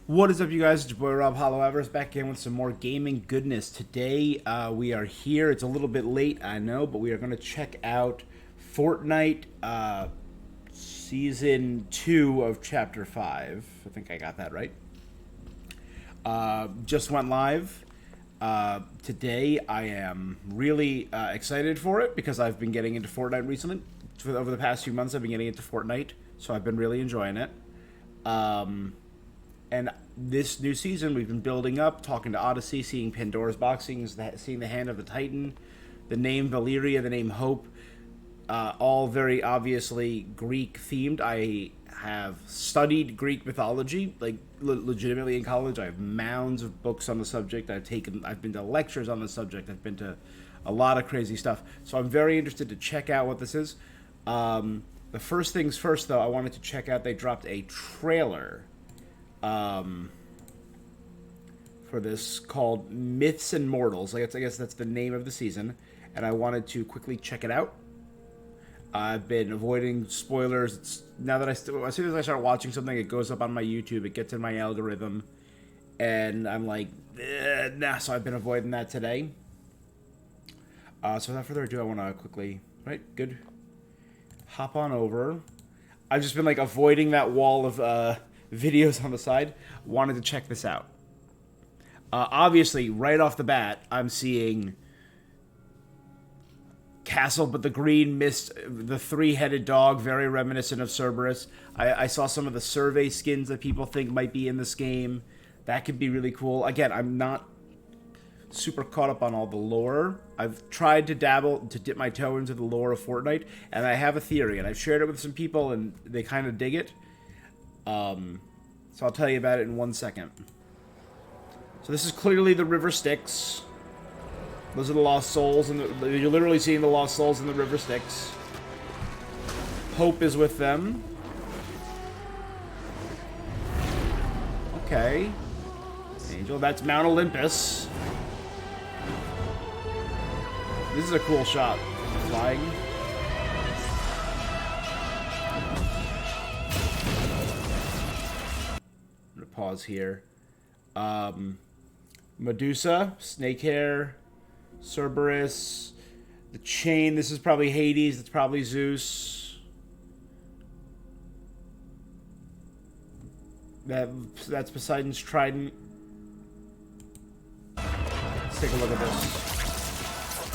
What is up, you guys? It's your boy Rob Hollow Everest back again with some more gaming goodness. Today, we are here. It's a little bit late, I know, but we are going to check out Fortnite Season 2 of Chapter 5. I think I got that right. Just went live. Today, I am really excited for it because I've been getting into Fortnite recently. Over the past few months, I've been getting into Fortnite, so I've been really enjoying it. And this new season, we've been building up, talking to Odyssey, seeing Pandora's boxings, seeing the Hand of the Titan, the name Valyria, the name Hope, all very obviously Greek-themed. I have studied Greek mythology, like, legitimately in college. I have mounds of books on the subject. I've been to lectures on the subject. I've been to a lot of crazy stuff. So I'm very interested to check out what this is. The first things first, though, I wanted to check out, they dropped a trailer for this called Myths and Mortals. I guess that's the name of the season, and I wanted to quickly check it out. I've been avoiding spoilers. Now that as soon as I start watching something, it goes up on my YouTube, it gets in my algorithm, and I'm like, nah, so I've been avoiding that today. So without further ado, I want to quickly, good, hop on over. I've just been like avoiding that wall of videos on the side. Wanted to check this out. Obviously, right off the bat, I'm seeing Castle but the Green Mist, the three-headed dog, very reminiscent of Cerberus. I saw some of the survey skins that people think might be in this game. That could be really cool. Again, I'm not super caught up on all the lore. I've tried to dip my toe into the lore of Fortnite, and I have a theory, and I've shared it with some people, and they kind of dig it. So I'll tell you about it in 1 second. So this is clearly the River Styx. Those are the Lost Souls, and you're literally seeing the Lost Souls in the River Styx. Hope is with them. Okay. Angel, that's Mount Olympus. This is a cool shot. Flying. Pause here. Medusa, Snakehair, Cerberus, the Chain. This is probably Hades. That's probably Zeus. That's Poseidon's trident. Let's take a look at this.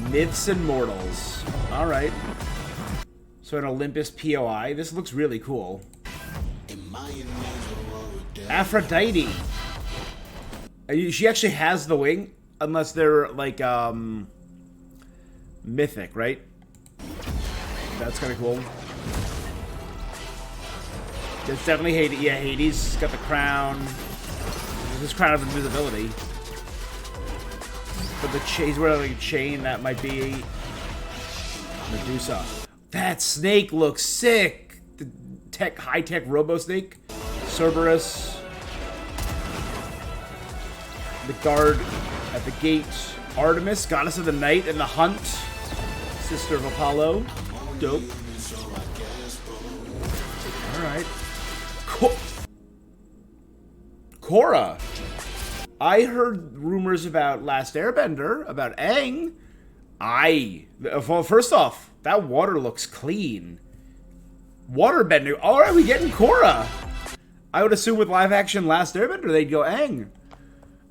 Myths and Mortals. All right. So an Olympus POI. This looks really cool. Aphrodite. She actually has the wing, unless they're like mythic, right? That's kind of cool. It's definitely Hades. Yeah, Hades. He's got the crown. His crown of invisibility. But he's wearing like a chain. That might be Medusa. That snake looks sick. The high-tech robo-snake. Cerberus. The guard at the gate. Artemis, goddess of the night and the hunt. Sister of Apollo. Dope. Alright. Korra. I heard rumors about Last Airbender, about Aang. Well, first off, that water looks clean. Waterbender. Alright, we getting Korra. I would assume with live action Last Airbender, they'd go Aang.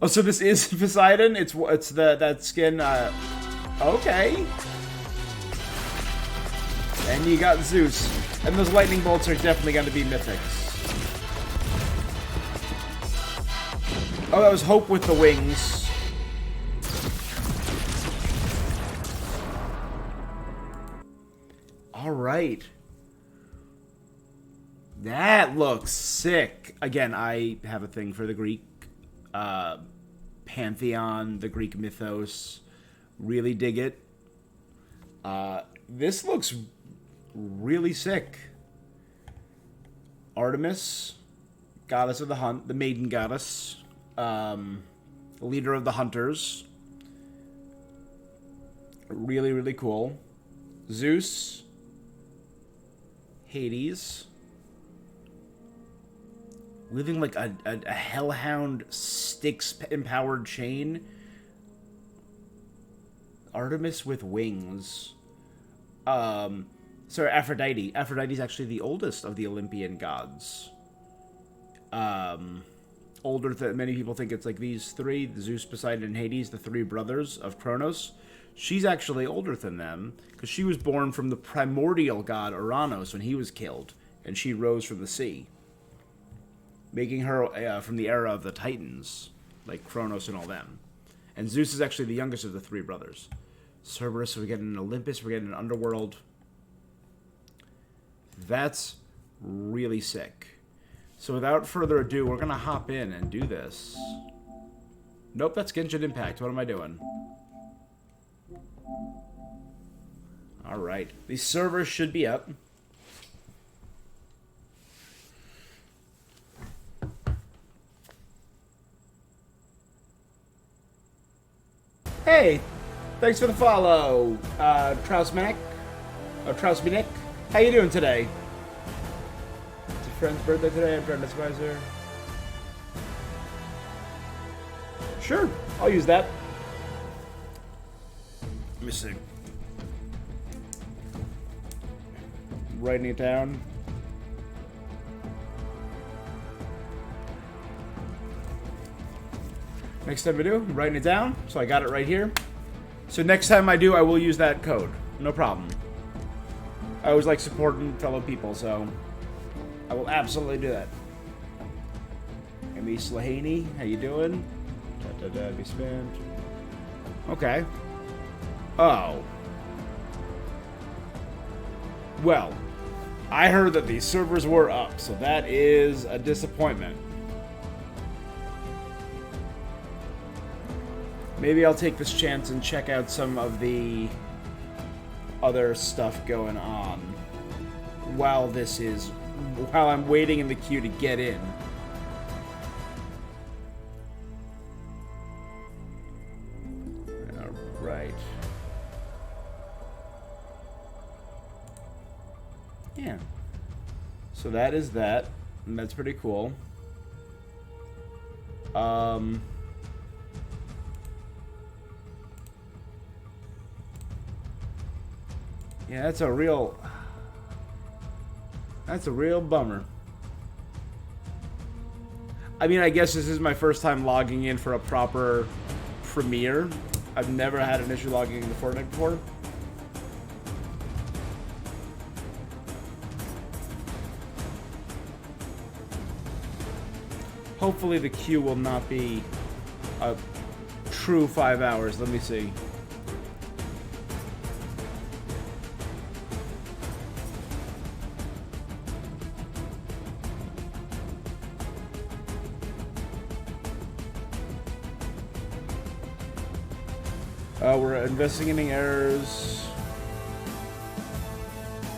Oh, so this is Poseidon? It's that skin, okay. And you got Zeus. And those lightning bolts are definitely going to be mythics. Oh, that was Hope with the wings. Alright. That looks sick. Again, I have a thing for the Greek pantheon, the Greek mythos. Really dig it. This looks really sick. Artemis, goddess of the hunt, the maiden goddess, leader of the hunters. Really, really cool. Zeus, Hades, wielding like a hellhound Styx empowered chain. Artemis with wings. Sorry, Aphrodite. Aphrodite's actually the oldest of the Olympian gods. Older than many people think it's like these three, Zeus, Poseidon, and Hades, the three brothers of Kronos. She's actually older than them because she was born from the primordial god Uranus when he was killed, and she rose from the sea, making her from the era of the Titans, like Kronos and all them. And Zeus is actually the youngest of the three brothers. Cerberus, we get an Olympus, we get an underworld. That's really sick. So without further ado, we're going to hop in and do this. Nope, that's Genshin Impact. What am I doing? Alright. These servers should be up. Hey! Thanks for the follow, Trausmanic. Or Trausmanic. How you doing today? It's a friend's birthday today. I'm trying to surprise her. Sure, I'll use that. Let me see. Writing it down. Next time I do, I'm writing it down, so I got it right here. So next time I do, I will use that code. No problem. I always like supporting fellow people, so I will absolutely do that. Amy Slahaney, how you doing? Be spammed. Okay. Oh. Well, I heard that these servers were up, so that is a disappointment. Maybe I'll take this chance and check out some of the other stuff going on while I'm waiting in the queue to get in. All right. Yeah. So that is that, and that's pretty cool. Yeah, that's a real bummer. I mean, I guess this is my first time logging in for a proper premiere. I've never had an issue logging into Fortnite before. Hopefully the queue will not be a true 5 hours. Let me see. We're investigating errors.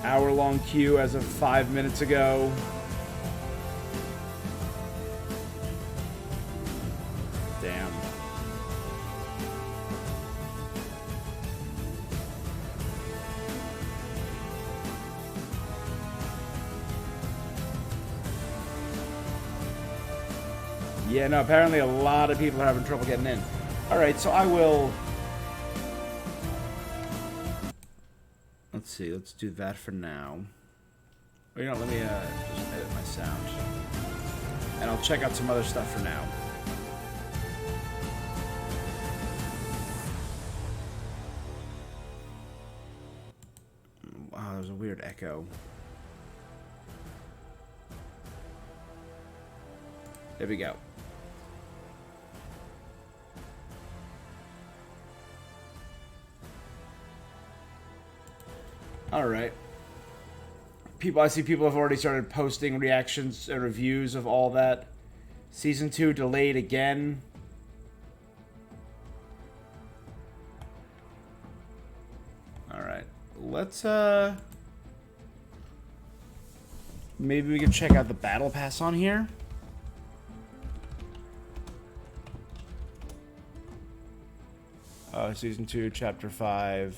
Hour-long queue as of 5 minutes ago. Damn. Yeah, no, apparently a lot of people are having trouble getting in. Alright, so I will... Let's see, let's do that for now. Well, you know, let me just edit my sound. And I'll check out some other stuff for now. Wow, there's a weird echo. There we go. All right. I see people have already started posting reactions and reviews of all that. Season 2 delayed again. All right. Let's maybe we can check out the battle pass on here. Season 2, Chapter 5.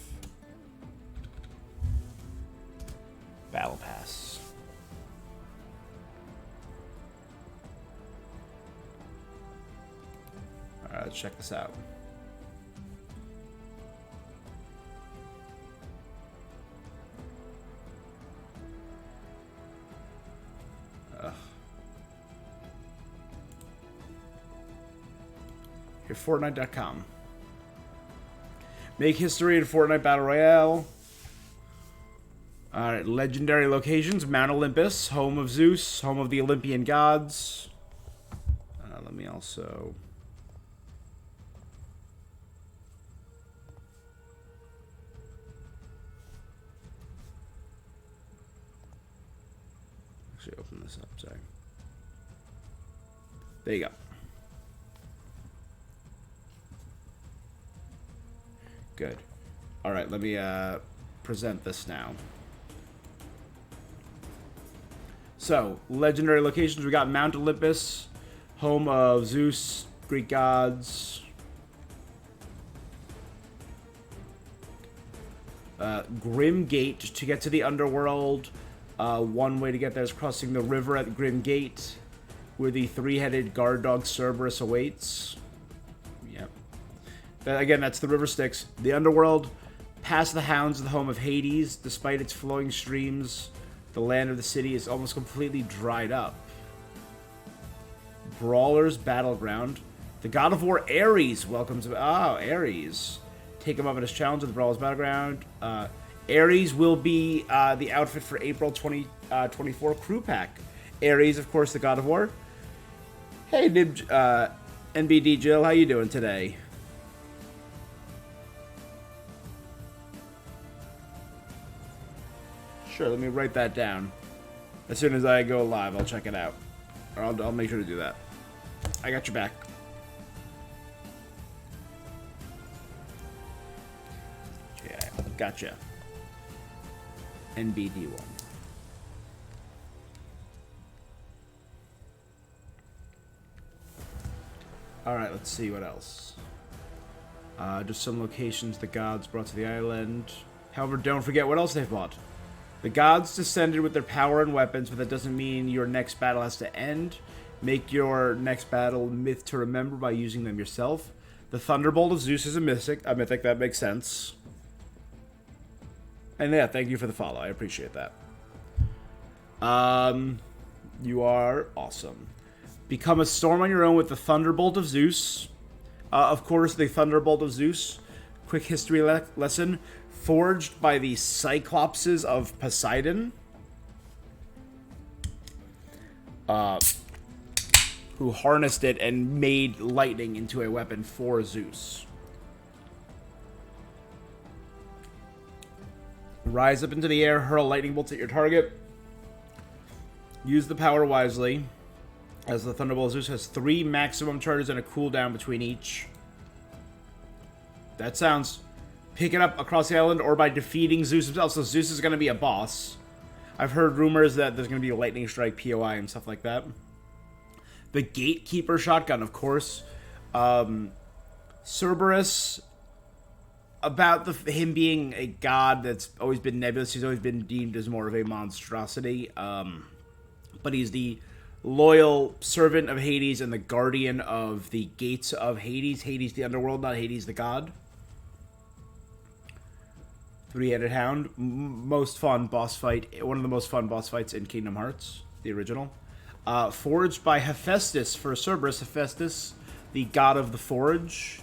Battle Pass. Let's check this out. Here, Fortnite.com. Make history in Fortnite Battle Royale. Alright, legendary locations. Mount Olympus, home of Zeus, home of the Olympian gods. Let me also... actually open this up, sorry. There you go. Good. Alright, let me present this now. So, legendary locations. We got Mount Olympus, home of Zeus, Greek gods. Grim Gate to get to the underworld. One way to get there is crossing the river at Grim Gate, where the three-headed guard dog Cerberus awaits. Yep. Again, that's the river Styx. The underworld, past the Hounds, the home of Hades. Despite its flowing streams, the land of the city is almost completely dried up. Brawler's Battleground. The god of war Ares welcomes... oh, Ares. Take him up at his challenge at the Brawler's Battleground. Ares will be the outfit for April 2024 crew pack. Ares, of course, the god of war. Hey, NBD Jill, how you doing today? Sure, let me write that down. As soon as I go live, I'll check it out. Or I'll make sure to do that. I got your back. Yeah, gotcha. NBD1. Alright, let's see what else. Just some locations the gods brought to the island. However, don't forget what else they've bought. The gods descended with their power and weapons, but that doesn't mean your next battle has to end. Make your next battle myth to remember by using them yourself. The Thunderbolt of Zeus is a mythic. That makes sense. And yeah, thank you for the follow. I appreciate that. You are awesome. Become a storm on your own with the Thunderbolt of Zeus. Of course, the Thunderbolt of Zeus. Quick history lesson. Forged by the Cyclopses of Poseidon. Who harnessed it and made lightning into a weapon for Zeus. Rise up into the air, hurl lightning bolts at your target. Use the power wisely, as the Thunderbolt of Zeus has 3 maximum charges and a cooldown between each. That sounds... Pick it up across the island or by defeating Zeus himself. So Zeus is going to be a boss. I've heard rumors that there's going to be a lightning strike, POI, and stuff like that. The Gatekeeper shotgun, of course. Cerberus, about him being a god that's always been nebulous. He's always been deemed as more of a monstrosity. But he's the loyal servant of Hades and the guardian of the gates of Hades. Hades the underworld, not Hades the god. Three-headed Hound, most fun boss fight, one of the most fun boss fights in Kingdom Hearts, the original. Forged by Hephaestus for Cerberus. Hephaestus, the god of the forge,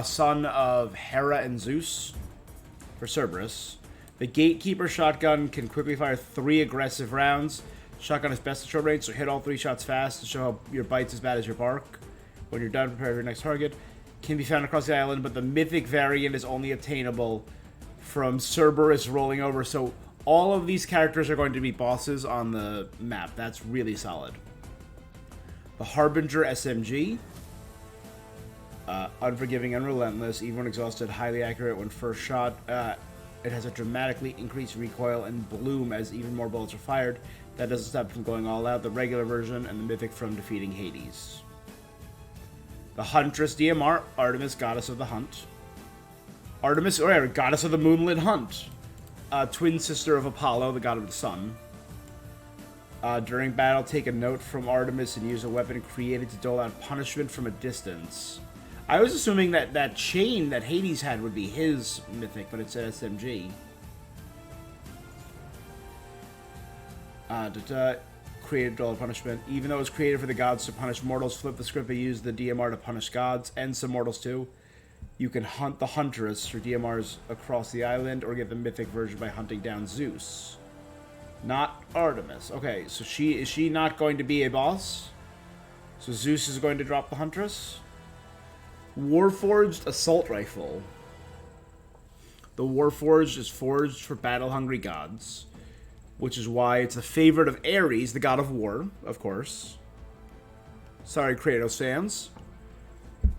son of Hera and Zeus for Cerberus. The Gatekeeper shotgun can quickly fire 3 aggressive rounds. Shotgun is best at short range, so hit all 3 shots fast to show how your bite's as bad as your bark. When you're done, prepare for your next target. Can be found across the island, but the mythic variant is only obtainable from Cerberus rolling over. So all of these characters are going to be bosses on the map. That's really solid. The Harbinger SMG. Unforgiving and relentless, even when exhausted, highly accurate when first shot. It has a dramatically increased recoil and bloom as even more bullets are fired. That doesn't stop from going all out. The regular version and the mythic from defeating Hades. The Huntress DMR, Artemis, goddess of the hunt. Artemis, goddess of the moonlit hunt. Twin sister of Apollo, the god of the sun. During battle, take a note from Artemis and use a weapon created to dole out punishment from a distance. I was assuming that that chain that Hades had would be his mythic, but it's an SMG. Created dole out punishment. Even though it was created for the gods to punish mortals, flip the script and use the DMR to punish gods and some mortals too. You can hunt the Huntress through DMRs across the island, or get the mythic version by hunting down Zeus. Not Artemis. Okay, so is she not going to be a boss? So Zeus is going to drop the Huntress? Warforged Assault Rifle. The Warforged is forged for battle-hungry gods, which is why it's a favorite of Ares, the god of war, of course. Sorry, Kratos fans.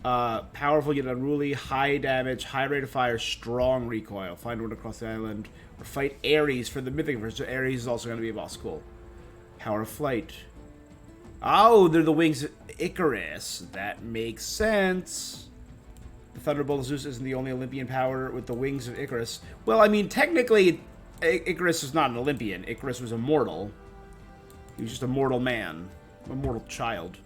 Powerful yet unruly, high damage, high rate of fire, strong recoil. Find one across the island, or fight Ares for the mythic version. So Ares is also going to be a boss. Cool. Power of flight. Oh, they're the wings of Icarus. That makes sense. The Thunderbolt of Zeus isn't the only Olympian power with the wings of Icarus. Well, I mean, technically, Icarus was not an Olympian. Icarus was a mortal. He was just a mortal man. A mortal child.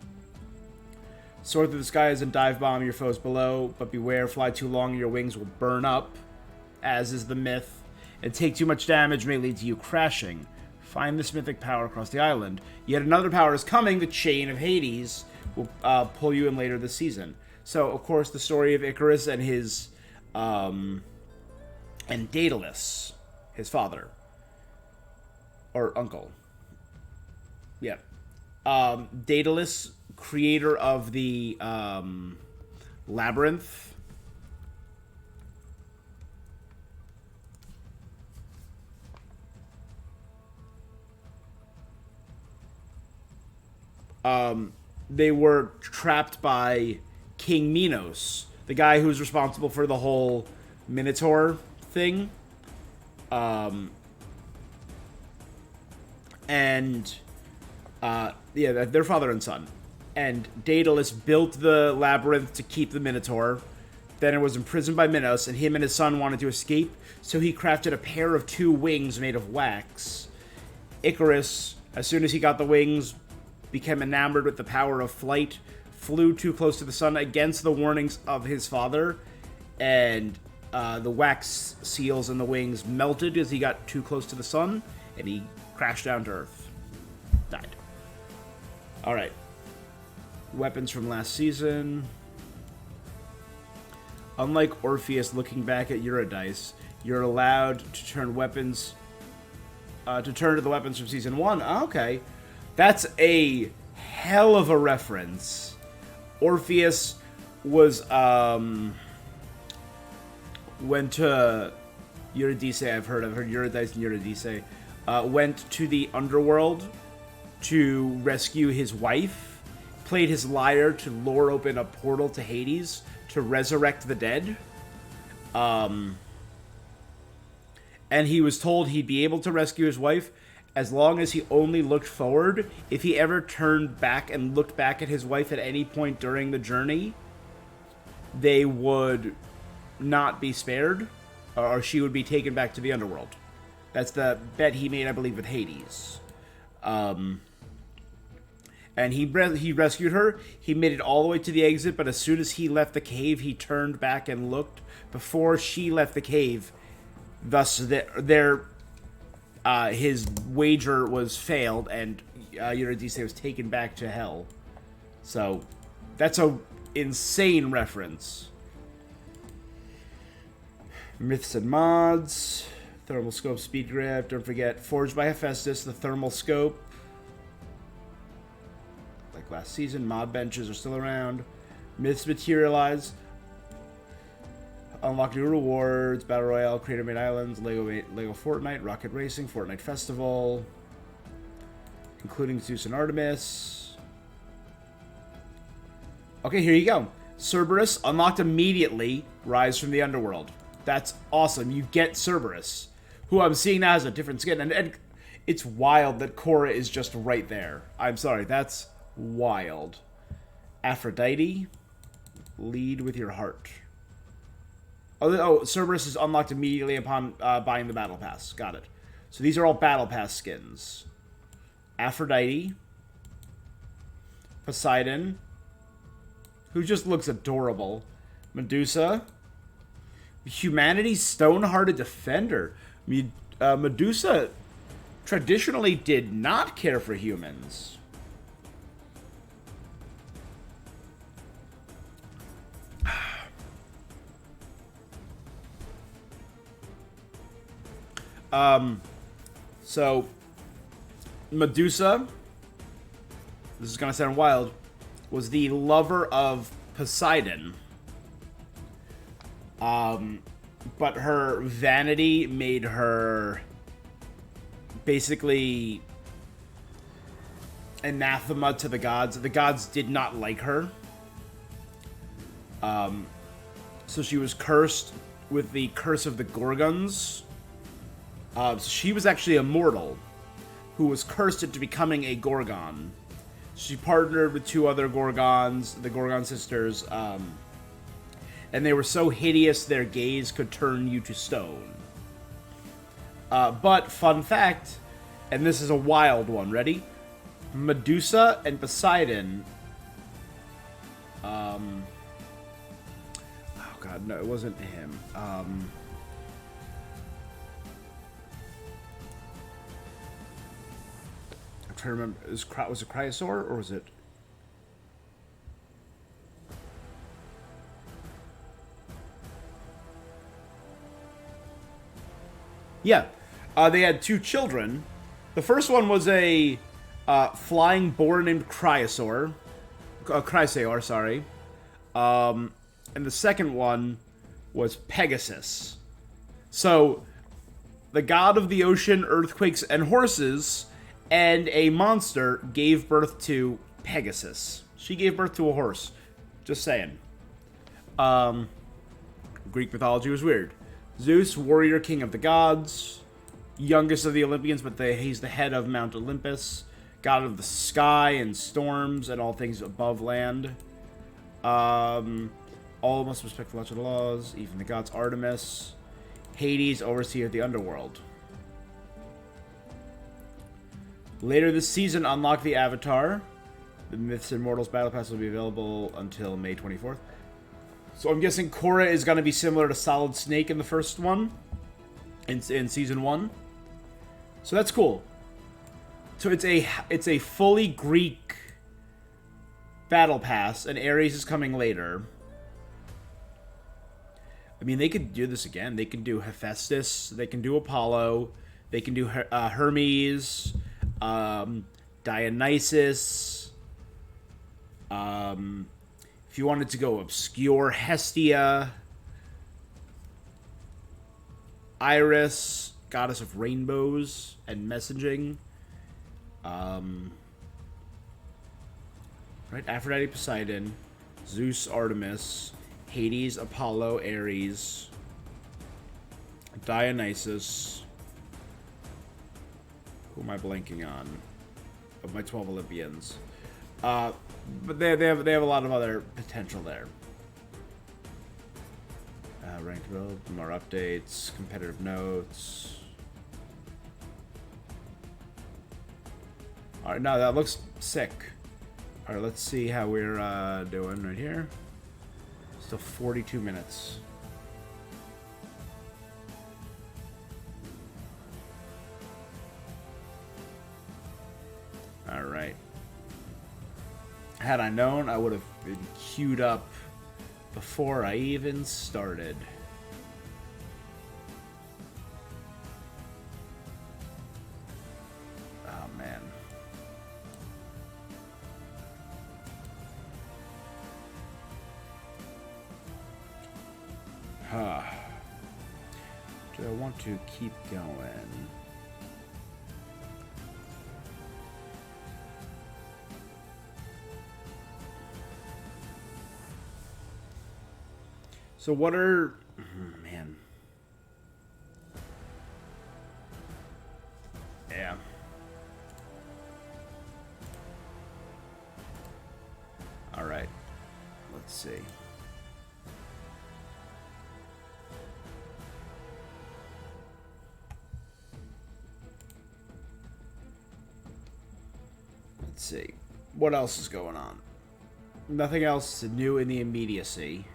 Soar through the skies and dive bomb your foes below, but beware, fly too long and your wings will burn up, as is the myth, and take too much damage may lead to you crashing. Find this mythic power across the island. Yet another power is coming, the Chain of Hades, will pull you in later this season. So, of course, the story of Icarus and his, and Daedalus, his father. Or uncle. Yeah. Daedalus, creator of the labyrinth. They were trapped by King Minos, the guy who's responsible for the whole Minotaur thing. Yeah, their father and son. And Daedalus built the labyrinth to keep the Minotaur. Then it was imprisoned by Minos, and him and his son wanted to escape, so he crafted a pair of 2 wings made of wax. Icarus, as soon as he got the wings, became enamored with the power of flight, flew too close to the sun against the warnings of his father, and the wax seals in the wings melted as he got too close to the sun, and he crashed down to Earth. Died. Alright. Weapons from last season. Unlike Orpheus looking back at Eurydice, you're allowed to turn weapons... to turn to the weapons from season 1. Okay. That's a hell of a reference. Orpheus was, went to Eurydice, I've heard Eurydice and Eurydice, went to the underworld to rescue his wife, played his lyre to lure open a portal to Hades to resurrect the dead. And he was told he'd be able to rescue his wife as long as he only looked forward. If he ever turned back and looked back at his wife at any point during the journey, they would not be spared, or she would be taken back to the underworld. That's the bet he made, I believe, with Hades. And he rescued her. He made it all the way to the exit, but as soon as he left the cave, he turned back and looked before she left the cave. Thus, his wager was failed, and Eurydice was taken back to hell. So, that's a insane reference. Myths and mods. Thermal scope, speed grip. Don't forget, forged by Hephaestus, the thermal scope. Like last season, mod benches are still around. Myths materialize. Unlock new rewards. Battle Royale, Creator Made Islands, Lego FORTNITE, Rocket Racing, FORTNITE Festival, including Zeus and Artemis. Okay, here you go. Cerberus, unlocked immediately. Rise from the Underworld. That's awesome. You get Cerberus, who I'm seeing now has a different skin. And it's wild that Korra is just right there. I'm sorry, that's wild. Aphrodite, lead with your heart. Oh, Cerberus is unlocked immediately upon buying the Battle Pass. Got it. So these are all Battle Pass skins. Aphrodite, Poseidon, who just looks adorable, Medusa, humanity's stone-hearted defender. Medusa traditionally did not care for humans. So Medusa, this is gonna sound wild, was the lover of Poseidon. But her vanity made her basically anathema to the gods. The gods did not like her. So she was cursed with the curse of the Gorgons. So she was actually a mortal who was cursed into becoming a Gorgon. She partnered with two other Gorgons, the Gorgon sisters, and they were so hideous their gaze could turn you to stone. But, fun fact, and this is a wild one, ready? Medusa and Poseidon, oh god, no, it wasn't him. I'm trying to remember, was it Chryosaur, or was it... Yeah, they had two children. The first one was a flying boar named Chryosaur. Chrysaor, sorry. And the second one was Pegasus. So, the god of the ocean, earthquakes, and horses, and a monster gave birth to Pegasus. She gave birth to a horse. Just saying. Greek mythology was weird. Zeus, warrior king of the gods, youngest of the Olympians, but he's the head of Mount Olympus, god of the sky and storms and all things above land. All must respect the logical laws, even the gods. Artemis, Hades, overseer of the underworld. Later this season, unlock the Avatar. The Myths and Mortals Battle Pass will be available until May 24th. So I'm guessing Korra is going to be similar to Solid Snake in the first one, in season 1. So that's cool. So it's a fully Greek battle pass, and Ares is coming later. I mean, they could do this again. They can do Hephaestus. They can do Apollo. They can do Hermes, Dionysus. If you wanted to go obscure, Hestia, Iris, goddess of rainbows and messaging. Right, Aphrodite, Poseidon, Zeus, Artemis, Hades, Apollo, Ares, Dionysus. Who am I blanking on? Of my 12 Olympians. But they have a lot of other potential there. Ranked build, more updates, competitive notes. All right, now that looks sick. All right, let's see how we're doing right here. Still 42 minutes. All right. Had I known, I would have been queued up before I even started. Oh, man. Huh. Do I want to keep going? So what are... man. Yeah. Alright. Let's see. Let's see. What else is going on? Nothing else new in the immediacy.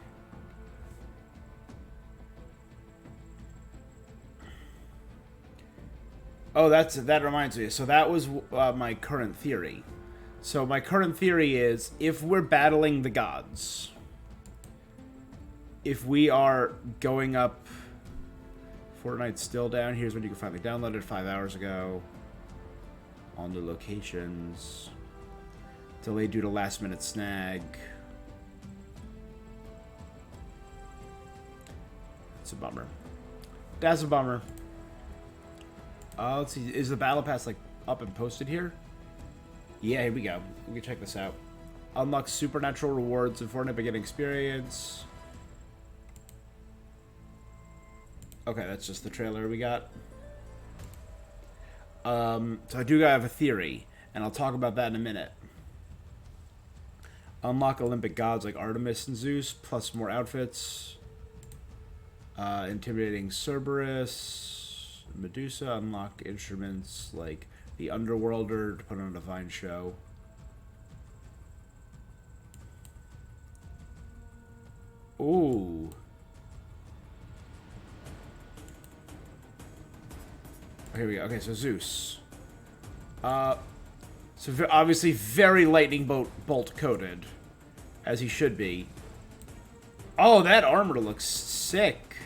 Oh, that reminds me. So that was my current theory. So my current theory is, if we're battling the gods, if we are going up... Fortnite's still down. Here's when you can finally download it 5 hours ago. On the locations. Delayed due to last minute snag. It's a bummer. That's a bummer. Let's see. Is the battle pass like up and posted here? Yeah, here we go. We can check this out. Unlock supernatural rewards in Fortnite by getting experience. Okay, that's just the trailer we got. So I do have a theory, and I'll talk about that in a minute. Unlock Olympic gods like Artemis and Zeus, plus more outfits. Intimidating Cerberus, Medusa. Unlock instruments like the Underworlder to put on a divine show. Ooh. Here we go. Okay, so Zeus. So obviously very lightning bolt coated, as he should be. Oh, that armor looks sick.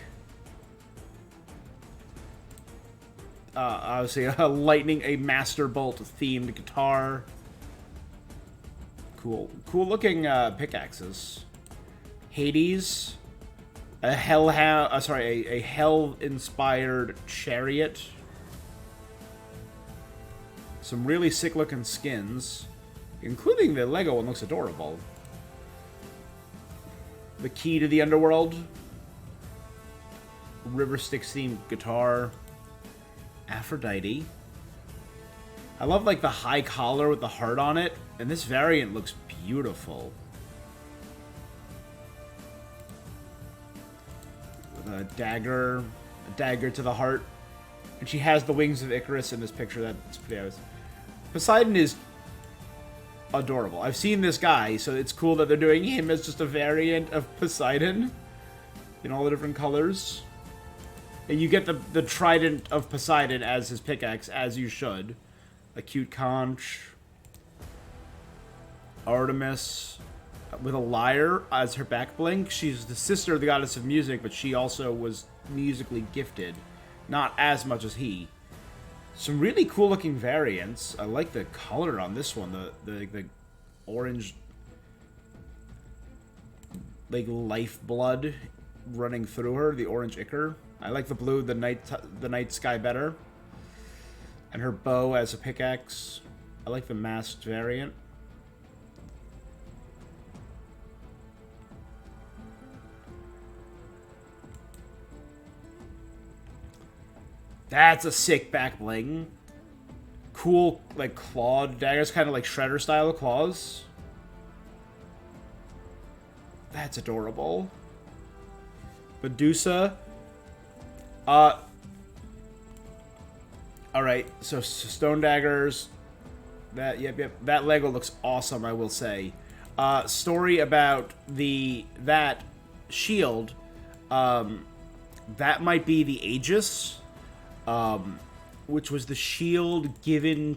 Obviously a master bolt themed guitar. Cool looking pickaxes. Hades, a hell inspired chariot. Some really sick looking skins, including the Lego one. Looks adorable. The key to the underworld. River Styx themed guitar. Aphrodite. I love like the high collar with the heart on it, and this variant looks beautiful. With a dagger to the heart, and she has the wings of Icarus in this picture. That's pretty obvious. Poseidon is adorable. I've seen this guy, so it's cool that they're doing him as just a variant of Poseidon in all the different colors. And you get the trident of Poseidon as his pickaxe, as you should. A cute conch. Artemis with a lyre as her back bling. She's the sister of the goddess of music, but she also was musically gifted. Not as much as he. Some really cool looking variants. I like the color on this one. The orange, like, lifeblood running through her. The orange ichor. I like the blue, the night sky better. And her bow as a pickaxe. I like the masked variant. That's a sick back bling. Cool, like, clawed daggers, kind of like Shredder style claws. That's adorable. Medusa. Alright, so stone daggers. Yep. That Lego looks awesome, I will say. Story about that shield. That might be the Aegis. Which was the shield given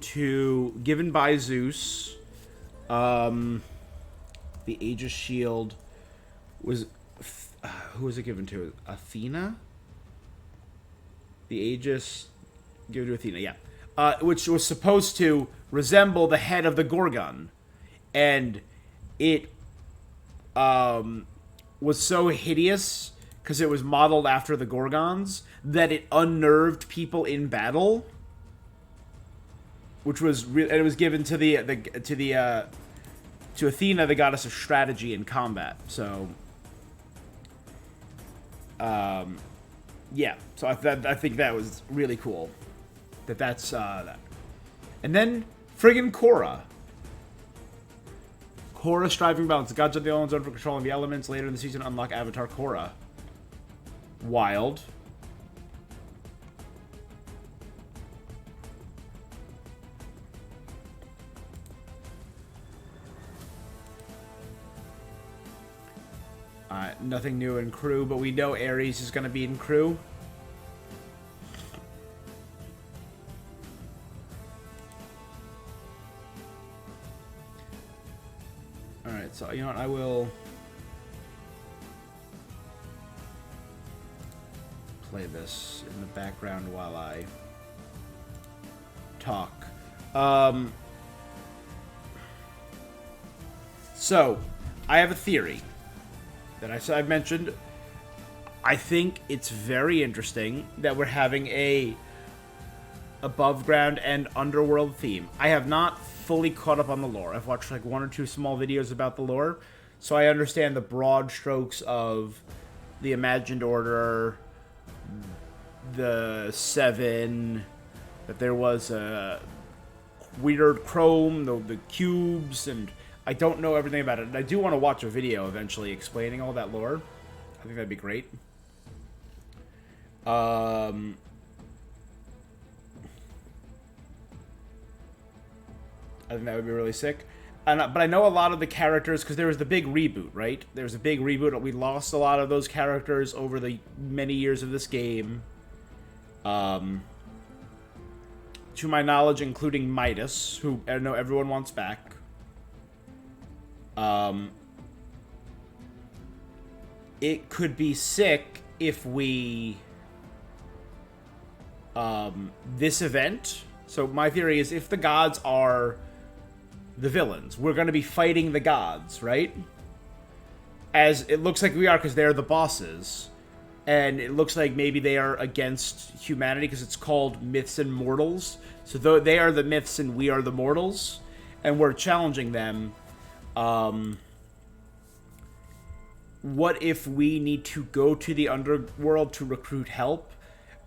by Zeus. The Aegis shield was... who was it given to? Athena? The Aegis given to Athena, yeah. Which was supposed to resemble the head of the Gorgon. And it was so hideous, because it was modeled after the Gorgons, that it unnerved people in battle. Which was and it was given to to Athena, the goddess of strategy and combat. So, yeah. So I think that was really cool. That's that. And then friggin' Korra. Korra striving balance. The gods are the only ones for controlling the elements. Later in the season, unlock Avatar Korra. Wild. Nothing new in crew, but we know Ares is going to be in crew. Alright, so you know what, I will play this in the background while I talk. So, I have a theory that I've mentioned. I think it's very interesting that we're having a above ground and underworld theme. I have not fully caught up on the lore. I've watched like 1 or 2 small videos about the lore, so I understand the broad strokes of the Imagined Order, the Seven, that there was a weird chrome, the cubes, and I don't know everything about it. And I do want to watch a video eventually explaining all that lore. I think that'd be great. I think that would be really sick. But I know a lot of the characters, because there was the big reboot, right? There was a big reboot. We lost a lot of those characters over the many years of this game. To my knowledge, including Midas, who I know everyone wants back. It could be sick if we... this event... So my theory is if the gods are the villains, we're going to be fighting the gods, right? As it looks like we are, because they're the bosses. And it looks like maybe they are against humanity, because it's called Myths and Mortals. So they are the myths and we are the mortals. And we're challenging them. What if we need to go to the underworld to recruit help?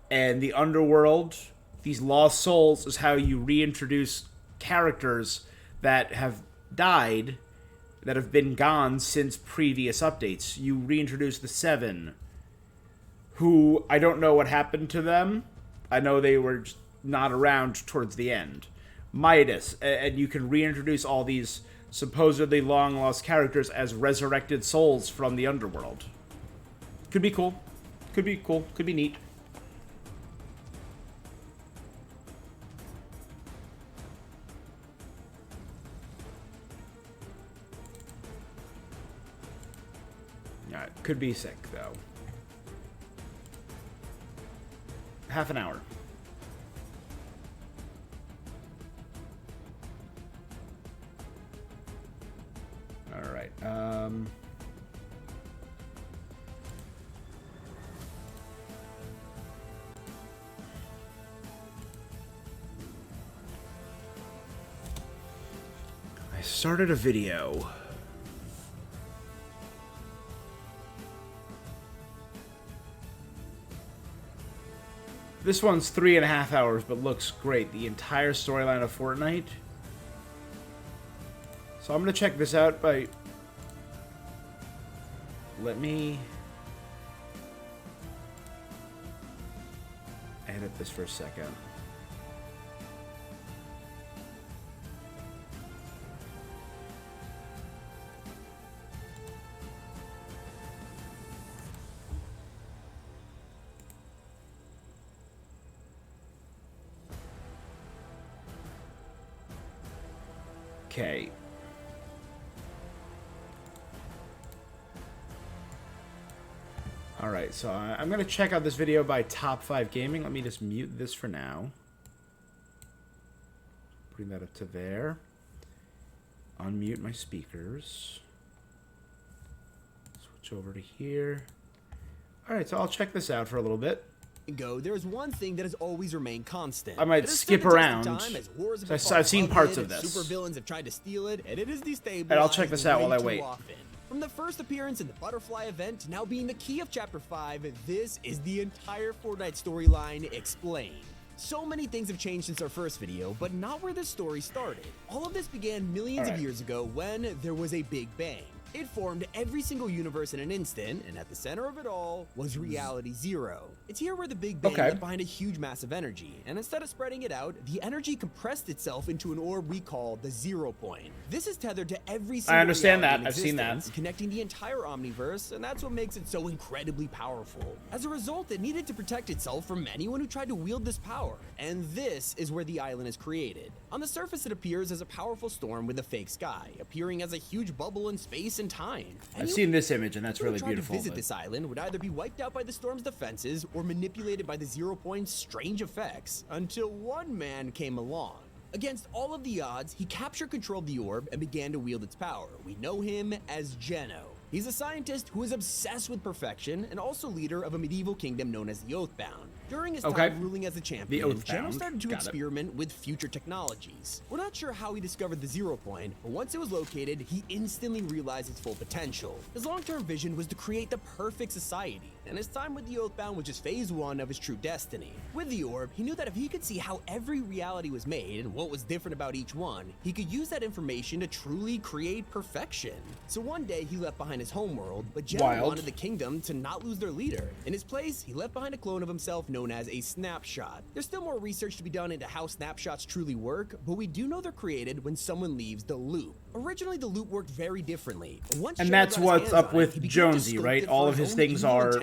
And the underworld, these lost souls, is how you reintroduce characters that have died, that have been gone since previous updates. You reintroduce the Seven, who I don't know what happened to them. I know they were just not around towards the end. Midas, and you can reintroduce all these supposedly long-lost characters as resurrected souls from the underworld. Could be cool. Could be cool. Could be neat. Alright, could be sick, though. Half an hour. Alright, I started a video. This one's 3.5 hours, but looks great. The entire storyline of Fortnite. So I'm going to check this out by... Let me... edit this for a second. Okay. Alright, so I'm going to check out this video by Top 5 Gaming. Let me just mute this for now. Putting that up to there. Unmute my speakers. Switch over to here. Alright, so I'll check this out for a little bit. There's one thing that has always remained constant. I might skip around. I've seen parts of this. Supervillains have tried to steal it, and it is destabilized. And I'll check this out while I wait. From the first appearance in the Butterfly event to now being the key of Chapter 5, this is the entire Fortnite storyline explained. So many things have changed since our first video, but not where this story started. All of this began millions of years ago when there was a Big Bang. It formed every single universe in an instant, and at the center of it all was Reality Zero. It's here where the Big Bang left behind a huge mass of energy, and instead of spreading it out, the energy compressed itself into an orb we call the 0 point. This is tethered to every single understand reality that. I've seen that. connecting the entire omniverse, and that's what makes it so incredibly powerful. As a result, it needed to protect itself from anyone who tried to wield this power, and this is where the island is created. On the surface, it appears as a powerful storm with a fake sky, appearing as a huge bubble in space and time. I've seen this image, and that's really Anyone who tried beautiful. to visit this island would either be wiped out by the storm's defenses or manipulated by the 0 point's strange effects, until one man came along. Against all of the odds, he captured control of the orb and began to wield its power. We know him as Geno. He's a scientist who is obsessed with perfection and also leader of a medieval kingdom known as the Oathbound. During his time ruling as a champion, Geno started to experiment with future technologies. We're not sure how he discovered the 0 point, but once it was located, he instantly realized its full potential. His long-term vision was to create the perfect society, and his time with the Oathbound was just phase 1 of his true destiny. With the orb, he knew that if he could see how every reality was made and what was different about each one, he could use that information to truly create perfection. So one day, he left behind his homeworld, but Geno wanted the kingdom to not lose their leader. In his place, he left behind a clone of himself known as a snapshot. There's still more research to be done into how snapshots truly work, but we do know they're created when someone leaves the loop. Originally, the loop worked very differently. And that's what's up with Jonesy, right? All of his things are...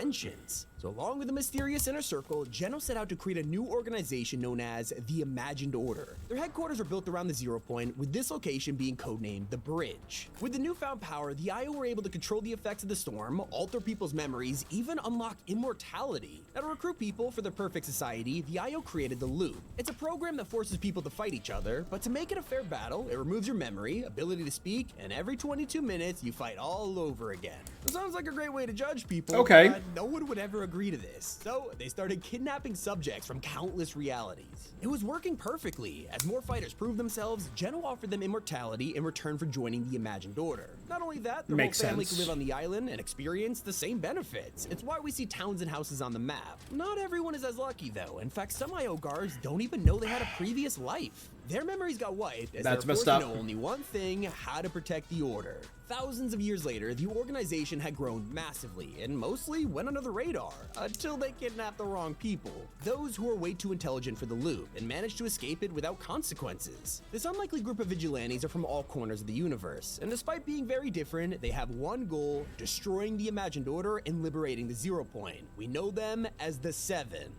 So along with the mysterious inner circle, Geno set out to create a new organization known as the Imagined Order. Their headquarters are built around the 0 point, with this location being codenamed the Bridge. With the newfound power, the IO were able to control the effects of the storm, alter people's memories, even unlock immortality. Now, to recruit people for the perfect society, the IO created the Loop. It's a program that forces people to fight each other, but to make it a fair battle, it removes your memory, ability to speak, and every 22 minutes, you fight all over again. It sounds like a great way to judge people, but no one would ever agree to this. So they started kidnapping subjects from countless realities. It was working perfectly. As more fighters proved themselves, Geno offered them immortality in return for joining the Imagined Order. Not only that, their whole family could live on the island and experience the same benefits. It's why we see towns and houses on the map. Not everyone is as lucky though. In fact, some IO guards don't even know they had a previous life. Their memories got wiped as they're forced to know only one thing: how to protect the order. Thousands of years later, the organization had grown massively and mostly went under the radar until they kidnapped the wrong people. Those who were way too intelligent for the loop and managed to escape it without consequences. This unlikely group of vigilantes are from all corners of the universe, and despite being very different, they have one goal: destroying the Imagined Order and liberating the 0 point. We know them as the Seven.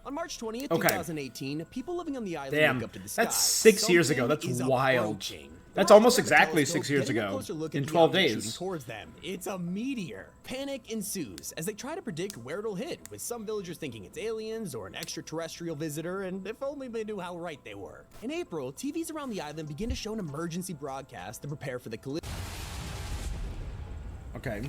On March 20th, 2018, people living on the island look up to the sky. That's 6 years ago. That's wild. That's almost exactly 6 years ago. In 12 days. Towards them. It's a meteor. Panic ensues as they try to predict where it'll hit, with some villagers thinking it's aliens or an extraterrestrial visitor, and if only they knew how right they were. In April, TVs around the island begin to show an emergency broadcast to prepare for the collision. Okay.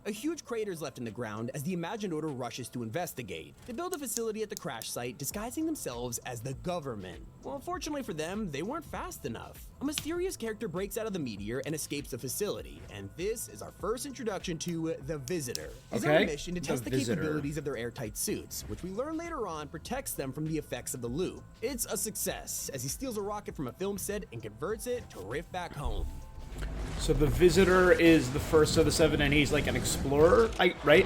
A huge crater is left in the ground as the Imagined Order rushes to investigate. They build a facility at the crash site, disguising themselves as the government. Well, unfortunately for them, they weren't fast enough. A mysterious character breaks out of the meteor and escapes the facility, and this is our first introduction to the Visitor. He's on a mission to test the capabilities of their airtight suits, which we learn later on protects them from the effects of the loop. It's a success, as he steals a rocket from a film set and converts it to rift back home. So the Visitor is the first of the seven, and he's like an explorer, right?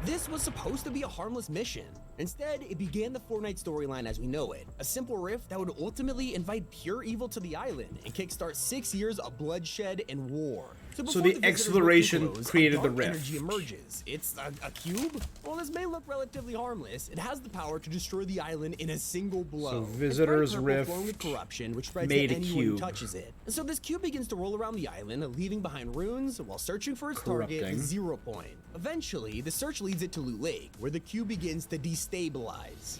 This was supposed to be a harmless mission. Instead, it began the FORTNITE storyline as we know it. A simple rift that would ultimately invite pure evil to the island and kickstart 6 years of bloodshed and war. So the exploration created the rift. Energy emerges. It's a cube? Well, this may look relatively harmless. It has the power to destroy the island in a single blow. So Visitor's rift with corruption, which spreads made to a anyone cube. who touches it. And so this cube begins to roll around the island, leaving behind runes while searching for its target, the 0 point. Eventually, the search leads it to Loot Lake, where the cube begins to destabilize.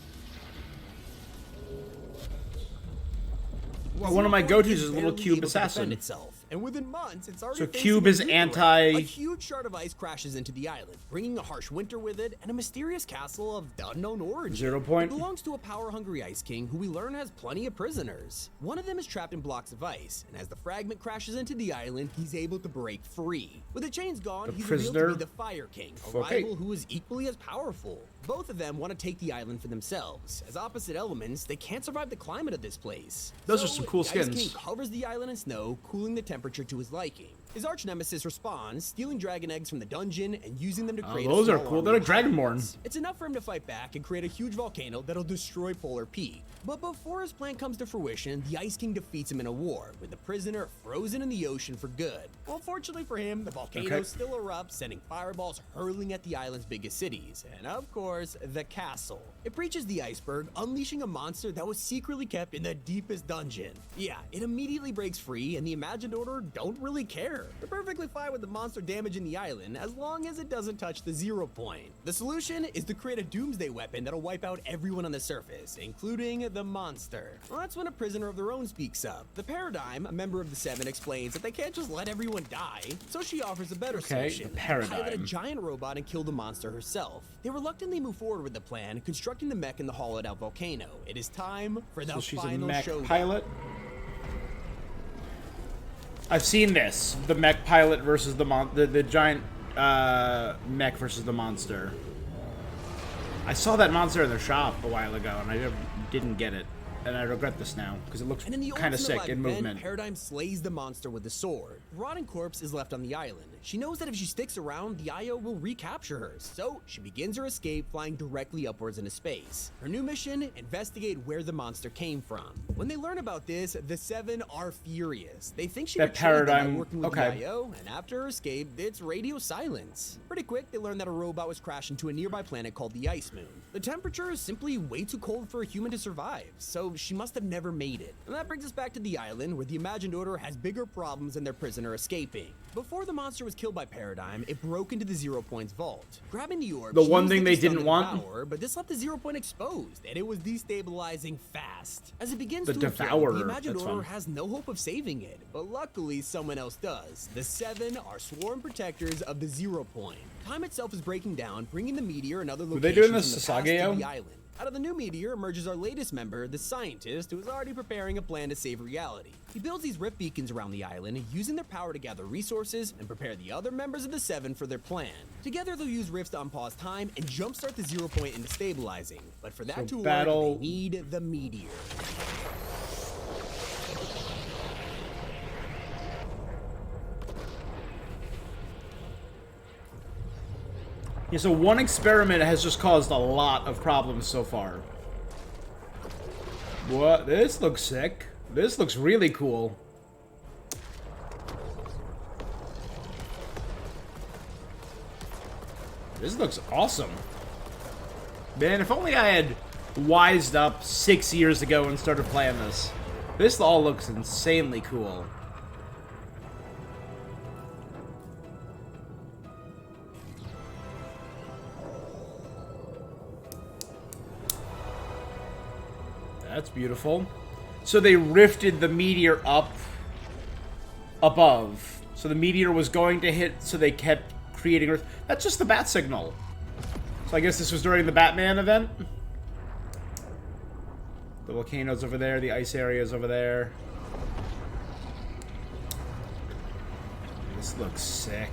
Well, one of my go-tos is a little cube assassin. Itself. and within months, it's already So facing Cube a is new threat. anti- A huge shard of ice crashes into the island, bringing a harsh winter with it and a mysterious castle of unknown origin. 0 point. It belongs to a power-hungry Ice King who we learn has plenty of prisoners. One of them is trapped in blocks of ice, and as the fragment crashes into the island, he's able to break free. With the chains gone, he's revealed to prisoner. be the Fire King, a Okay. rival who is equally as powerful. Both of them want to take the island for themselves. As opposite elements, they can't survive the climate of this place. Those are some cool the Ice skins. King covers the island in snow, cooling the temperature to his liking. His arch nemesis responds, stealing dragon eggs from the dungeon and using them to create those a are small cool. army They're of like Dragonborn. pirates. It's enough for him to fight back and create a huge volcano that'll destroy Polar Peak. But before his plan comes to fruition, the Ice King defeats him in a war, with the prisoner frozen in the ocean for good. Well, fortunately for him, the volcano still erupts, sending fireballs hurling at the island's biggest cities, and of course, the castle. It breaches the iceberg, unleashing a monster that was secretly kept in the deepest dungeon. Yeah, it immediately breaks free, and the Imagined Order don't really care. They're perfectly fine with the monster damaging the island, as long as it doesn't touch the 0 point. The solution is to create a doomsday weapon that'll wipe out everyone on the surface, including the monster. Well, that's when a prisoner of their own speaks up. The Paradigm, a member of the Seven, explains that they can't just let everyone die, so she offers a better solution. the Paradigm. Pilot a giant robot and kill the monster herself. They reluctantly move forward with the plan, constructing the mech in the hollowed-out volcano. It is time for the So she's a final mech showdown. pilot. I've seen this. The mech pilot versus the giant mech versus the monster. I saw that monster in their shop a while ago, and I didn't get it. And I regret this now, because it looks And in the kind of ultimate sick live in event, movement. Paradigm slays the monster with a sword. The rotting corpse is left on the island. She knows that if she sticks around, the IO will recapture her, so she begins her escape, flying directly upwards into space. Her new mission, investigate where the monster came from. When they learn about this, the Seven are furious. They think she That betrayed them by Paradigm- working with okay. the IO, and after her escape, it's radio silence. Pretty quick, they learn that a robot was crashed into a nearby planet called the Ice Moon. The temperature is simply way too cold for a human to survive, so she must have never made it. And that brings us back to the island, where the Imagined Order has bigger problems than their prisoner escaping. Before the monster was killed by Paradigm, it broke into the 0 Point's vault. Grabbing the orb, The she one used thing it they to stun didn't and want? devour, but this left the 0 Point exposed, and it was destabilizing fast. As it begins The to inflate, Devourer, the Imagined that's Order fun. has no hope of saving it, but luckily someone else does. The Seven are sworn protectors of the 0 Point. Time itself is breaking down, bringing the meteor and other they locations doing from the this past to Sasageo? the island. Out of the new meteor emerges our latest member, the scientist, who is already preparing a plan to save reality. He builds these rift beacons around the island, using their power to gather resources and prepare the other members of the Seven for their plan. Together, they'll use rifts to unpause time and jumpstart the 0 Point into stabilizing. But for that to work, they need the meteor. Yeah, so one experiment has just caused a lot of problems so far. What? This looks sick. This looks really cool. This looks awesome. Man, if only I had wised up 6 years ago and started playing this. This all looks insanely cool. That's beautiful. So they rifted the meteor up above. So the meteor was going to hit, so they kept creating Earth. That's just the bat signal. So I guess this was during the Batman event. The volcano's over there, the ice area's over there. This looks sick.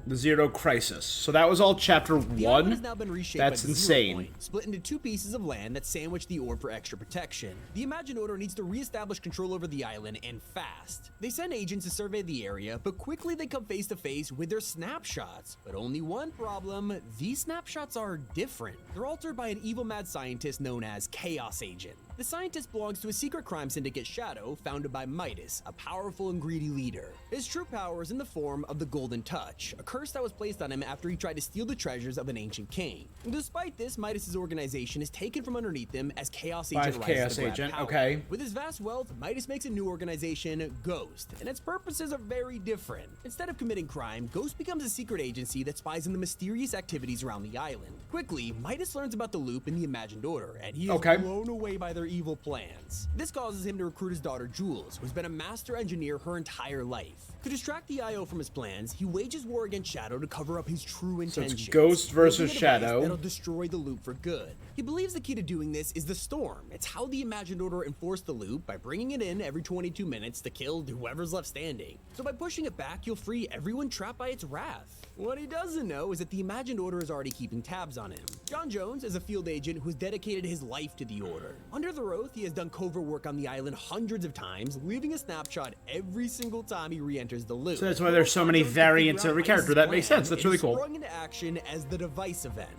The Zero Crisis. So that was all chapter The island 1. has now been reshaped That's by the 0 insane. Point, split into 2 pieces of land that sandwich the orb for extra protection. The Imagined Order needs to reestablish control over the island, and fast. They send agents to survey the area, but quickly they come face to face with their snapshots. But only one problem, these snapshots are different. They're altered by an evil mad scientist known as Chaos Agent. The scientist belongs to a secret crime syndicate Shadow founded by Midas, a powerful and greedy leader. His true power is in the form of the Golden Touch, a curse that was placed on him after he tried to steal the treasures of an ancient king. And despite this, Midas' organization is taken from underneath him as Chaos Agent rises to grab power. Okay. With his vast wealth, Midas makes a new organization, Ghost, and its purposes are very different. Instead of committing crime, Ghost becomes a secret agency that spies on the mysterious activities around the island. Quickly, Midas learns about the loop in the Imagined Order, and he is blown away by their evil plans. This causes him to recruit his daughter Jules, who's been a master engineer her entire life. To distract the IO from his plans, he wages war against Shadow to cover up his true intentions. So it's Ghost versus Shadow. That'll destroy the loop for good. He believes the key to doing this is the storm. It's how the Imagined Order enforced the loop by bringing it in every 22 minutes to kill whoever's left standing. So by pushing it back, you'll free everyone trapped by its wrath. What he doesn't know is that the Imagined Order is already keeping tabs on him. John Jones is a field agent who's dedicated his life to the Order. Under the oath, he has done covert work on the island hundreds of times, leaving a snapshot every single time he re-enters the loop. So that's why there's so many variants of every character. That makes sense. That's really cool. Sprung into action as the device event.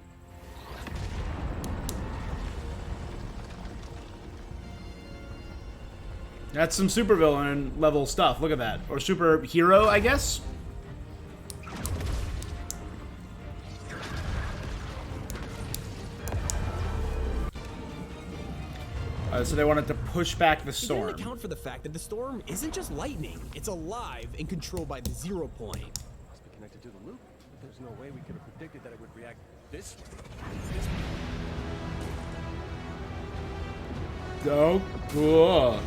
That's some supervillain level stuff. Look at that. Or superhero, I guess? So they wanted to push back the storm. He didn't account for the fact that the storm isn't just lightning. It's alive and controlled by the 0 point. Must be connected to the loop. But there's no way we could have predicted that it would react this way. Oh, cool.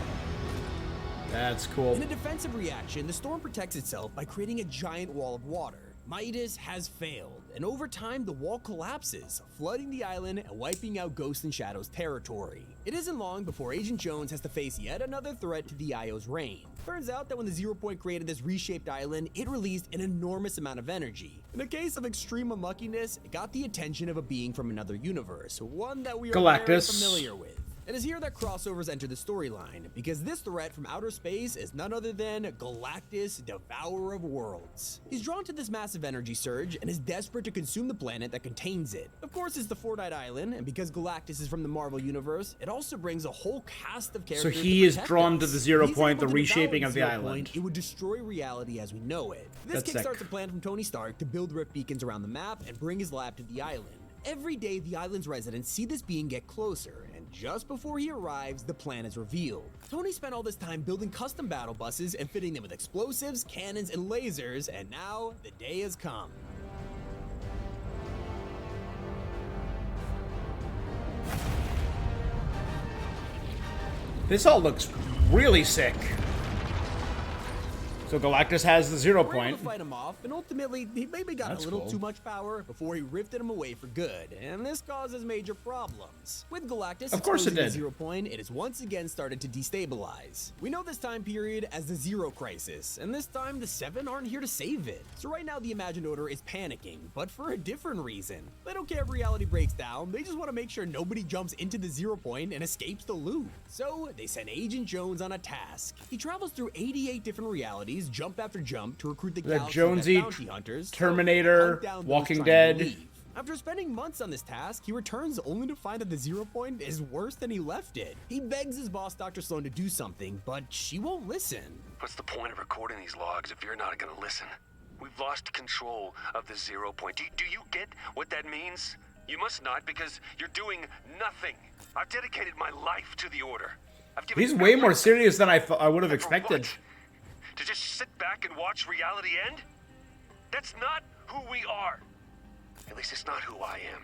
That's cool. In a defensive reaction, the storm protects itself by creating a giant wall of water. Midas has failed, and over time the wall collapses, flooding the island and wiping out Ghost and Shadow's territory. It isn't long before Agent Jones has to face yet another threat to the IO's reign. Turns out that when the 0 point created this reshaped island, it released an enormous amount of energy. In a case of extreme unluckiness, it got the attention of a being from another universe, one that we are very familiar with. It is here that crossovers enter the storyline, because this threat from outer space is none other than Galactus, Devourer of Worlds. He's drawn to this massive energy surge and is desperate to consume the planet that contains it. Of course, it's the FORTNITE island, and because Galactus is from the Marvel Universe, it also brings a whole cast of characters. So he is drawn to the 0 point, the reshaping of the island. It would destroy reality as we know it. This kickstarts a plan from Tony Stark to build rift beacons around the map and bring his lab to the island. Every day, the island's residents see this being get closer, and just before he arrives, the plan is revealed. Tony spent all this time building custom battle buses and fitting them with explosives, cannons, and lasers, and now the day has come. This all looks really sick. So Galactus has the 0 We're point. able to fight him off, and ultimately, he maybe got a little too much power before he rifted him away for good, and this causes major problems. With Galactus exposing the 0 point, it has once again started to destabilize. We know this time period as the Zero Crisis, and this time the 7 aren't here to save it. So right now the Imagined Order is panicking, but for a different reason. They don't care if reality breaks down, they just want to make sure nobody jumps into the 0 point and escapes the loop. So they send Agent Jones on a task. He travels through 88 different realities, jump after jump, to recruit the Jonesy, bounty hunters, Terminator, Walking Dead. After spending months on this task, he returns only to find that the 0 point is worse than he left it. He begs his boss, Dr. Sloan, to do something, but she won't listen. What's the point of recording these logs if you're not gonna listen? We've lost control of the 0 point. Do you get what that means? You must not, because you're doing nothing. I've dedicated my life to the Order. He's way more serious than I would have expected. To just sit back and watch reality end? That's not who we are. At least it's not who I am.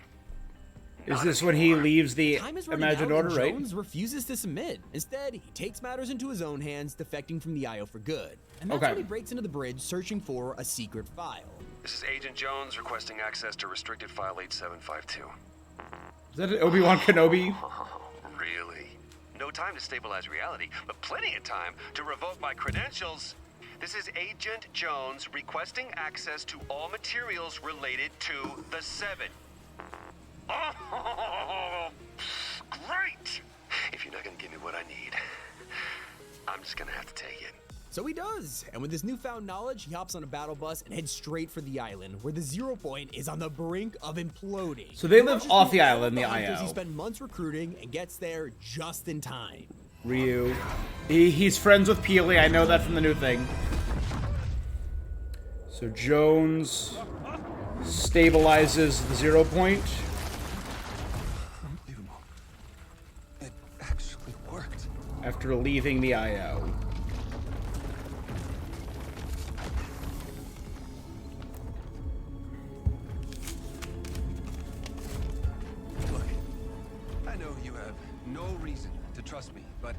Is this when he leaves the Imagined Order, right? Jones refuses to submit. Instead, he takes matters into his own hands, defecting from the IO for good. And that's when he breaks into the bridge, searching for a secret file. This is Agent Jones requesting access to restricted file 8752. Is that Obi-Wan Kenobi? Really? No time to stabilize reality, but plenty of time to revoke my credentials. This is Agent Jones requesting access to all materials related to the 7. Oh, great! If you're not gonna give me what I need, I'm just gonna have to take it. So he does, and with his newfound knowledge, he hops on a battle bus and heads straight for the island, where the 0 point is on the brink of imploding. So they He live rushes off through the all island, the hunters he IO. spent months recruiting and gets there just in time. Ryu. He's friends with Peely. I know that from the new thing. So Jones stabilizes the 0 point. Unbelievable. It actually worked. After leaving the IO. Look, I know you have no reason to trust me, but...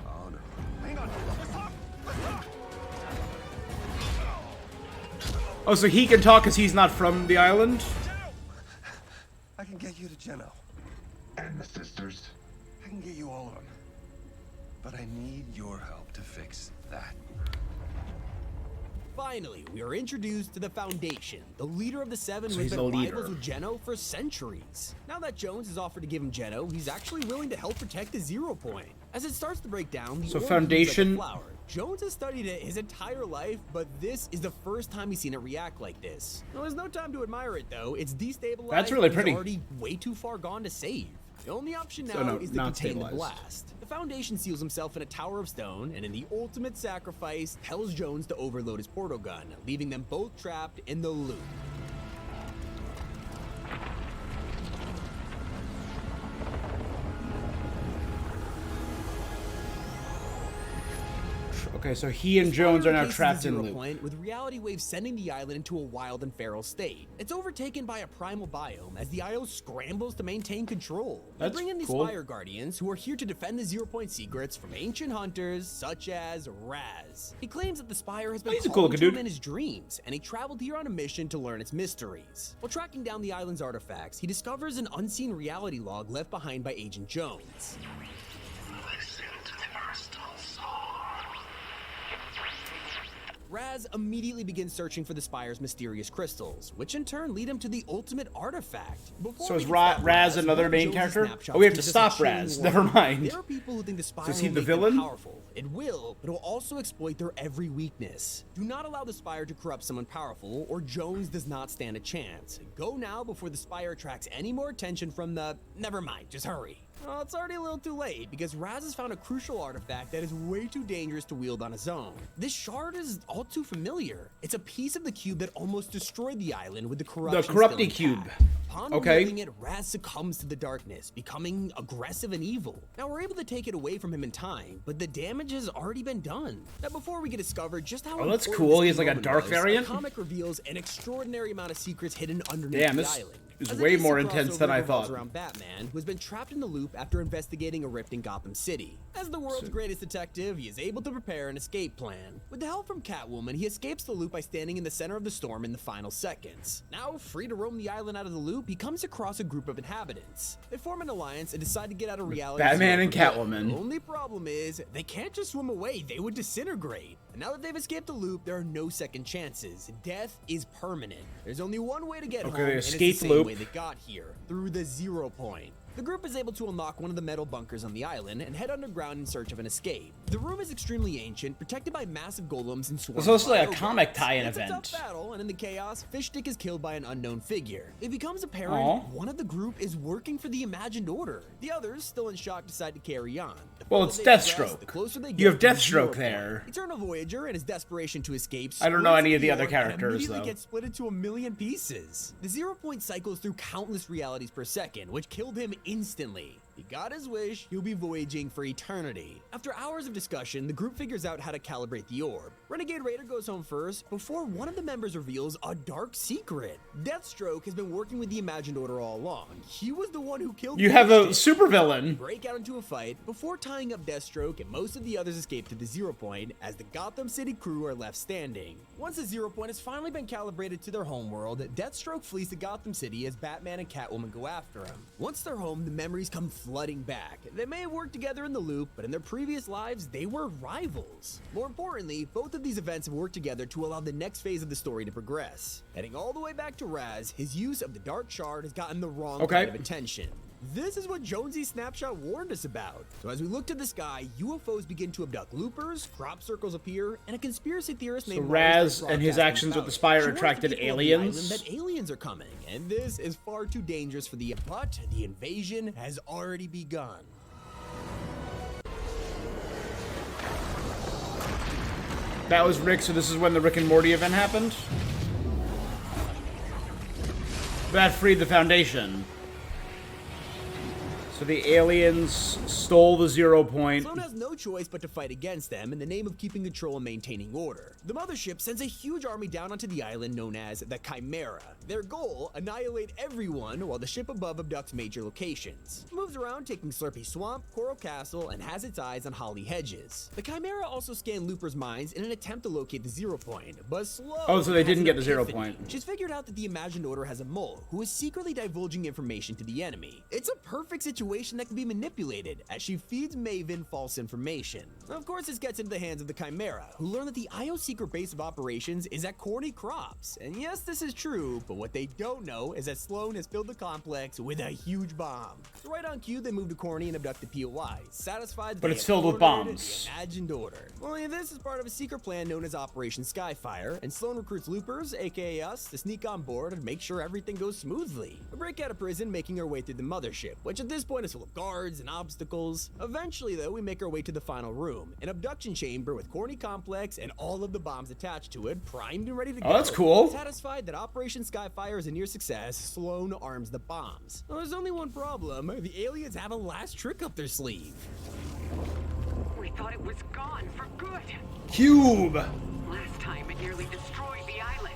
Oh no. Hang on, let's talk! Let's talk! Oh, so he can talk because he's not from the island? I can get you to Geno. And the sisters? I can get you all of them. But I need your help to fix that. Finally, we are introduced to the Foundation, the leader of the Seven So who has he's been the leader. rivals with Geno for centuries. Now that Jones has offered to give him Geno, he's actually willing to help protect the 0 point. As it starts to break down, the So orb Foundation- moves like a flower. Jones has studied it his entire life, but this is the first time he's seen it react like this. Now, there's no time to admire it, though. It's destabilized. That's really and pretty. It's already way too far gone to save. The only option now So no, is to not contain the stabilized. blast. The Foundation seals himself in a tower of stone, and in the ultimate sacrifice, tells Jones to overload his portal gun, leaving them both trapped in the loop. Okay, so he and Jones are now Cases trapped the in 0 loop. point, with reality waves sending the island into a wild and feral state. It's overtaken by a primal biome as the IO scrambles to maintain control. They That's bring in the cool. Spire Guardians, who are here to defend the 0 point secrets from ancient hunters such as Raz. He claims that the Spire has been He's a calling cool to him dude. in his dreams, and he traveled here on a mission to learn its mysteries. While tracking down the island's artifacts, he discovers an unseen reality log left behind by Agent Jones. Raz immediately begins searching for the Spire's mysterious crystals, which in turn lead him to the ultimate artifact. Before So we is can stop Raz another main Jones's character? snapshots Oh, we have to gives us a stop chilling Raz. warning. Never mind. There are people who think the Spire is he will the make them villain? powerful. It will, but it will also exploit their every weakness. Do not allow the Spire to corrupt someone powerful, or Jones does not stand a chance. Go now before the Spire attracts any more attention from the... Never mind, just hurry. Well, it's already a little too late, because Raz has found a crucial artifact that is way too dangerous to wield on his own. This shard is all too familiar. It's a piece of the cube that almost destroyed the island with the corruption still corrupting intact. cube. Upon Okay. wielding it, Raz succumbs to the darkness, becoming aggressive and evil. Now, we're able to take it away from him in time, but the damage has already been done. Now, before we get discovered just how Oh, that's important cool. this He has, like, a moment dark was, variant? the comic reveals an extraordinary amount of secrets hidden underneath Damn, the this island. is As a way DC more intense than crossover I revolves thought. around Batman, who has been trapped in the loop after investigating a rift in Gotham City. As the world's greatest detective, he is able to prepare an escape plan. With the help from Catwoman, he escapes the loop by standing in the center of the storm in the final seconds. Now, free to roam the island out of the loop, he comes across a group of inhabitants. They form an alliance and decide to get out of reality. Batman and zero for good. Catwoman. The only problem is, they can't just swim away, they would disintegrate. And now that they've escaped the loop, there are no second chances. Death is permanent. There's only one way to get home, they and it's the escaped same loop. way they got here, through the 0 point. The group is able to unlock one of the metal bunkers on the island and head underground in search of an escape. The room is extremely ancient, protected by massive golems and swarms. It's also of like a bio comic guards. tie-in It's event. a tough battle, and in the chaos, Fishstick is killed by an unknown figure. It becomes apparent Aw. one of the group is working for the Imagined Order. The others, still in shock, decide to carry on. The Well, further it's they progress, Deathstroke. the closer they You get have to the Deathstroke 0 point. there. Eternal Voyager, in his desperation to escape, I don't know splits any of the the other orb and characters, immediately though. gets split into a million pieces. The 0 point cycles through countless realities per second, which killed him instantly. He got his wish, he'll be voyaging for eternity. After hours of discussion, the group figures out how to calibrate the orb. Renegade Raider goes home first, before one of the members reveals a dark secret. Deathstroke has been working with the Imagined Order all along. He was the one who killed You have a Fishstick. supervillain. Break out into a fight before tying up Deathstroke, and most of the others escape to the 0 point as the Gotham City crew are left standing. Once the 0 point has finally been calibrated to their homeworld, Deathstroke flees to Gotham City as Batman and Catwoman go after him. Once they're home, the memories come flooding back. They may have worked together in the loop, but in their previous lives, they were rivals. More importantly, both of these events have worked together to allow the next phase of the story to progress. Heading all the way back to Raz, his use of the Dark Shard has gotten the wrong Okay. kind of attention. This is what Jonesy's snapshot warned us about. So as we look to the sky, UFOs begin to abduct loopers, crop circles appear, and a conspiracy theorist named Raz and his actions with the Spire attracted aliens. That aliens are coming, and this is far too dangerous for but the invasion has already begun. That was Rick, so this is when the Rick and Morty event happened? That freed the Foundation. So the aliens stole the 0 point. Sloan has no choice but to fight against them in the name of keeping control and maintaining order. The mothership sends a huge army down onto the island known as the Chimera. Their goal, annihilate everyone while the ship above abducts major locations. It moves around taking Slurpy Swamp, Coral Castle, and has its eyes on Holly Hedges. The Chimera also scanned Looper's minds in an attempt to locate the 0 point, but Sloan Oh, so they didn't has get an the 0 epiphany. point. She's figured out that the Imagined Order has a mole who is secretly divulging information to the enemy. It's a perfect situation that can be manipulated as she feeds Maven false information. Of course, this gets into the hands of the Chimera, who learn that the IO secret base of operations is at Corny Crops. And yes, this is true, but what they don't know is that Sloan has filled the complex with a huge bomb. So right on cue, they move to Corny and abduct the POI, satisfied that But they it's have filled with cornered bombs. the Imagined Order. Only this is part of a secret plan known as Operation Skyfire, and Sloan recruits loopers, aka us, to sneak on board and make sure everything goes smoothly. We break out of prison, making our way through the mothership, which at this point is full of guards and obstacles. Eventually, though, we make our way to the final room, an abduction chamber with Corny Complex and all of the bombs attached to it, primed and ready to go. Oh, that's cool. Satisfied that Operation Skyfire is a near success, Sloan arms the bombs. Well, there's only one problem. The aliens have a last trick up their sleeve. We thought it was gone for good. Cube! Last time it nearly destroyed the island.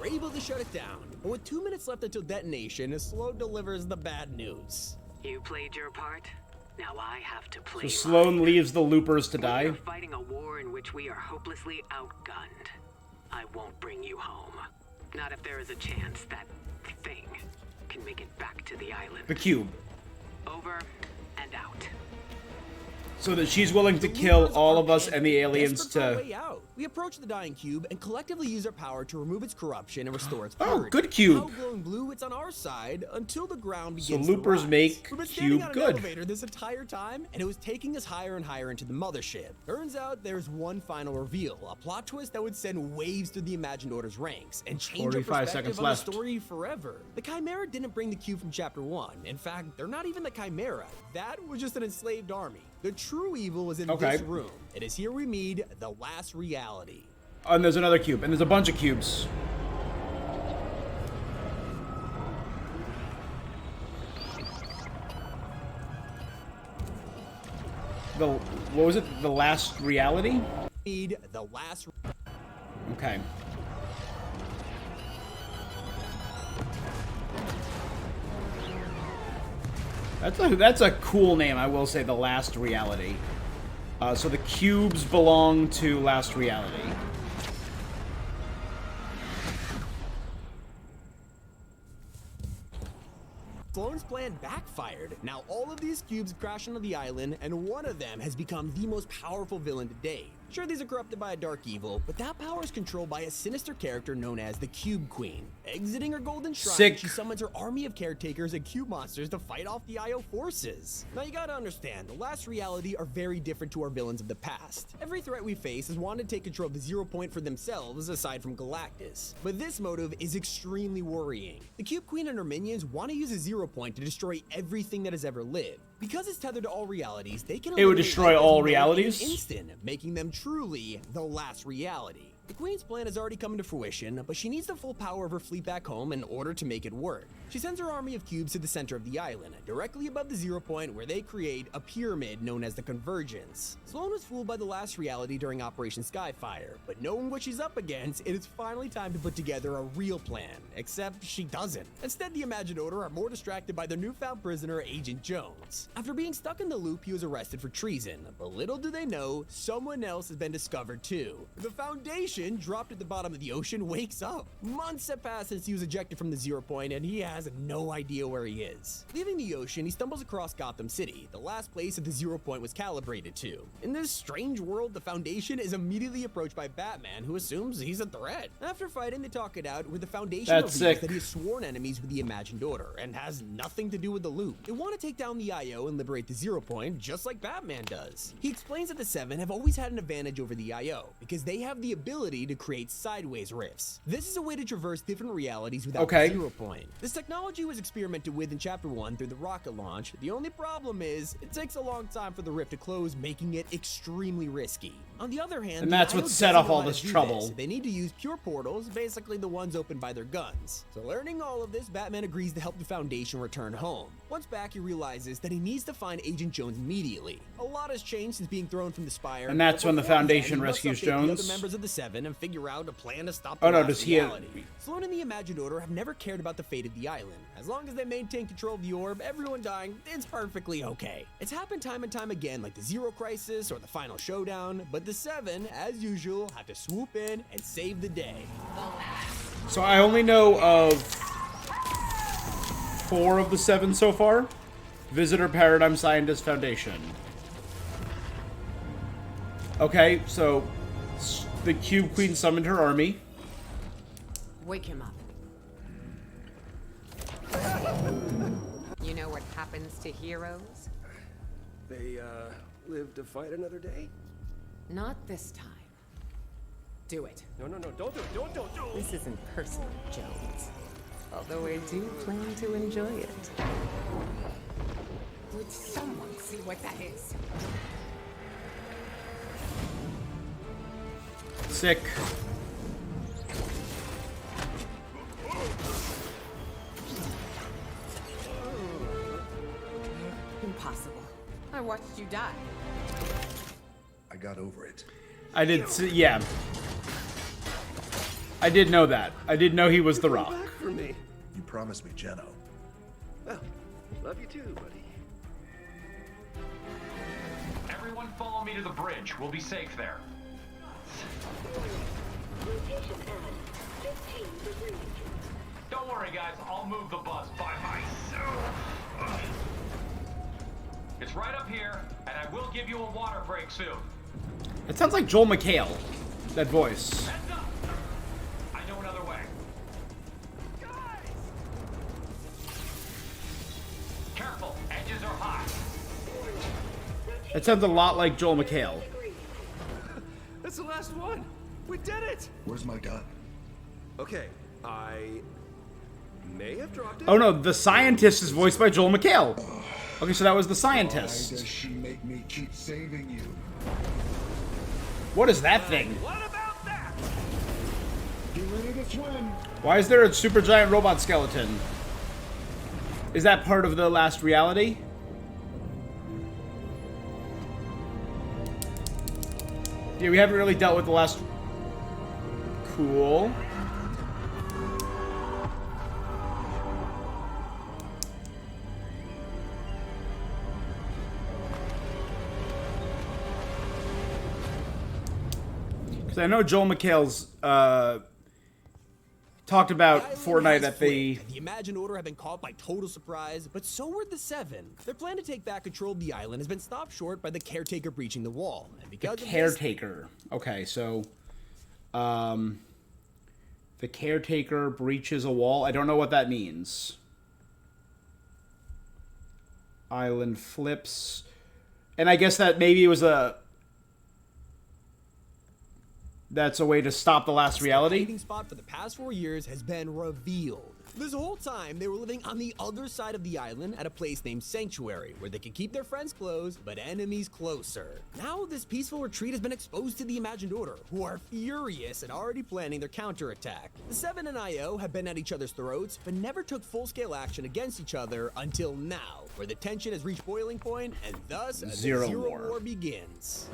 We're able to shut it down, but with 2 minutes left until detonation, Sloan delivers the bad news. You played your part. Now I have to play. So Sloan leaves the loopers to We die. are fighting a war in which we are hopelessly outgunned. I won't bring you home. Not if there is a chance that thing can make it back to the island. The cube. Over and out. So that she's willing to kill all of us and the aliens Desperate for a to... way out. We approach the dying cube and collectively use our power to remove its corruption and restore its Oh, purity. good cube. How glowing blue, it's on our side until the ground So begins to loopers rise. make We've been standing cube on an good. elevator this entire time, and it was taking us higher and higher into the mothership. Turns out there's one final reveal, a plot twist that would send waves through the Imagined Order's ranks and change our 45 perspective seconds on the left. story forever. The Chimera didn't bring the cube from Chapter 1. In fact, they're not even the Chimera. That was just an enslaved army. The true evil is in this room. It is here we meet the last reality. And there's another cube, and there's a bunch of cubes. What was it? The last reality? Need the last. Okay. That's a cool name, I will say, the last reality. So the cubes belong to last reality. Sloan's plan backfired. Now all of these cubes have crashed onto the island, and one of them has become the most powerful villain to date. Sure, these are corrupted by a dark evil, but that power is controlled by a sinister character known as the Cube Queen. Exiting her golden shrine, Sick. she summons her army of caretakers and cube monsters to fight off the IO forces. Now you gotta understand, the last reality are very different to our villains of the past. Every threat we face has wanted to take control of the 0 point for themselves, aside from Galactus. But this motive is extremely worrying. The Cube Queen and her minions want to use a 0 point to destroy everything that has ever lived. Because it's tethered to all realities, they can It would eliminate destroy life all in an realities? instant, making them truly the last reality. The Queen's plan has already come into fruition, but she needs the full power of her fleet back home in order to make it work. She sends her army of cubes to the center of the island, directly above the 0 point where they create a pyramid known as the Convergence. Sloan was fooled by the last reality during Operation Skyfire, but knowing what she's up against, it is finally time to put together a real plan, except she doesn't. Instead, the Imagined Order are more distracted by their newfound prisoner, Agent Jones. After being stuck in the loop, he was arrested for treason, but little do they know, someone else has been discovered too. The Foundation Ocean, dropped at the bottom of the ocean, wakes up. Months have passed since he was ejected from the 0 point, and he has no idea where he is. Leaving the ocean, he stumbles across Gotham City, the last place that the 0 point was calibrated to. In this strange world, the Foundation is immediately approached by Batman, who assumes he's a threat. After fighting, they talk it out, with the Foundation reveals that he has sworn enemies with the Imagined Order, and has nothing to do with the loop. They want to take down the IO and liberate the 0 point, just like Batman does. He explains that the Seven have always had an advantage over the IO, because they have the ability to create sideways rifts. This is a way to traverse different realities without the 0 point. This technology was experimented with in Chapter 1 through the rocket launch. The only problem is, it takes a long time for the rift to close, making it extremely risky. On the other hand, and that's what set off all this trouble. They need to use pure portals, basically the ones opened by their guns. So learning all of this, Batman agrees to help the Foundation return home. Once back, he realizes that he needs to find Agent Jones immediately. A lot has changed since being thrown from the spire. And that's when the Foundation rescues Jones. The other members of the Seven and figure out a plan to stop the Oh no, does he have... Sloan and the Imagined Order have never cared about the fate of the island. As long as they maintain control of the orb, everyone dying, it's perfectly okay. It's happened time and time again, like the Zero Crisis or the Final Showdown, but the Seven, as usual, have to swoop in and save the day. So I only know of 4 of the 7 so far. Visitor, Paradigm, Scientist, Foundation. Okay, so the Cube Queen summoned her army. Wake him up. You know what happens to heroes? They, live to fight another day? Not this time. Do it. No, don't do it, don't do it! This isn't personal, Jones. Although I do plan to enjoy it. Would someone see what that is? Sick. Impossible. I watched you die. I got over it. I did see, yeah. I did know that. I did know he was the Rock. Back for me. You promised me, Jeno. Well, love you too, buddy. Everyone follow me to the bridge. We'll be safe there. Don't worry, guys. I'll move the bus by myself. It's right up here, and I will give you a water break soon. It sounds like Joel McHale, that voice. Heads up! I know another way. Guys! Careful, edges are high. It sounds a lot like Joel McHale. That's the last one! We did it! Where's my gun? Okay, I may have dropped it. Oh no, the scientist is voiced by Joel McHale. Okay, so that was the Why scientist. does she make me keep saving you? What is that thing? What about that? Get ready to swim. Why is there a super giant robot skeleton? Is that part of the last reality? Yeah, we haven't really dealt with the last... Cool. Because I know Joel McHale's talked about FORTNITE at the... The Imagined Order have been caught by total surprise, but so were the Seven. Their plan to take back control of the island has been stopped short by the Caretaker breaching the wall. And because of this, Caretaker. Okay, so... the Caretaker breaches a wall. I don't know what that means. Island flips. And I guess that maybe it was a... That's a way to stop the last reality. The hiding spot for the past 4 years has been revealed. This whole time, they were living on the other side of the island at a place named Sanctuary, where they could keep their friends close, but enemies closer. Now, this peaceful retreat has been exposed to the Imagined Order, who are furious and already planning their counterattack. The Seven and IO have been at each other's throats, but never took full-scale action against each other until now, where the tension has reached boiling point, and thus, the Zero War begins.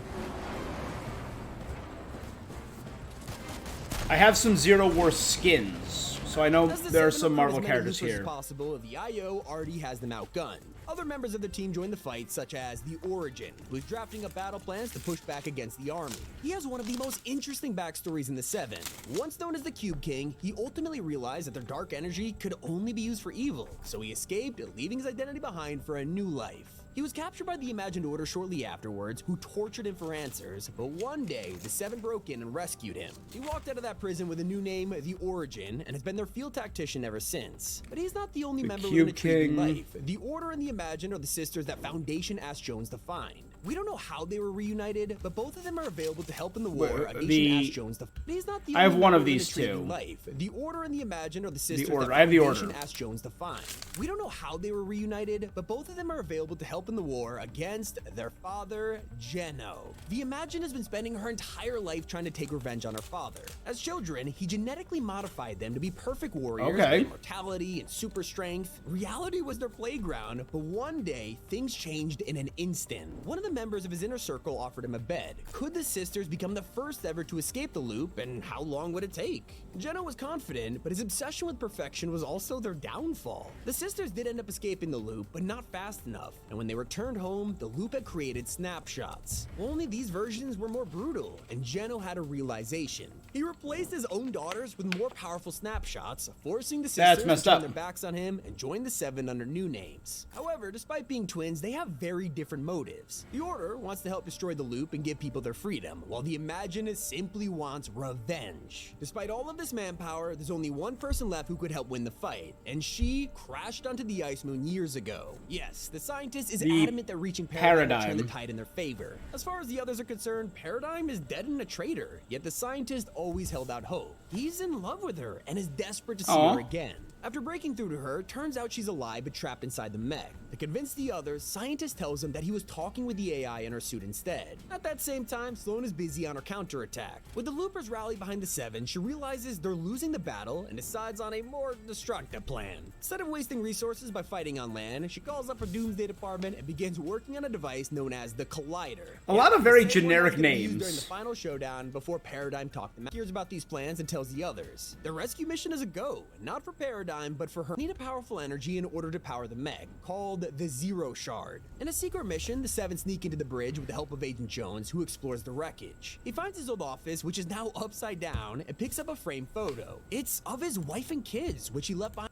I have some Zero War skins, So I know As the there are seven some recruit Marvel as many characters loopers here. as possible, the IO already has them outgunned. Other members of the team join the fight, such as the Origin, who is drafting up battle plans to push back against the army. He has one of the most interesting backstories in the Seven. Once known as the Cube King, he ultimately realized that their dark energy could only be used for evil, so he escaped, leaving his identity behind for a new life. He was captured by the Imagined Order shortly afterwards, who tortured him for answers, but one day, the Seven broke in and rescued him. He walked out of that prison with a new name, the Origin, and has been their field tactician ever since. But he's not the only member with an Cube intriguing King. life. The Order and the Imagined are the sisters that Foundation asked Jones to find. We don't know how they were reunited, but both of them are available to help in the war against asked Jones to. But he's not the I have only one member of with an these intriguing two. life. The Order and the Imagined are the sisters Order. that I have the Foundation Order. asked Jones to find. We don't know how they were reunited, but both of them are available to help in the war against their father, Geno. The Imagined has been spending her entire life trying to take revenge on her father. As children, he genetically modified them to be perfect warriors Okay. with immortality and super strength. Reality was their playground, but one day, things changed in an instant. One of the members of his inner circle offered him a bed. Could the sisters become the first ever to escape the loop, and how long would it take? Geno was confident, but his obsession with perfection was also their downfall. The sisters did end up escaping the loop, but not fast enough, and when they returned home, the loop had created snapshots. Only these versions were more brutal, and Geno had a realization. He replaced his own daughters with more powerful snapshots, forcing the That's sisters messed to turn up. their backs on him and join the Seven under new names. However, despite being twins, they have very different motives. The Order wants to help destroy the loop and give people their freedom, while the Imagined simply wants revenge. Despite all of this manpower, there's only one person left who could help win the fight, and she crashed onto the Ice Moon years ago. Yes, the scientist is The adamant that reaching Paradigm will turn Paradigm. the tide in their favor. As far as the others are concerned, Paradigm is dead and a traitor, yet the scientist always held out hope. He's in love with her and is desperate to see Aw. her again. After breaking through to her, turns out she's alive but trapped inside the mech. To convince the others, scientist tells him that he was talking with the AI in her suit instead. At that same time, Sloane is busy on her counterattack. With the loopers rally behind the Seven, she realizes they're losing the battle and decides on a more destructive plan. Instead of wasting resources by fighting on land, she calls up her Doomsday Department and begins working on a device known as the Collider. A lot of very The same one generic that was used names. during the final showdown before Paradigm talked them out. Hears about these plans and tells the others. The rescue mission is a go, not for Paradigm, but for her. Need a powerful energy in order to power the mech, called the Zero Shard. In a secret mission, the Seven sneak into the bridge with the help of Agent Jones, who explores the wreckage. He finds his old office, which is now upside down, and picks up a framed photo. It's of his wife and kids, which he left behind.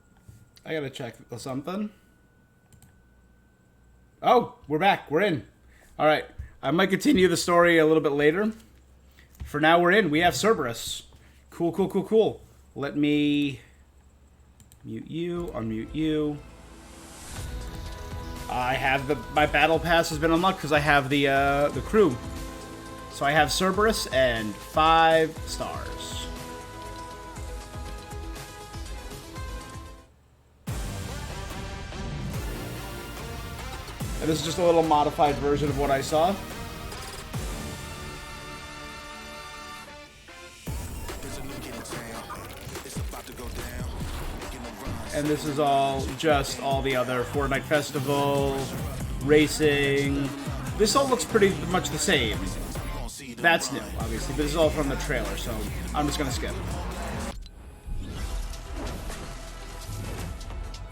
I gotta check something. Oh, we're back. We're in. All right. I might continue the story a little bit later. For now, we're in. We have Cerberus. Cool, cool, cool, cool. Let me mute you, unmute you. I have my battle pass has been unlocked because I have the crew. So I have Cerberus and 5 stars. And this is just a little modified version of what I saw. And this is all just all the other Fortnite Festival, racing. This all looks pretty much the same. That's new, obviously, but this is all from the trailer, so I'm just gonna skip.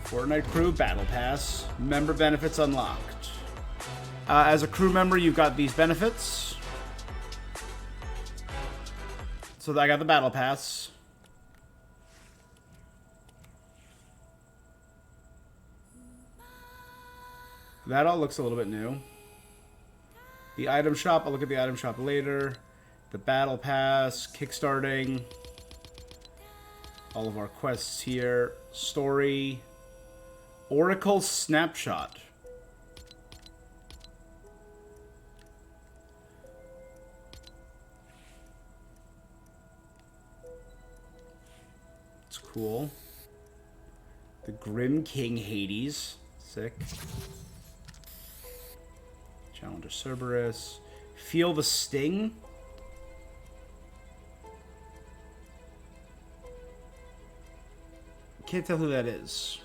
Fortnite Crew Battle Pass. Member benefits unlocked. As a crew member, you've got these benefits. So I got the Battle Pass. That all looks a little bit new. The item shop, I'll look at the item shop later. The Battle Pass, kickstarting. All of our quests here. Story. Oracle Snapshot. It's cool. The Grim King Hades. Sick. Challenger Cerberus. Feel the Sting. Can't tell who that is.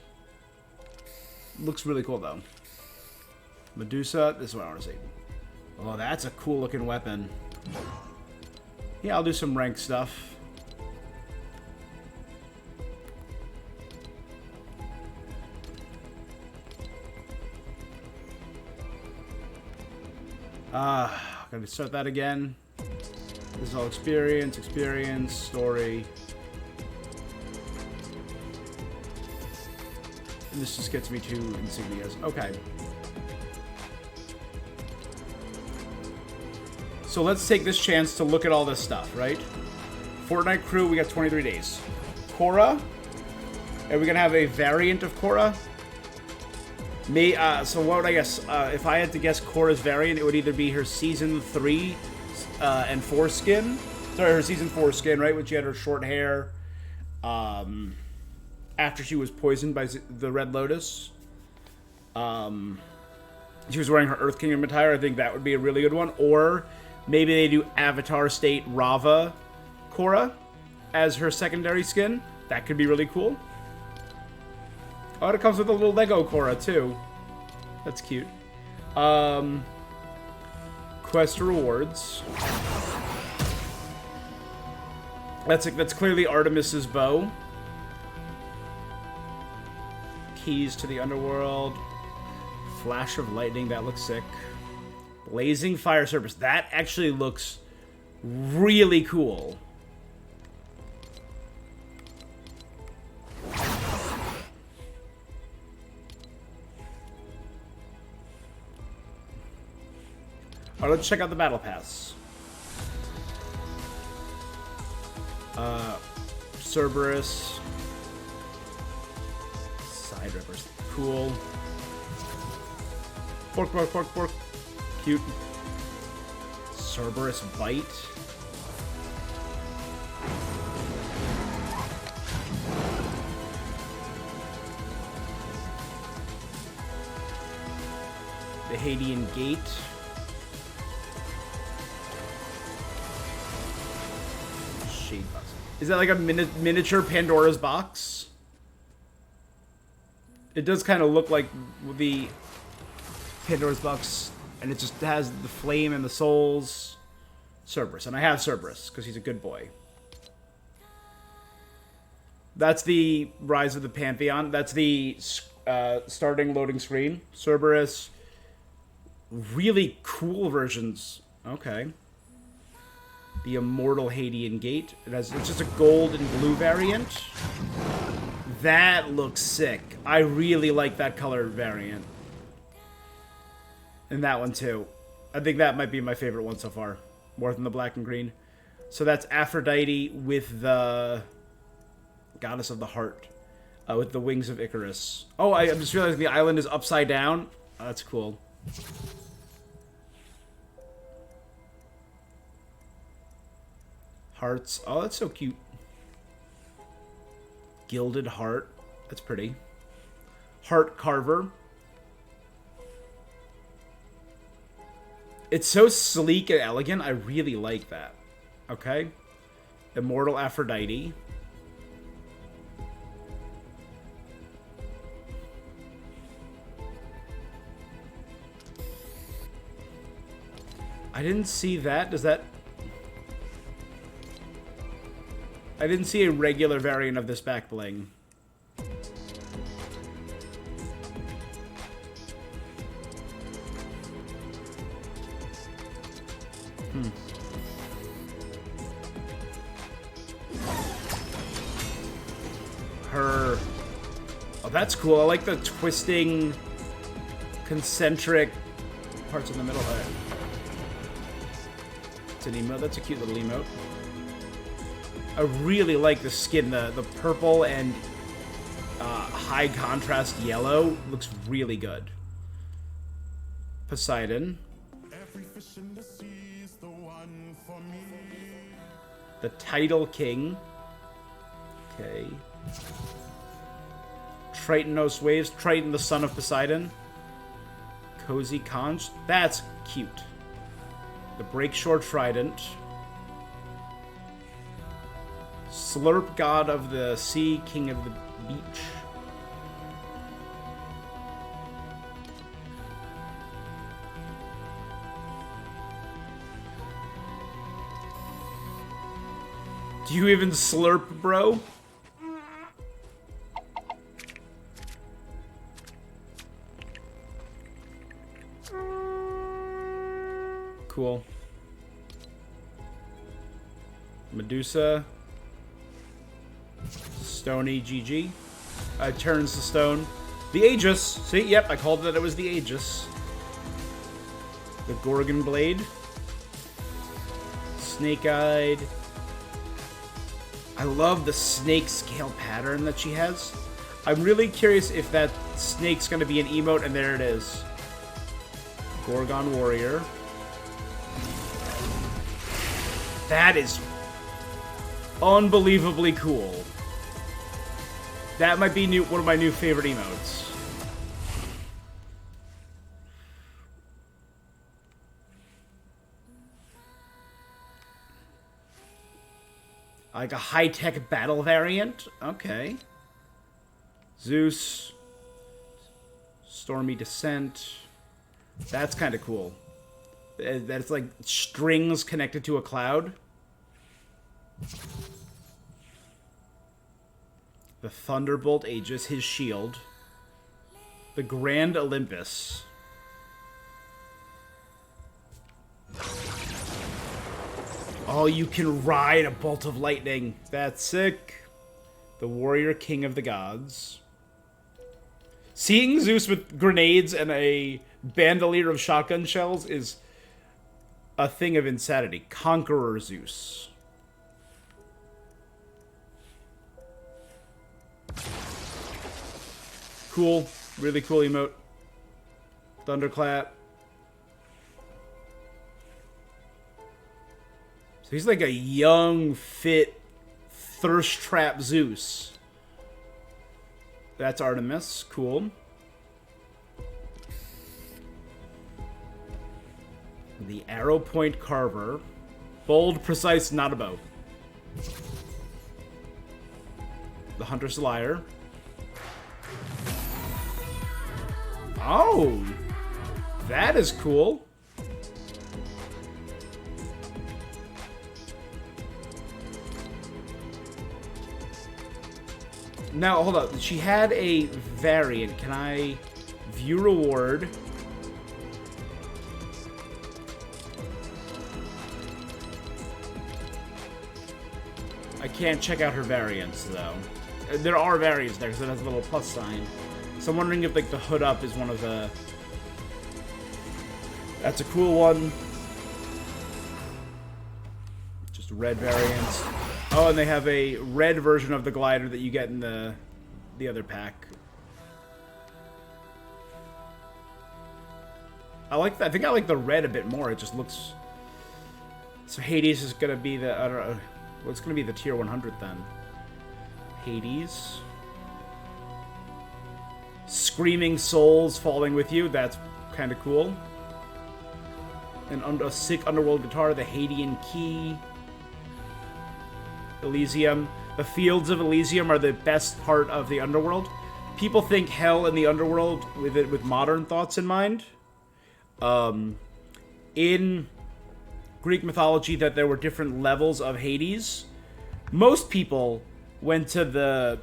Looks really cool though. Medusa. This is what I want to see. Oh, that's a cool looking weapon. Yeah, I'll do some rank stuff. Gotta start that again. This is all experience, story. And this just gets me to insignias. Okay. So let's take this chance to look at all this stuff, right? Fortnite crew, we got 23 days. Korra. Are we gonna have a variant of Korra? So what would I guess? If I had to guess Korra's variant, it would either be her Season 3 and 4 skin. Sorry, her Season 4 skin, right? When she had her short hair. After she was poisoned by the Red Lotus. She was wearing her Earth Kingdom attire. I think that would be a really good one. Or maybe they do Avatar State Rava Korra as her secondary skin. That could be really cool. Oh, it comes with a little Lego Korra, too. That's cute. Quest rewards. That's clearly Artemis's bow. Keys to the underworld. Flash of lightning, that looks sick. Blazing fire surface. That actually looks really cool. Alright, let's check out the battle pass. Cerberus. Side rippers. Cool. Pork, pork, pork, pork. Cute. Cerberus bite. The Hadean Gate. Shade box. Is that like a miniature Pandora's box? It does kind of look like the Pandora's box, and it just has the flame and the souls. Cerberus, and I have Cerberus because he's a good boy. That's the Rise of the Pantheon. That's the starting loading screen. Cerberus. Really cool versions. Okay. The Immortal Hadean Gate. It's just a gold and blue variant. That looks sick. I really like that color variant. And that one too. I think that might be my favorite one so far. More than the black and green. So that's Aphrodite with the Goddess of the Heart. With the wings of Icarus. Oh, I'm just realizing the island is upside down. Oh, that's cool. Hearts. Oh, that's so cute. Gilded heart. That's pretty. Heart carver. It's so sleek and elegant. I really like that. Okay. Immortal Aphrodite. I didn't see that. Does that... I didn't see a regular variant of this back bling. Her... Oh, that's cool. I like the twisting, concentric parts in the middle there. It's an emote. That's a cute little emote. I really like the skin. The purple and high contrast yellow looks really good. Poseidon. Every fish in the sea is the one for me. The Tidal King. Okay. Tritonos Waves. Triton, the son of Poseidon. Cozy Conch. That's cute. The Breakshore Trident. Slurp, God of the Sea, King of the Beach. Do you even slurp, bro? cool. Medusa. Stony GG. Turns to stone. The Aegis. See, yep, I called that it was the Aegis. The Gorgon Blade. Snake-eyed. I love the snake scale pattern that she has. I'm really curious if that snake's going to be an emote, and there it is. Gorgon Warrior. That is unbelievably cool. That might be one of my new favorite emotes. Like a high-tech battle variant? Okay. Zeus. Stormy Descent. That's kind of cool. That's like strings connected to a cloud. The Thunderbolt Aegis, his shield. The Grand Olympus. Oh, you can ride a bolt of lightning. That's sick. The Warrior King of the Gods. Seeing Zeus with grenades and a bandolier of shotgun shells is a thing of insanity. Conqueror Zeus. Cool. Really cool emote. Thunderclap. So he's like a young, fit, thirst trap Zeus. That's Artemis. Cool. The Arrow Point Carver. Bold, precise, not a bow. The Hunter's Lyre. Oh! That is cool. Now, hold up. She had a variant. Can I view reward? I can't check out her variants, though. There are variants there, because it has a little plus sign. So I'm wondering if, like, the hood up is one of the... That's a cool one. Just red variants. Oh, and they have a red version of the glider that you get in the other pack. I like that. I think I like the red a bit more. It just looks... So Hades is going to be the... I don't know. What's going to be the tier 100 then? Hades. Screaming Souls falling with you. That's kind of cool. And a sick underworld guitar. The Hadean Key. Elysium. The Fields of Elysium are the best part of the underworld. People think hell and the underworld with modern thoughts in mind. In Greek mythology, that there were different levels of Hades. Most people went to the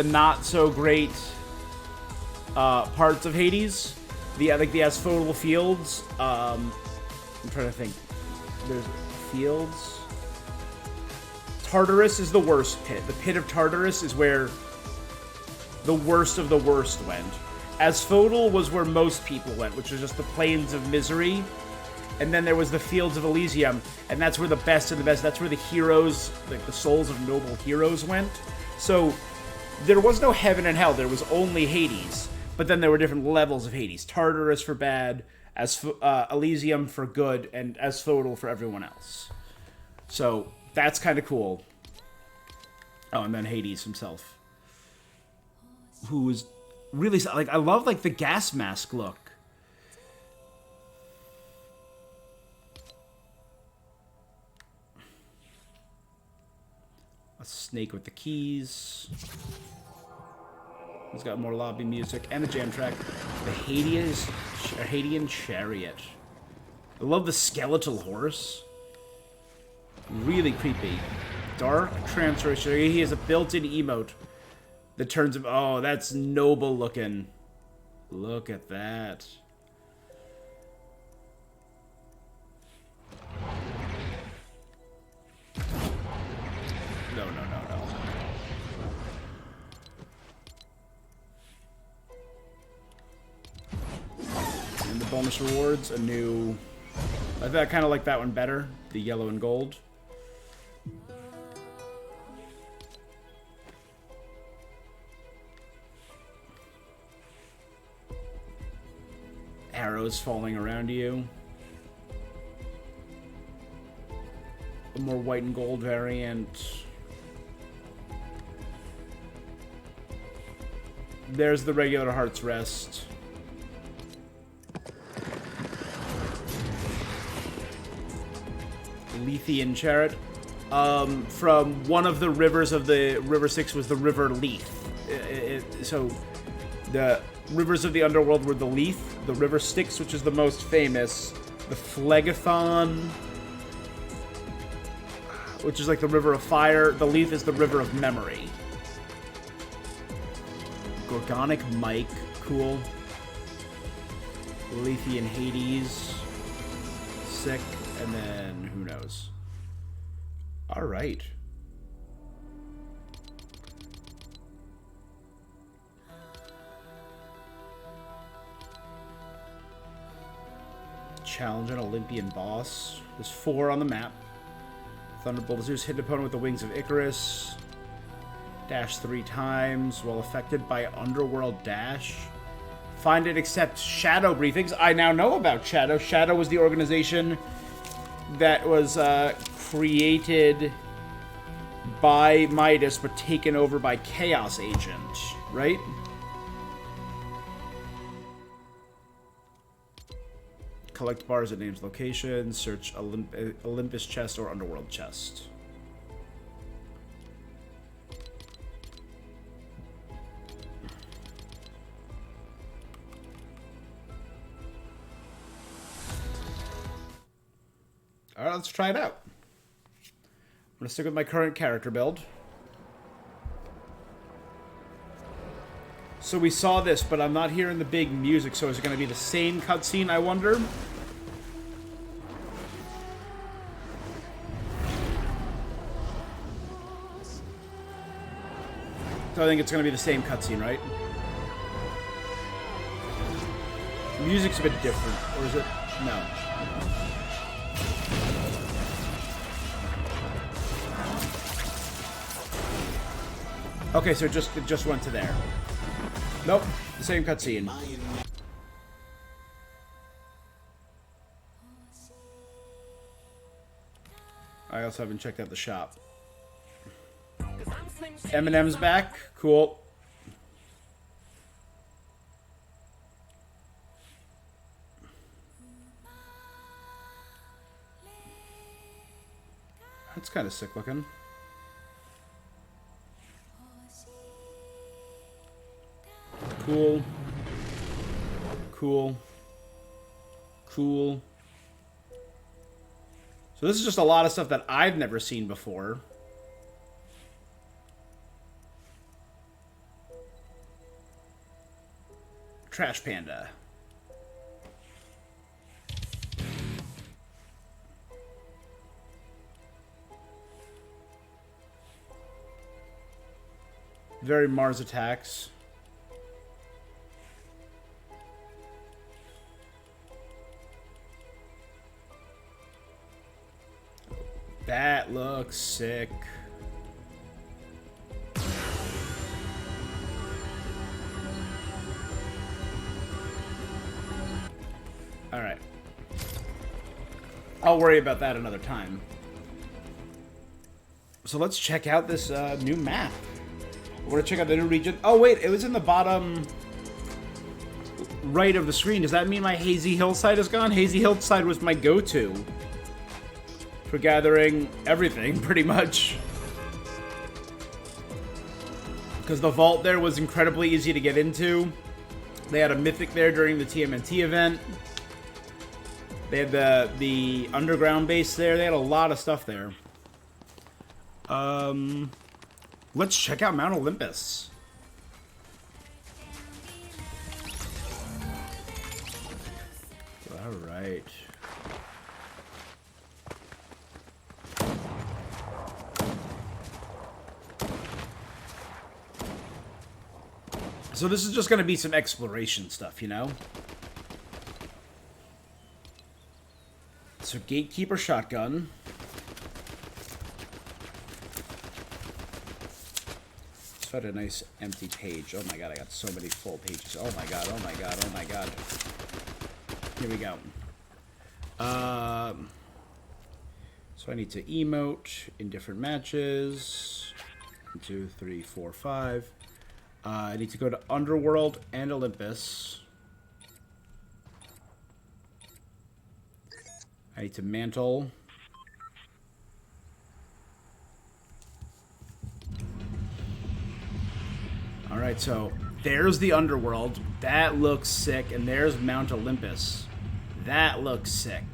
not so great parts of Hades. The asphodel fields. I'm trying to think. There's fields. Tartarus is the worst pit. The pit of Tartarus is where the worst of the worst went. Asphodel was where most people went, which was just the plains of misery. And then there was the Fields of Elysium, and that's where the best of the best, that's where the heroes, like the souls of noble heroes went. So there was no heaven and hell, there was only Hades. But then there were different levels of Hades. Tartarus for bad, Elysium for good, and Asphodel for everyone else. So that's kind of cool. Oh, and then Hades himself. Who is really, like, I love, like, the gas mask look. A snake with the keys. He's got more lobby music and a jam track. The Hadean Chariot. I love the skeletal horse. Really creepy. Dark transfer. He has a built-in emote. that turns him. Oh, that's noble looking. Look at that. No, no, no, no. And the bonus rewards, a new... I kind of like that one better, the yellow and gold. Arrows falling around you. A more white and gold variant. There's the regular Heart's Rest. Lethean Chariot. From one of the rivers of the River Styx was the River Leith. So the rivers of the underworld were the Leith, the River Styx, which is the most famous, the Phlegethon, which is like the River of Fire. The Leith is the River of Memory. Gorgonic Mike, cool. Lethean Hades, sick, and then who knows. All right. Challenge an Olympian boss. There's 4 on the map. Thunderbolt Zeus hit an opponent with the wings of Icarus. Dash 3 times while affected by Underworld Dash. Find and accept Shadow briefings. I now know about Shadow. Shadow was the organization that was created by Midas but taken over by Chaos Agent, right? Collect bars at names location. Search Olympus chest or Underworld chest. Alright, let's try it out. I'm going to stick with my current character build. So we saw this, but I'm not hearing the big music, so is it going to be the same cutscene, I wonder? So I think it's going to be the same cutscene, right? The music's a bit different, or is it? No. Okay, so it just went to there. Nope, the same cutscene. I also haven't checked out the shop. Eminem's back. Cool. That's kind of sick looking. Cool. Cool. Cool. So this is just a lot of stuff that I've never seen before. Trash Panda. Very Mars Attacks. That looks sick. All right. I'll worry about that another time. So let's check out this new map. We're gonna check out the new region. Oh wait, it was in the bottom right of the screen. Does that mean my Hazy Hillside is gone? Hazy Hillside was my go-to for gathering everything, pretty much. Because the vault there was incredibly easy to get into. They had a mythic there during the TMNT event. They had the underground base there. They had a lot of stuff there. Let's check out Mount Olympus. All right. So this is just going to be some exploration stuff, you know? So Gatekeeper shotgun. Let's find a nice empty page. Oh my god, I got so many full pages. Oh my god, oh my god, oh my god. Here we go. So I need to emote in different matches. 1, 2, 3, 4, 5. I need to go to Underworld and Olympus. I need to mantle. Alright, so there's the Underworld. That looks sick. And there's Mount Olympus. That looks sick.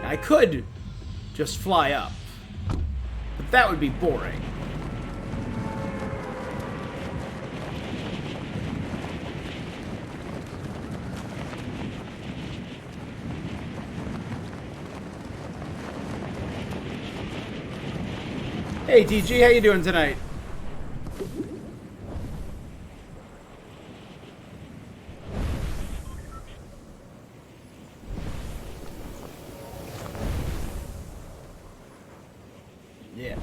I could just fly up. But that would be boring. Hey DG, how you doing tonight? Yeah.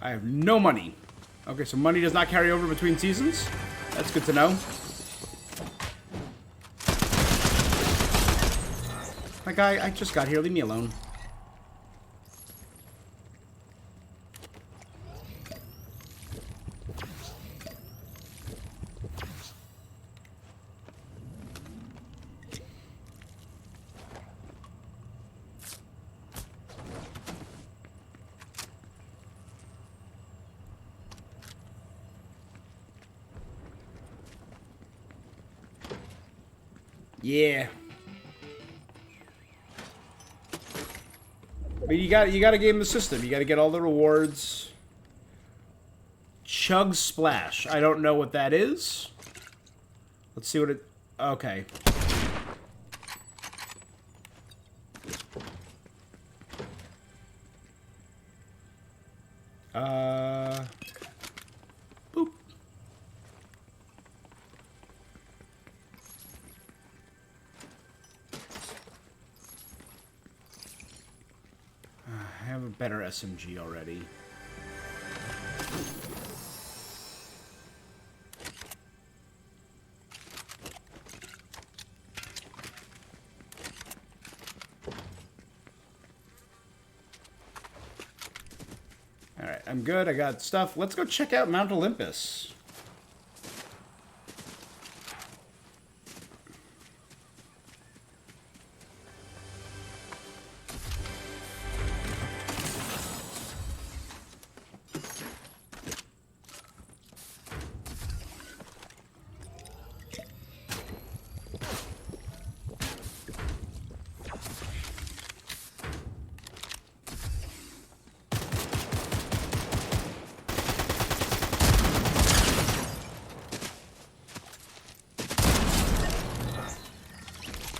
I have no money. Okay, so money does not carry over between seasons? That's good to know. My guy, I just got here. Leave me alone. Yeah. But you got to game the system. You got to get all the rewards. Chug Splash. I don't know what that is. Let's see what it... Okay. Boop. I have a better SMG already. Alright, I'm good. I got stuff. Let's go check out Mount Olympus.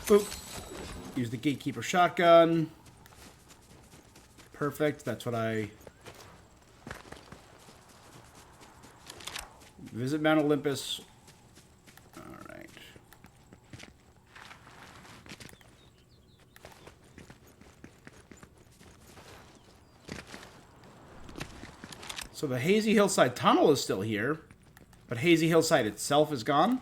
Boop. Use the Gatekeeper shotgun. Perfect. That's what I... Visit Mount Olympus. Alright. So the Hazy Hillside Tunnel is still here, but Hazy Hillside itself is gone?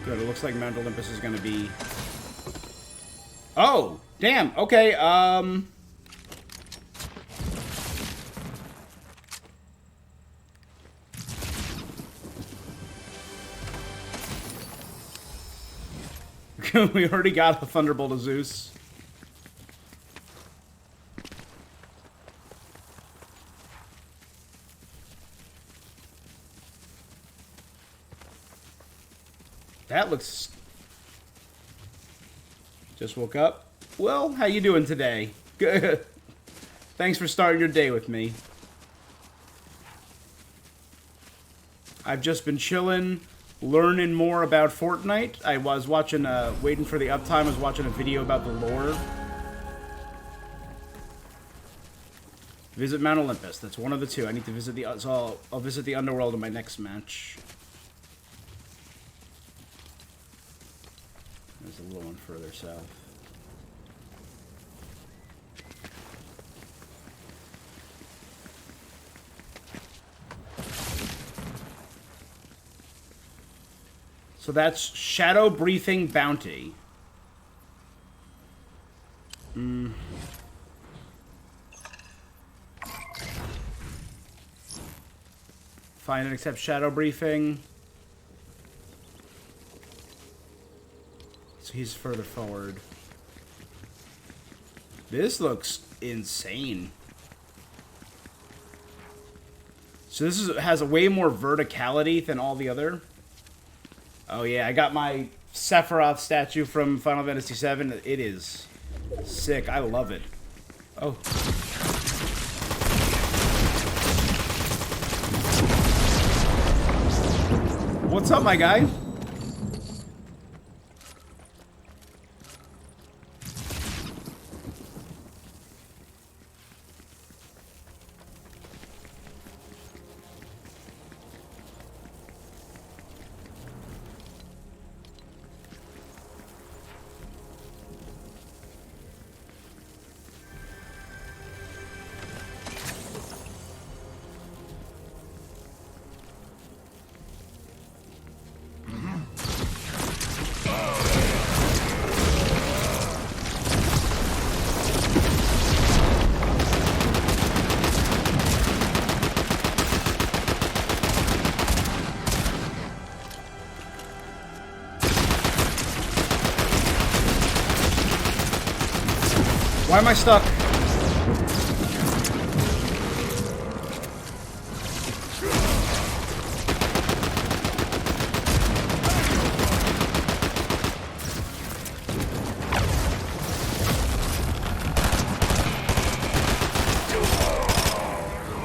Good, it looks like Mount Olympus is gonna be... Oh! Damn, okay, we already got a Thunderbolt of Zeus. That looks... Just woke up. Well, how you doing today? Good. Thanks for starting your day with me. I've just been chilling, learning more about Fortnite. I was watching, waiting for the uptime, I was watching a video about the lore. Visit Mount Olympus. That's one of the two. I need to visit the... So I'll visit the Underworld in my next match. There's a little one further south. So that's Shadow Briefing Bounty. Find and accept Shadow Briefing. So he's further forward. This looks insane. So this has a way more verticality than all the other. Oh yeah, I got my Sephiroth statue from Final Fantasy VII. It is sick. I love it. Oh. What's up, my guy? Why am I stuck?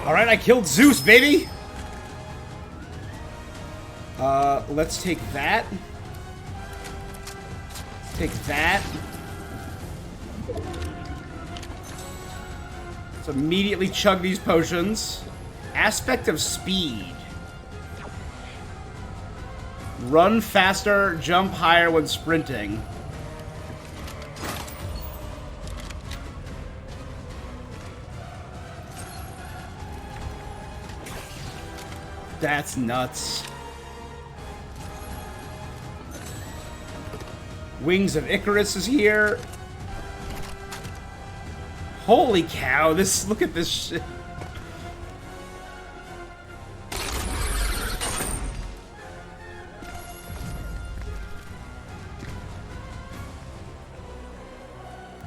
Alright, I killed Zeus, baby! Let's take that. Take that. Let's immediately chug these potions. Aspect of speed. Run faster, jump higher when sprinting. That's nuts. Wings of Icarus is here. Holy cow, this, look at this shit.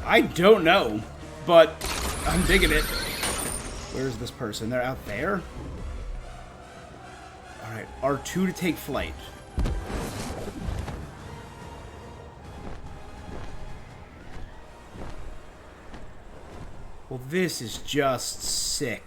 I don't know, but I'm digging it. Where's this person? They're out there? Alright, R2 to take flight. Well, this is just sick.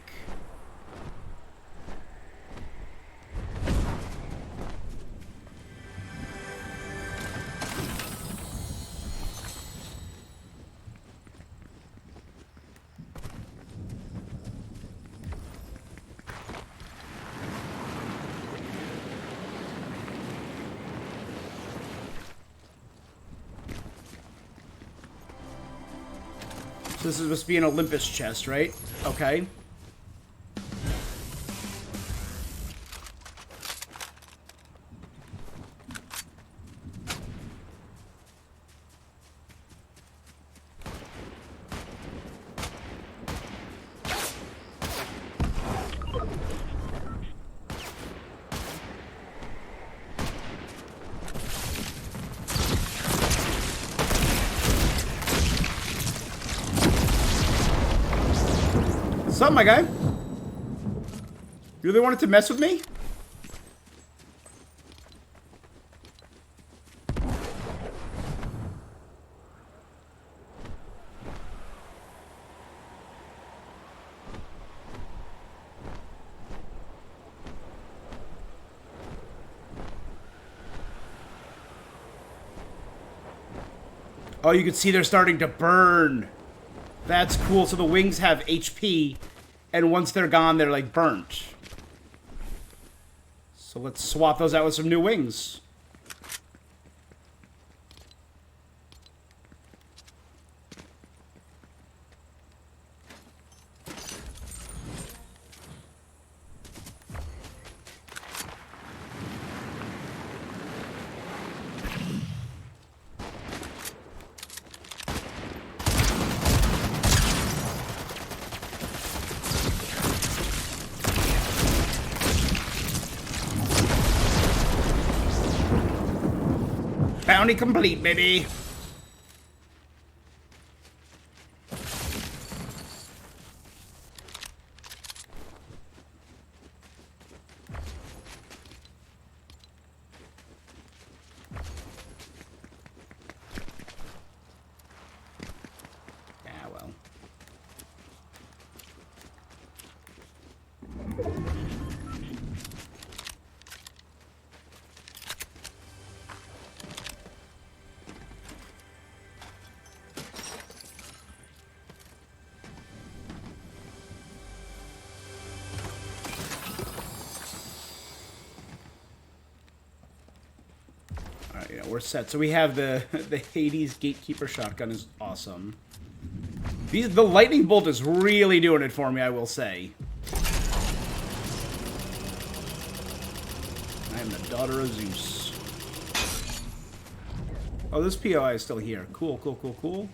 This is supposed to be an Olympus chest, right? Okay. What's up, my guy? You really wanted to mess with me? Oh, you can see they're starting to burn. That's cool. So the wings have HP, and once they're gone, they're like burnt. So let's swap those out with some new wings. Bounty complete, baby. Yeah, well. Alright, yeah, we're set. So we have the Hades Gatekeeper shotgun is awesome. The lightning bolt is really doing it for me, I will say. I am the daughter of Zeus. Oh, this POI is still here. Cool, cool, cool, cool.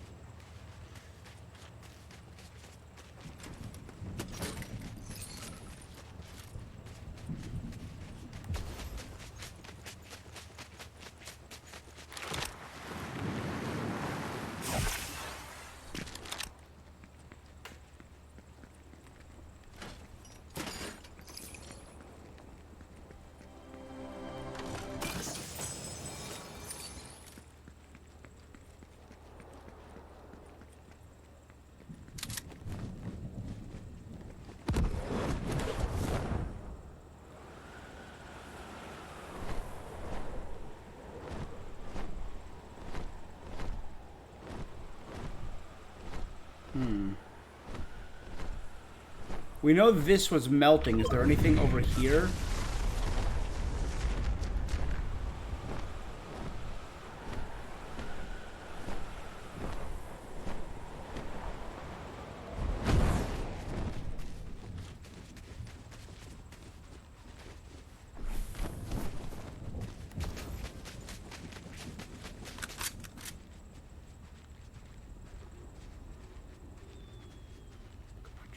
We know this was melting. Is there anything over here?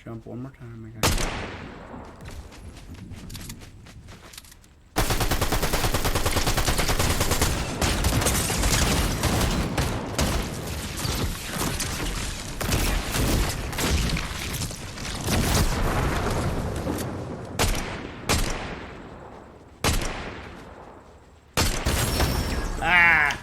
Jump one more time, I guess. Ah!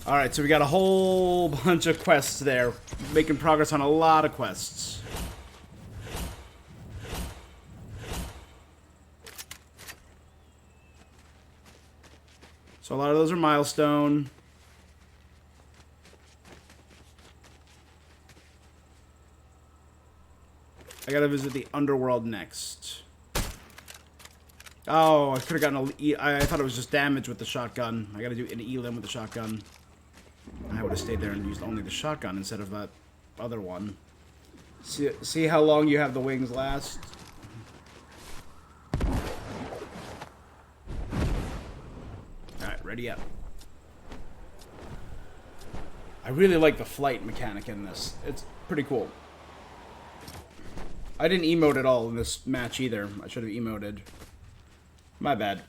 Alright, so we got a whole bunch of quests there. Making progress on a lot of quests. So a lot of those are milestone. I gotta visit the underworld next. Oh, I could have gotten I thought it was just damage with the shotgun. I gotta do an elim with the shotgun. I would have stayed there and used only the shotgun instead of that other one. See how long you have the wings last? Alright, ready up. I really like the flight mechanic in this. It's pretty cool. I didn't emote at all in this match either. I should have emoted. My bad.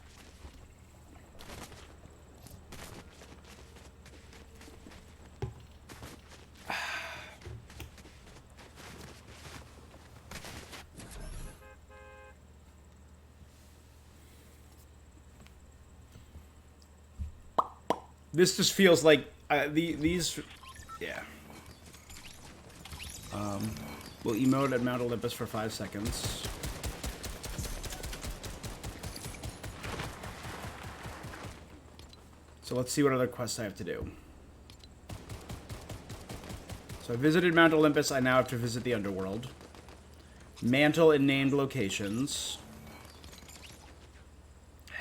This just feels like these, yeah. We'll emote at Mount Olympus for 5 seconds. So let's see what other quests I have to do. So I visited Mount Olympus. I now have to visit the underworld. Mantle in named locations.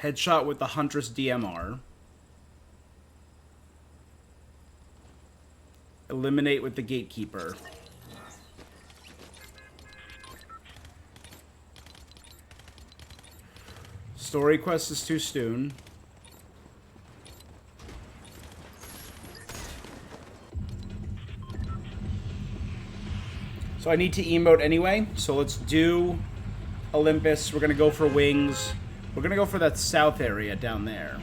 Headshot with the Huntress DMR. Eliminate with the Gatekeeper. Story quest is too soon. So I need to emote anyway. So let's do Olympus. We're going to go for wings. We're going to go for that south area down there.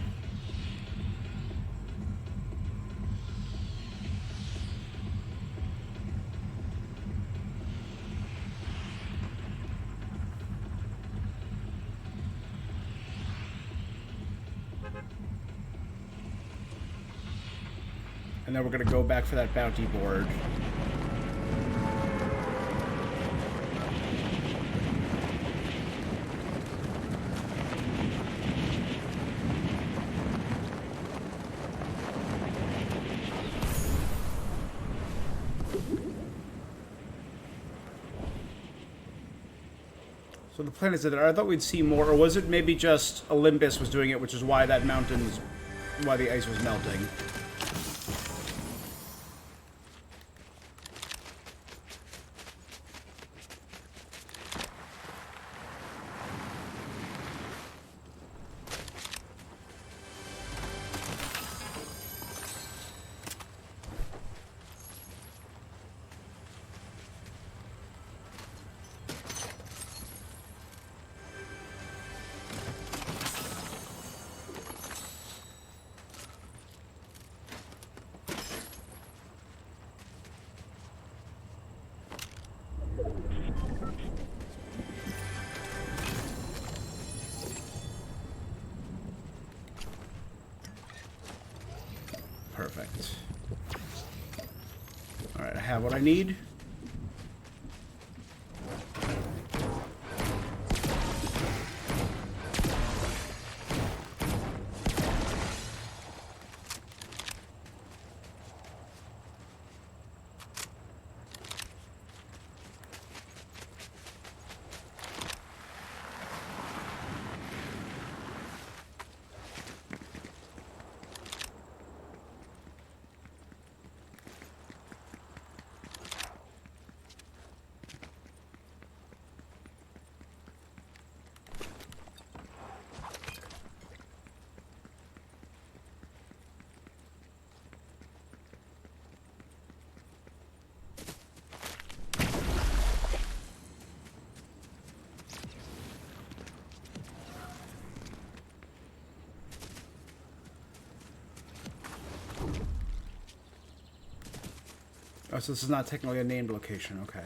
And then we're going to go back for that bounty board. So the plan is that I thought we'd see more, or was it maybe just Olympus was doing it, which is why that mountain was, why the ice was melting? Perfect. Alright, I have what I need. Oh, so this is not technically a named location, okay.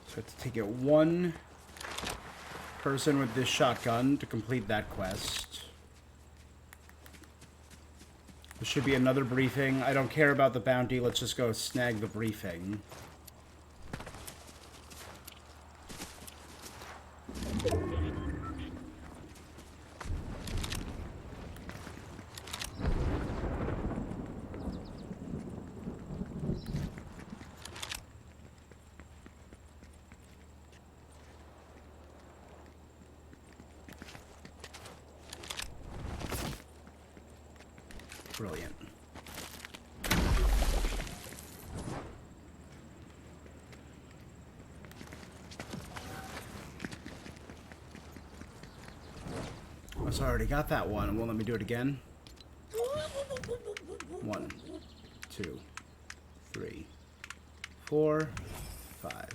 So I have to take out one person with this shotgun to complete that quest. There should be another briefing. I don't care about the bounty. Let's just go snag the briefing. Brilliant. Oh, so I already got that one. It won't let me do it again. 1, 2, 3, 4, 5.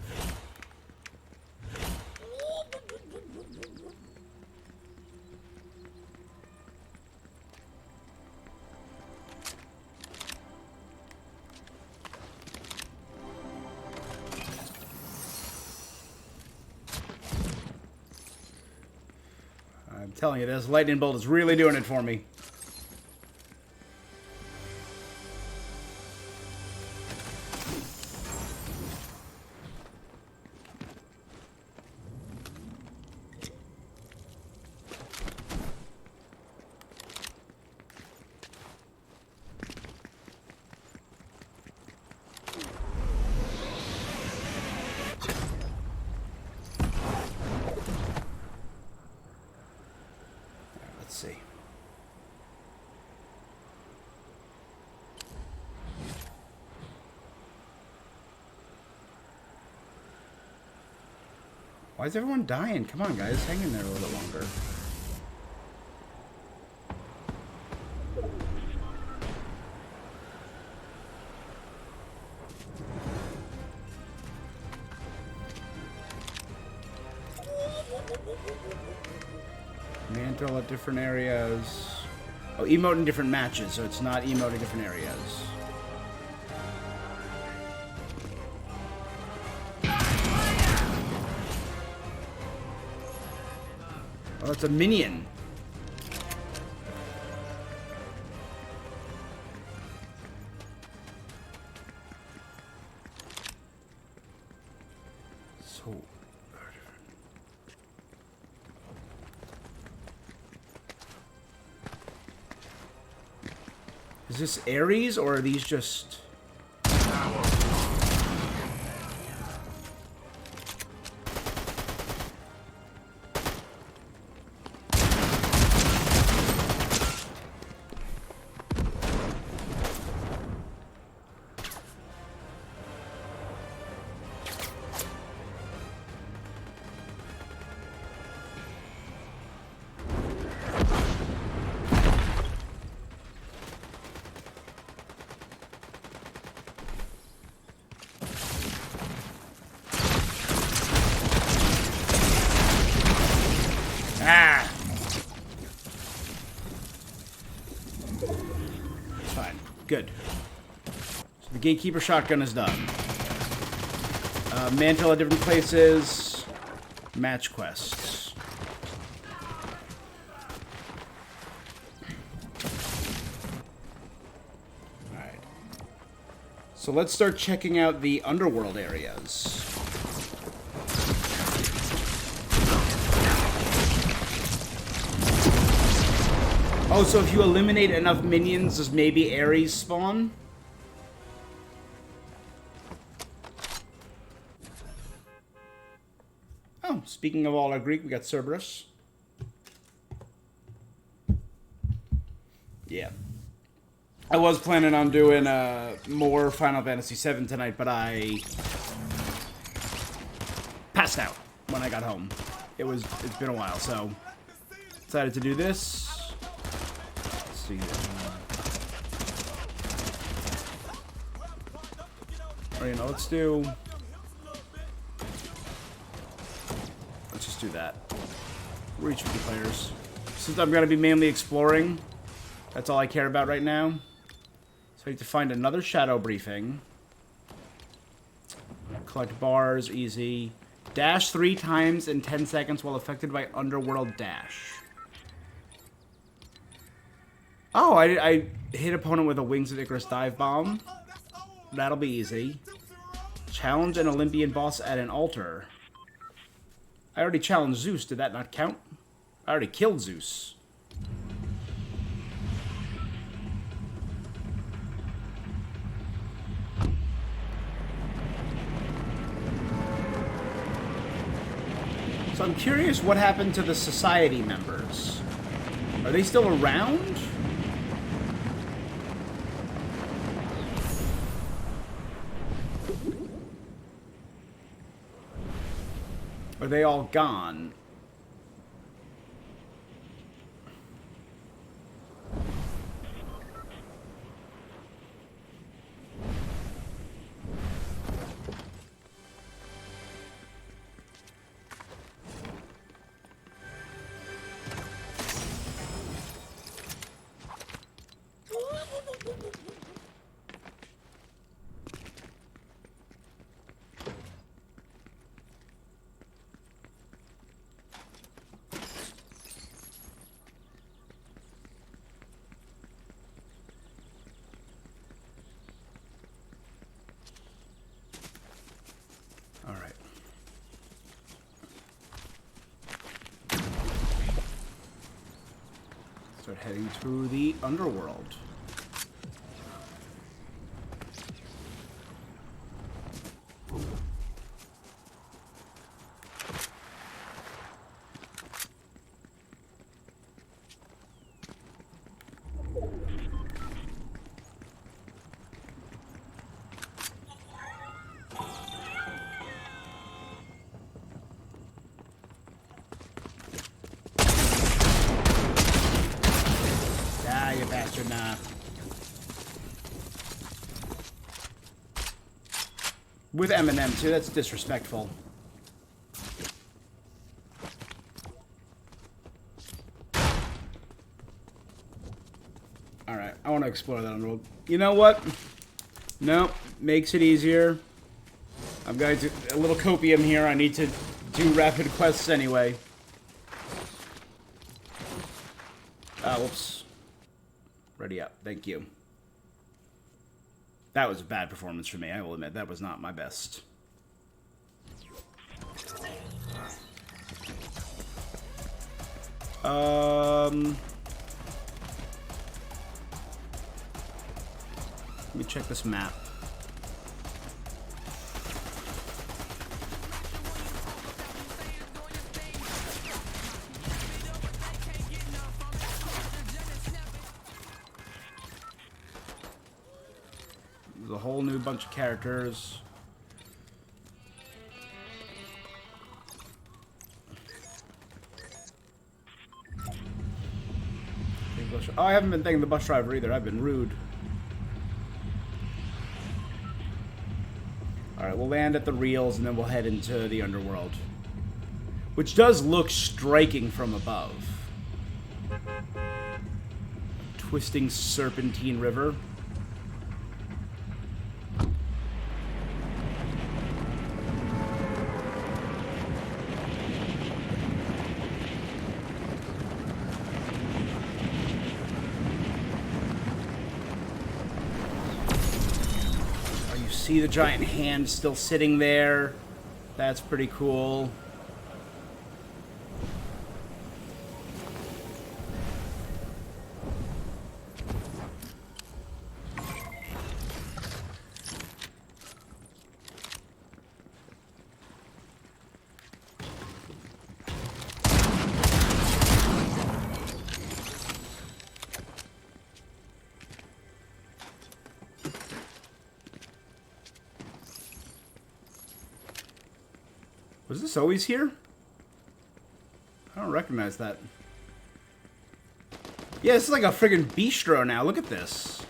telling you, this lightning bolt is really doing it for me. Let's see. Why is everyone dying? Come on, guys. Hang in there a little bit longer. Mantle at different areas. Oh, emote in different matches, so it's not emote in different areas. Oh, that's a minion. So... Is this Ares, or are these just... Ah! Fine. Good. So the gatekeeper shotgun is done. Mantle at different places. Match quests. Alright. So let's start checking out the underworld areas. Oh, so if you eliminate enough minions, does maybe Ares spawn? Oh, speaking of all our Greek, we got Cerberus. Yeah. I was planning on doing more Final Fantasy VII tonight, but I passed out when I got home. It's been a while, so decided to do this. See. Or, you know, let's just do that. Reach 50 players. Since I'm gonna be mainly exploring, that's all I care about right now. So I need to find another shadow briefing. Collect bars, easy. Dash 3 times in 10 seconds while affected by underworld dash. Oh, I hit opponent with a Wings of Icarus dive bomb. That'll be easy. Challenge an Olympian boss at an altar. I already challenged Zeus. Did that not count? I already killed Zeus. So I'm curious what happened to the society members. Are they still around? Are they all gone? start heading to the underworld. You bastard, nah. With Eminem too, that's disrespectful. Alright, I want to explore that underworld. You know what? Nope, makes it easier. I've got a little copium here. I need to do rapid quests anyway. Whoops. Ready up. Thank you. That was a bad performance for me. I will admit, that was not my best. Let me check this map. There's a whole new bunch of characters. Oh, I haven't been thanking the bus driver either. I've been rude. Alright, we'll land at the Reels and then we'll head into the underworld. Which does look striking from above. Twisting serpentine river. See the giant hand still sitting there. That's pretty cool. Was this always here? I don't recognize that. Yeah, this is like a friggin' bistro now. Look at this.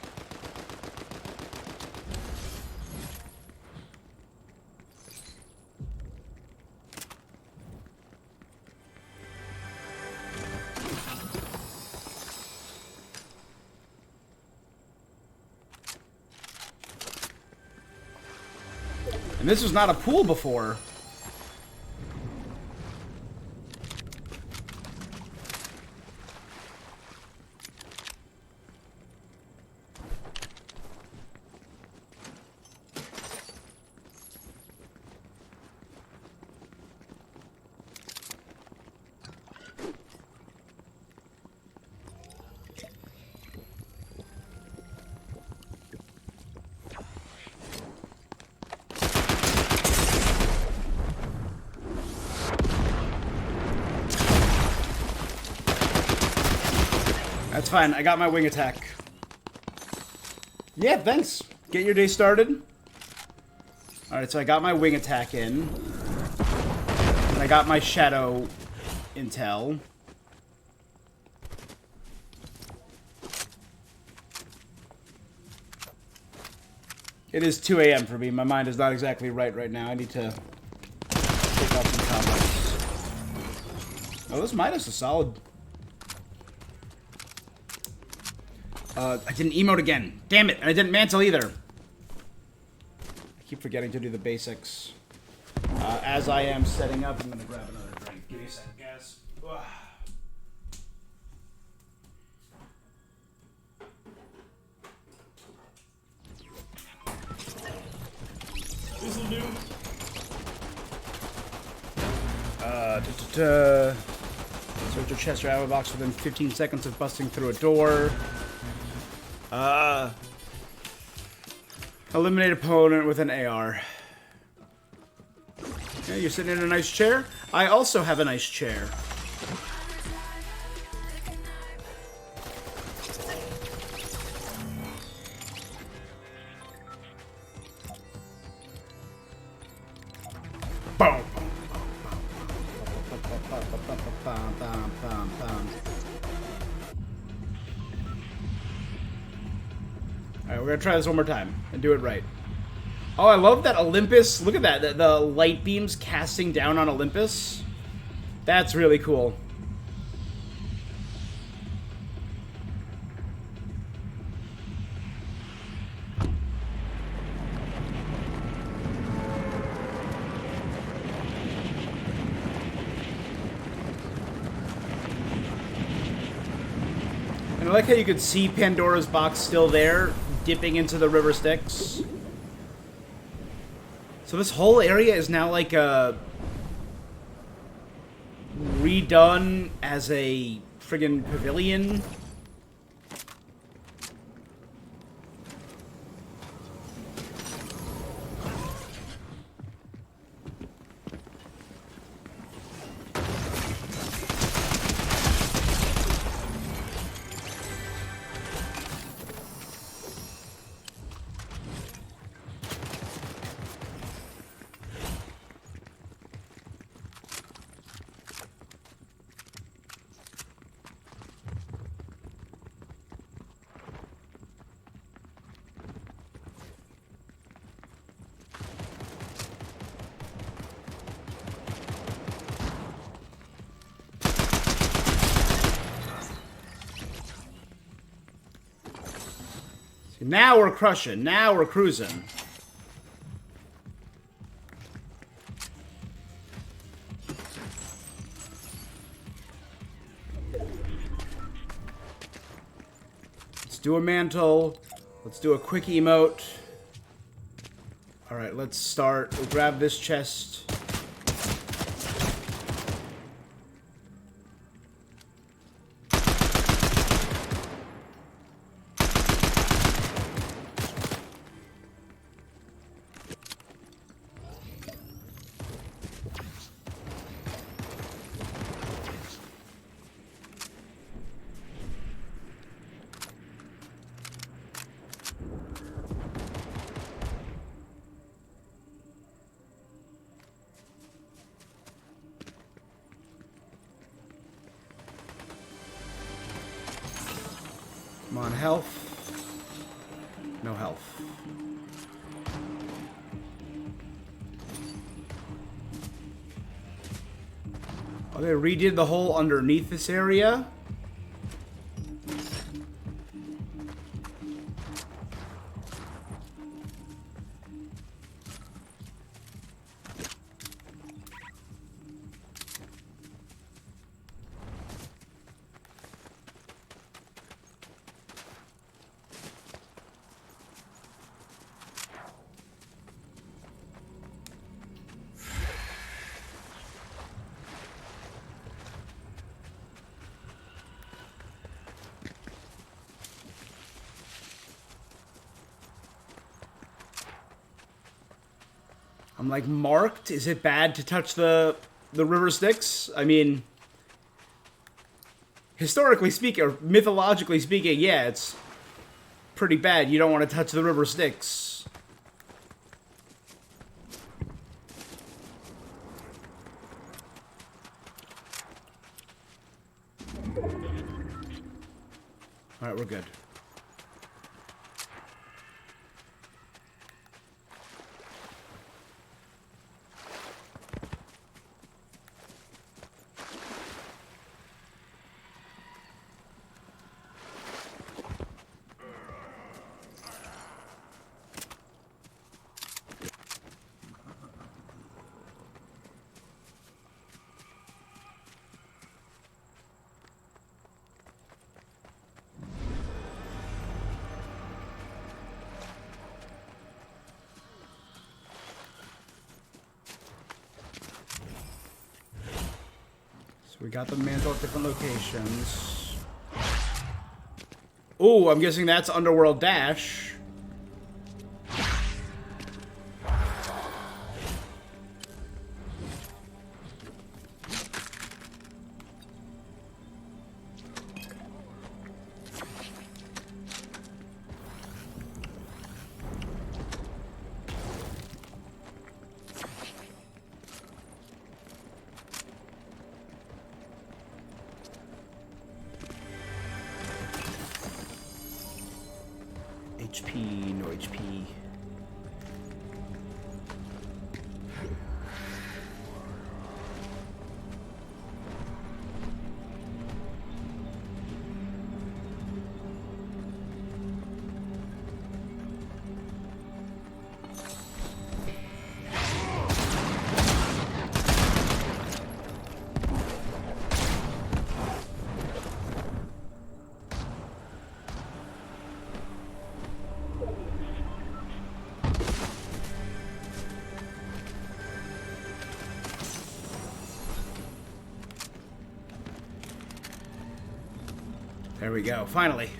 And this was not a pool before. That's fine. I got my wing attack. Yeah, thanks. Get your day started. Alright, so I got my wing attack in. And I got my shadow intel. It is 2 a.m. for me. My mind is not exactly right now. I need to take off some combos. Oh, this Midas is solid. I didn't emote again. Damn it. And I didn't mantle either. I keep forgetting to do the basics. As I am setting up, I'm going to grab another drink. Give me a second, guys. This'll do. Search your chest or ammo box within 15 seconds of busting through a door. Eliminate opponent with an AR. Yeah, you're sitting in a nice chair. I also have a nice chair. Boom. Alright, we're gonna try this one more time and do it right. Oh, I love that Olympus. Look at that. The light beams casting down on Olympus. That's really cool. And I like how you could see Pandora's box still there, dipping into the river Styx. So this whole area is now like redone as a friggin' pavilion. Now we're crushing. Now we're cruising. Let's do a mantle. Let's do a quick emote. Alright, let's start. We'll grab this chest. Come on, health. No health. Oh, they redid the hole underneath this area? I'm like, marked? Is it bad to touch the river Styx? I mean, historically speaking, or mythologically speaking, yeah, it's pretty bad. You don't want to touch the river Styx. Alright, we're good. We got the mantle at different locations. Oh, I'm guessing that's Underworld Dash. HP, no HP. There we go, finally.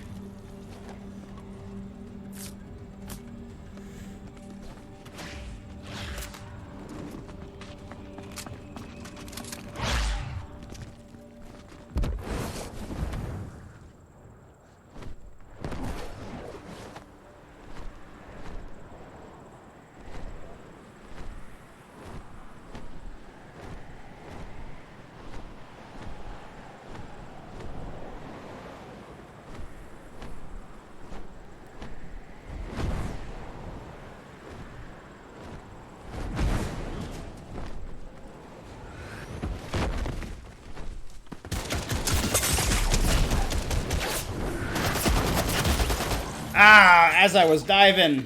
Ah, as I was diving.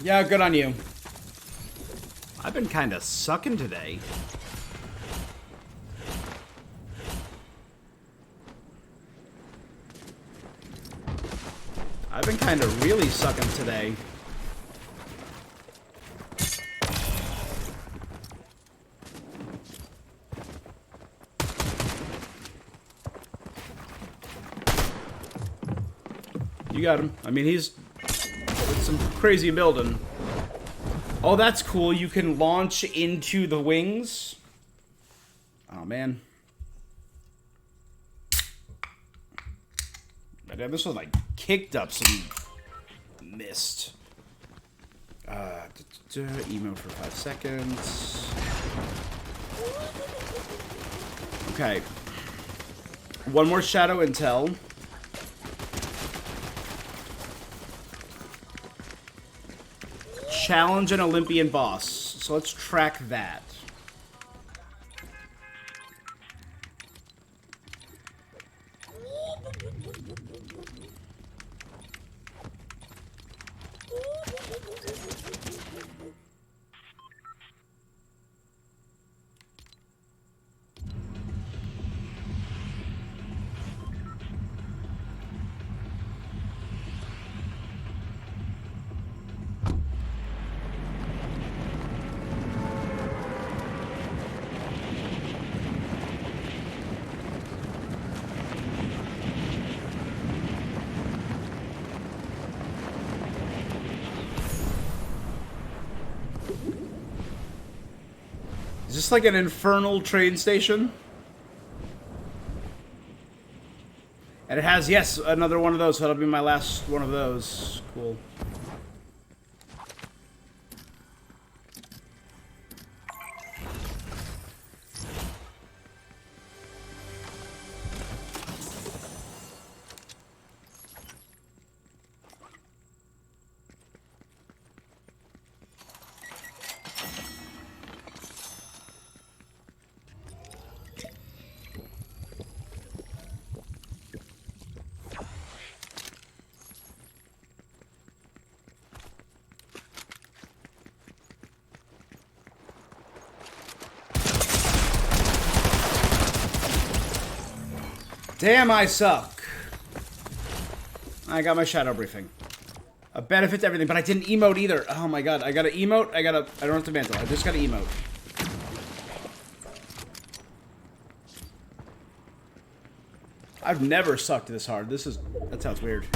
Yeah, good on you. I've been kind of sucking today. I've been kind of really sucking today. You got him. I mean, he's with some crazy building. Oh, that's cool. You can launch into the wings. Oh, man. But yeah, this one, like, kicked up some mist. Emo for 5 seconds. Okay. One more shadow intel. Challenge an Olympian boss. So let's track that. Is this like an infernal train station? And it has, yes, another one of those, so that'll be my last one of those. Cool. Damn, I suck. I got my shadow briefing. A benefit to everything, but I didn't emote either. Oh my god, I gotta emote. I don't have to mantle. I just gotta emote. I've never sucked this hard. That sounds weird.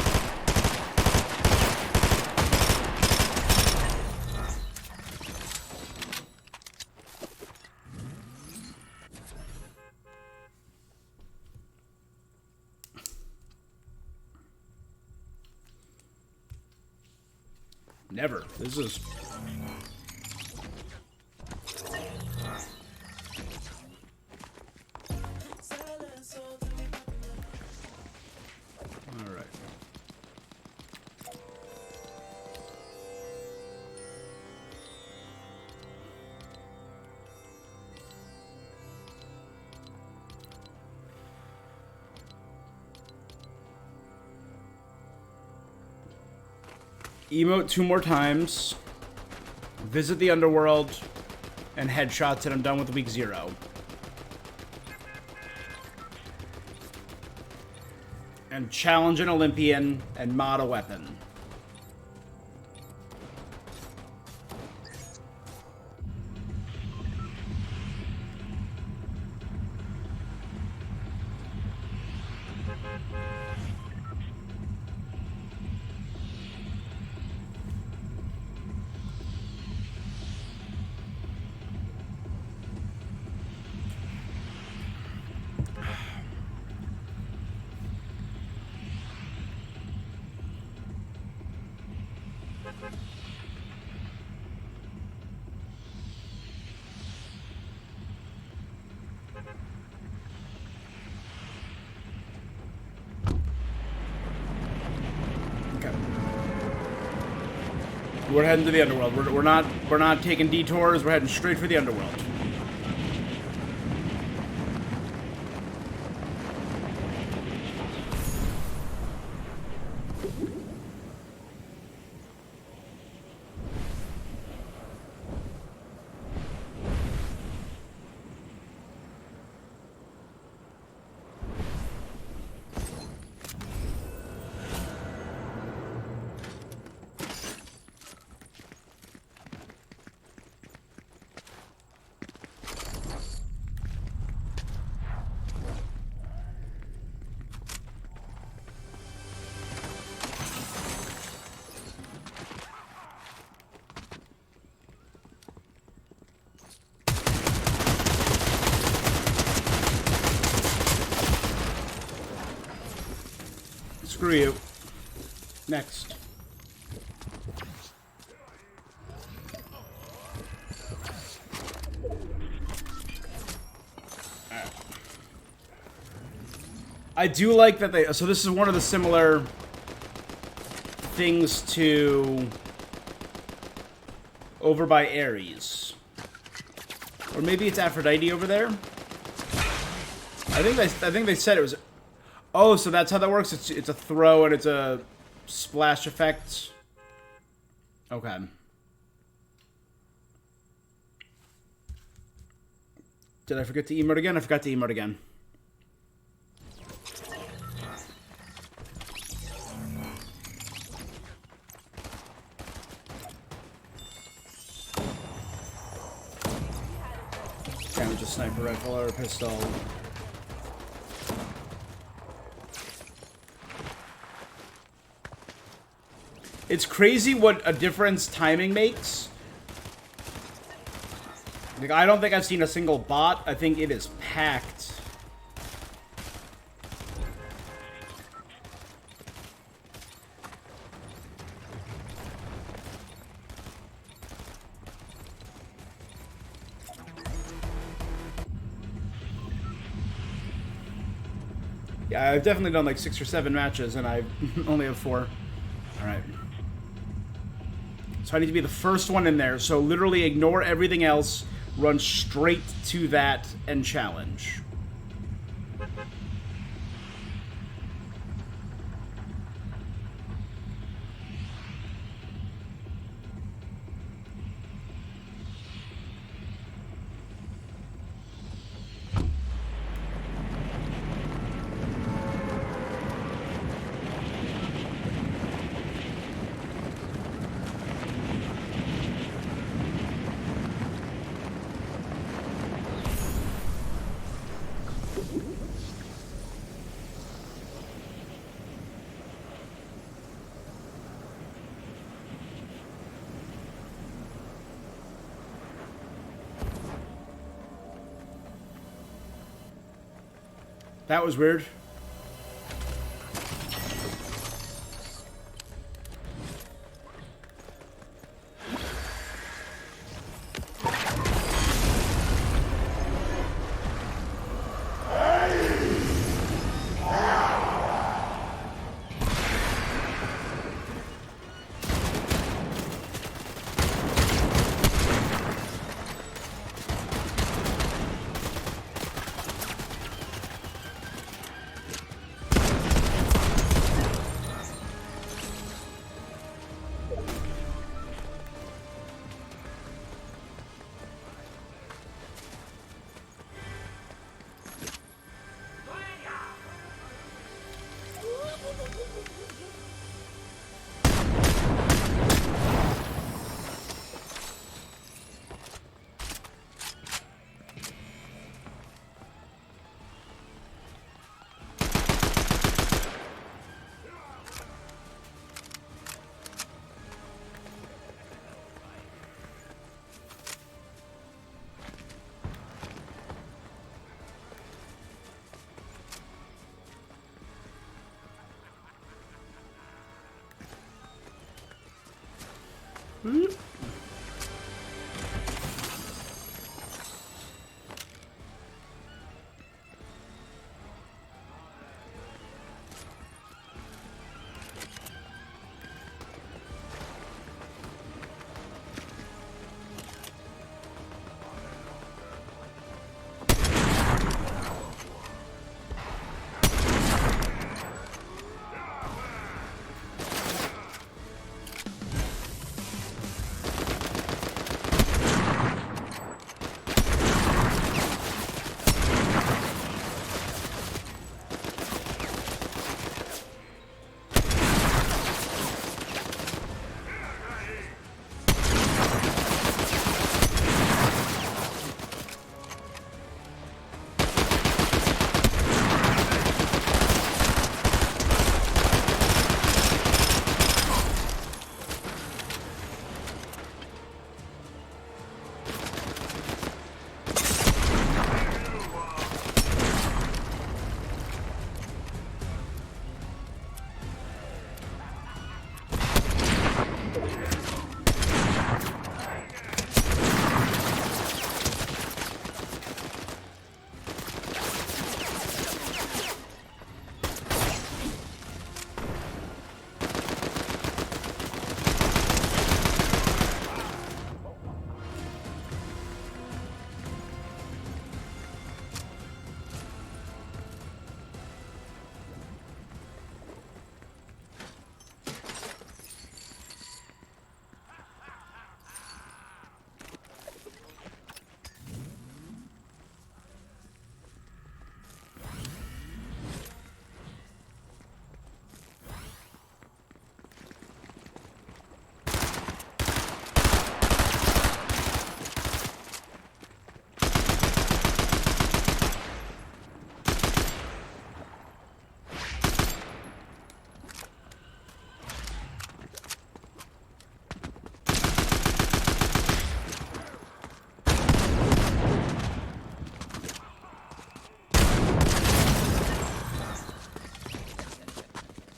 Never. This is... Alright. Emote 2 more times. Visit the underworld. And headshots, and I'm done with week 0. And challenge an Olympian and mod a weapon. We're heading to the underworld. We're not taking detours. We're heading straight for the underworld. Screw you. Next. I do like that they... So this is one of the similar things to over by Ares. Or maybe it's Aphrodite over there? I think they said it was... Oh, so that's how that works? It's a throw and it's a splash effect. Okay. Did I forget to emote again? I forgot to emote again. Damage a sniper rifle or a pistol. It's crazy what a difference timing makes. Like, I don't think I've seen a single bot. I think it is packed. Yeah, I've definitely done like 6 or 7 matches, and I only have 4. All right. So I need to be the first one in there. So literally ignore everything else. Run straight to that and challenge. That was weird.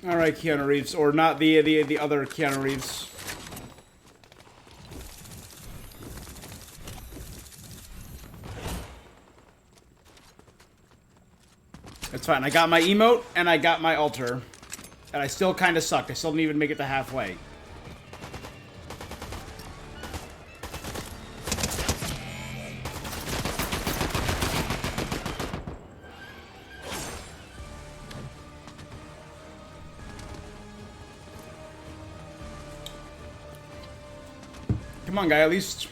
All right, Keanu Reeves, or not the other Keanu Reeves. It's fine. I got my emote and I got my altar, and I still kind of sucked. I still didn't even make it to halfway. Come on, guy, at least.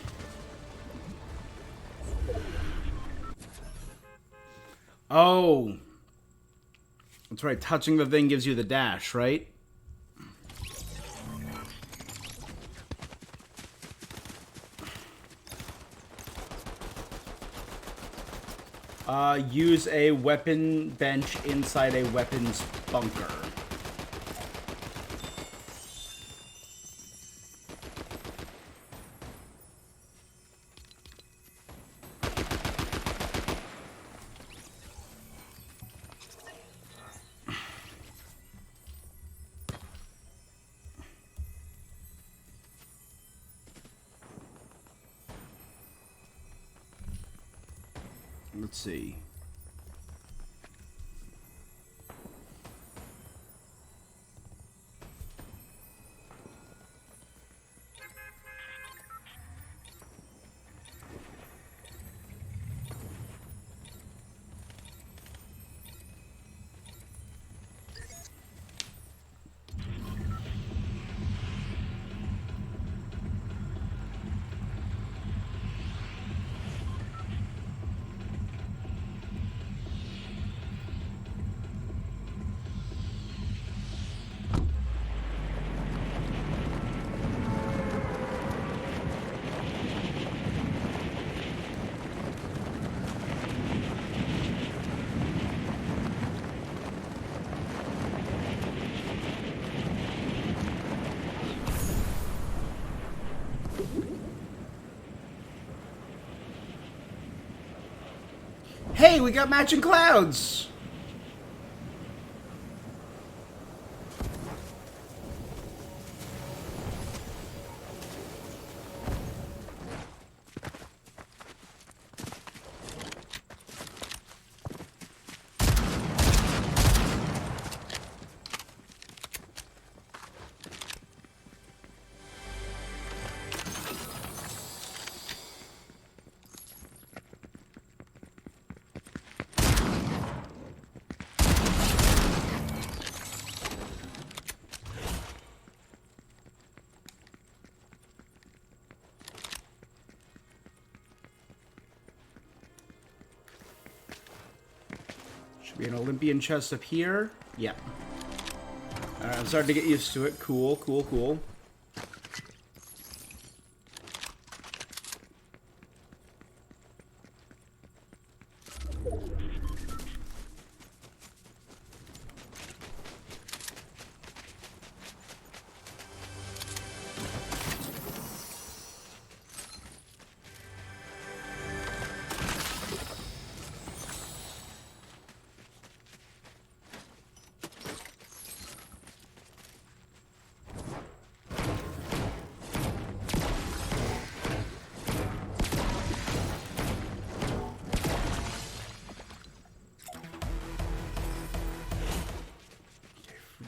Oh. That's right, touching the thing gives you the dash, right? Use a weapon bench inside a weapons bunker. Let's see. Hey, we got matching clouds! Should be an Olympian chest up here. Yeah. Alright, I'm starting to get used to it. Cool, cool, cool.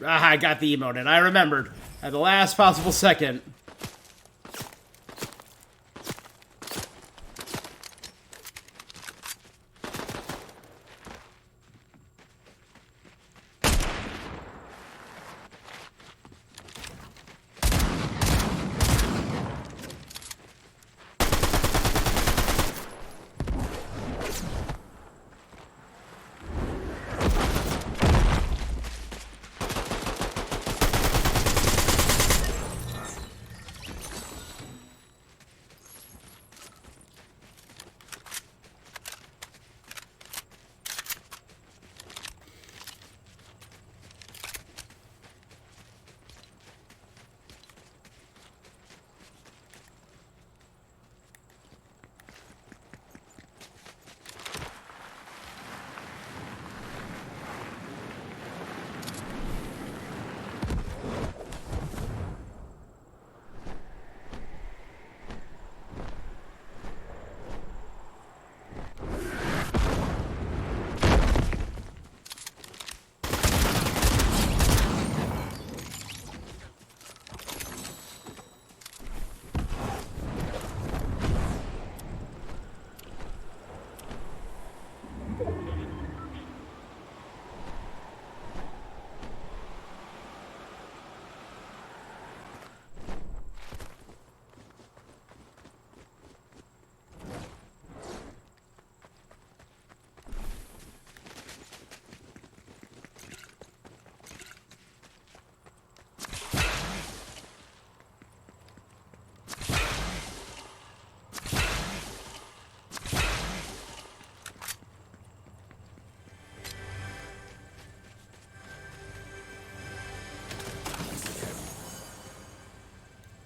Ah, I got the emote and I remembered at the last possible second.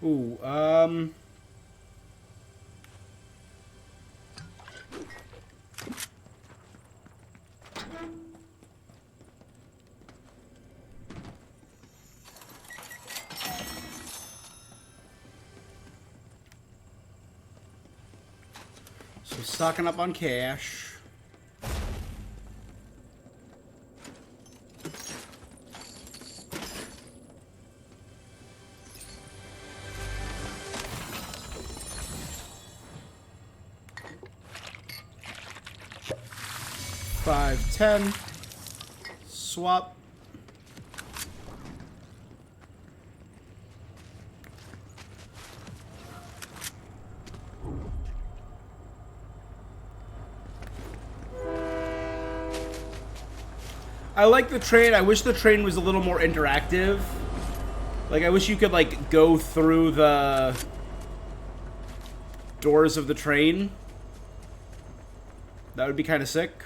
Ooh, so stocking up on cash. 5, 10. Swap. I like the train. I wish the train was a little more interactive. Like, I wish you could, like, go through the doors of the train. That would be kind of sick.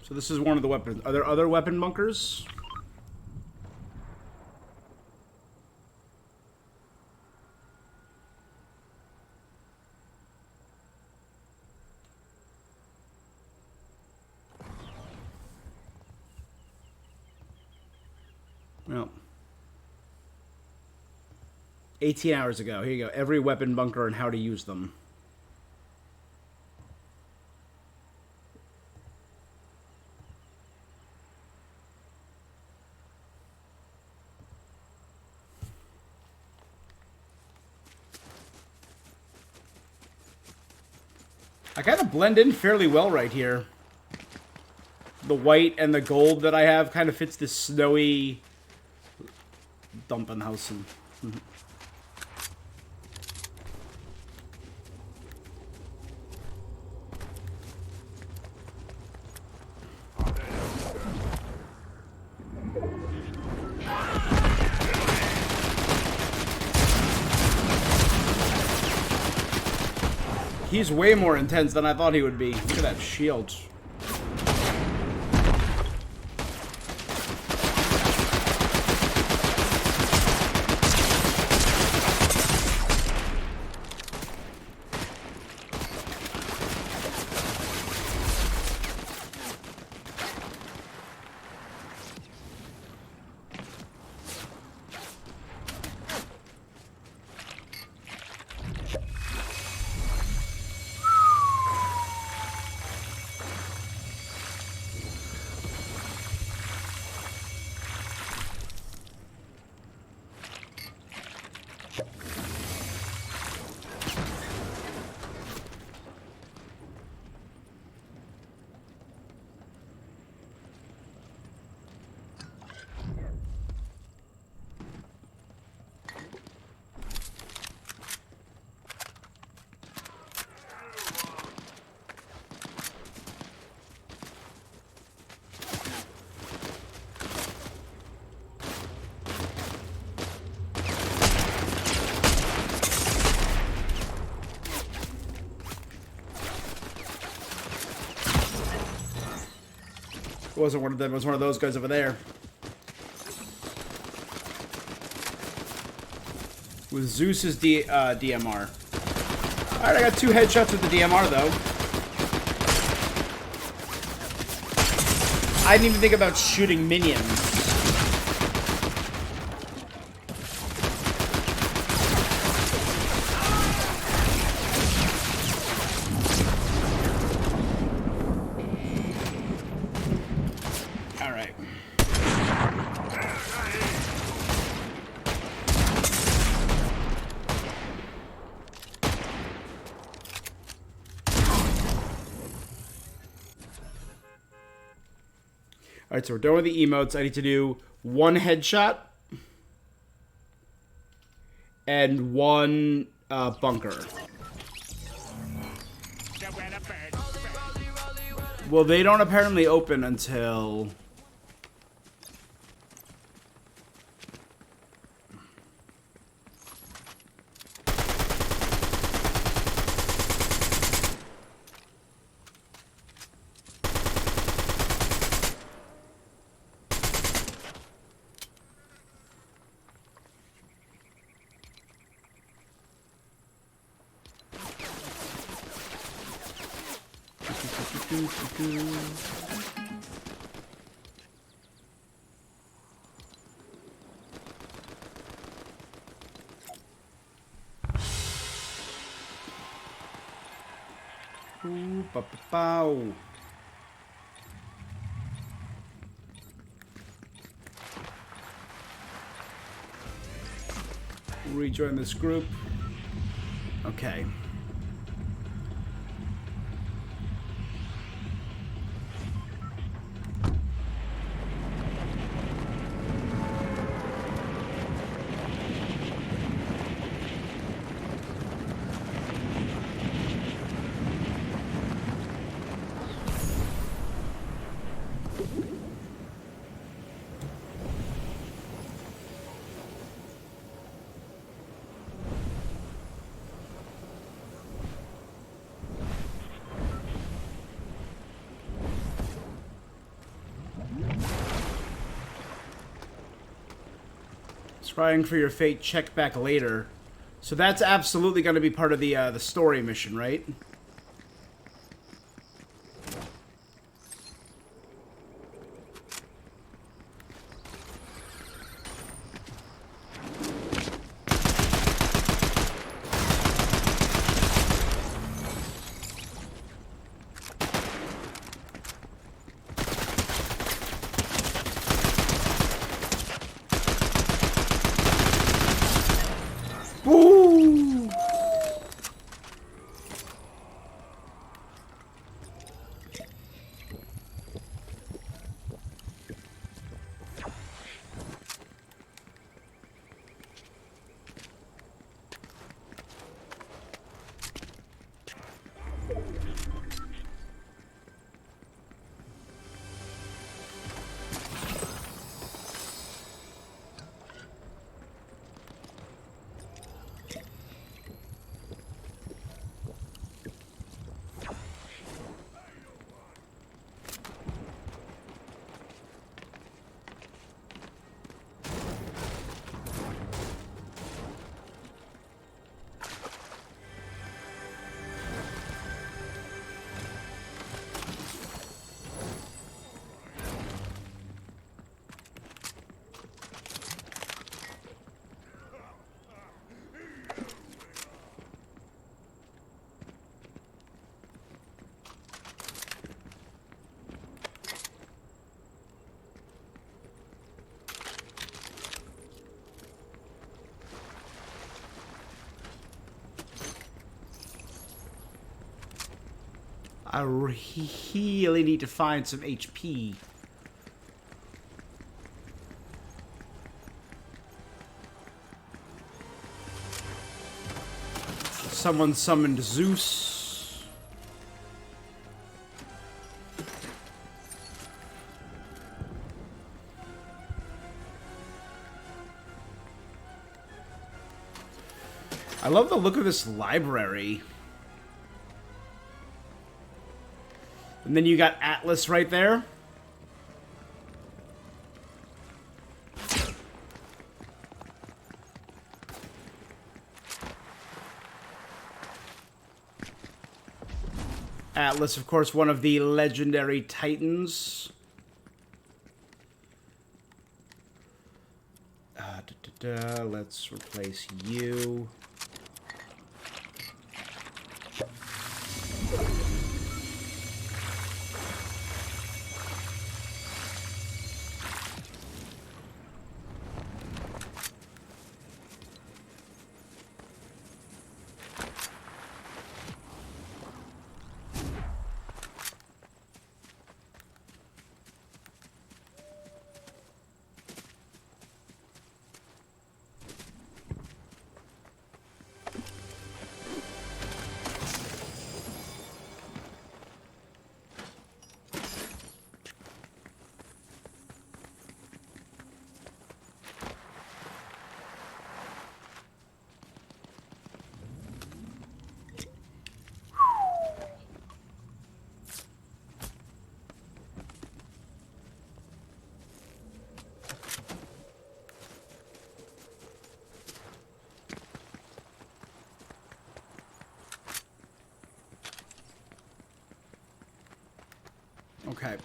So this is one of the weapons. Are there other weapon bunkers? Well, 18 hours ago. Here you go. Every weapon bunker and how to use them. I kind of blend in fairly well right here. The white and the gold that I have kind of fits this snowy Dumpenhausen. He's way more intense than I thought he would be. Look at that shield. It wasn't one of them, it was one of those guys over there. With Zeus's DMR. Alright, I got 2 headshots with the DMR, though. I didn't even think about shooting minions. Alright. Alright, so we're done with the emotes. I need to do 1 headshot and 1 bunker. Well, they don't apparently open until... Ooh, pow. Rejoin this group. Okay. Scrying for your fate, check back later. So that's absolutely going to be part of the story mission, right? Woo! I really need to find some HP. Someone summoned Zeus. I love the look of this library. And then you got Atlas right there. Atlas, of course, one of the legendary titans. Let's replace you. Okay.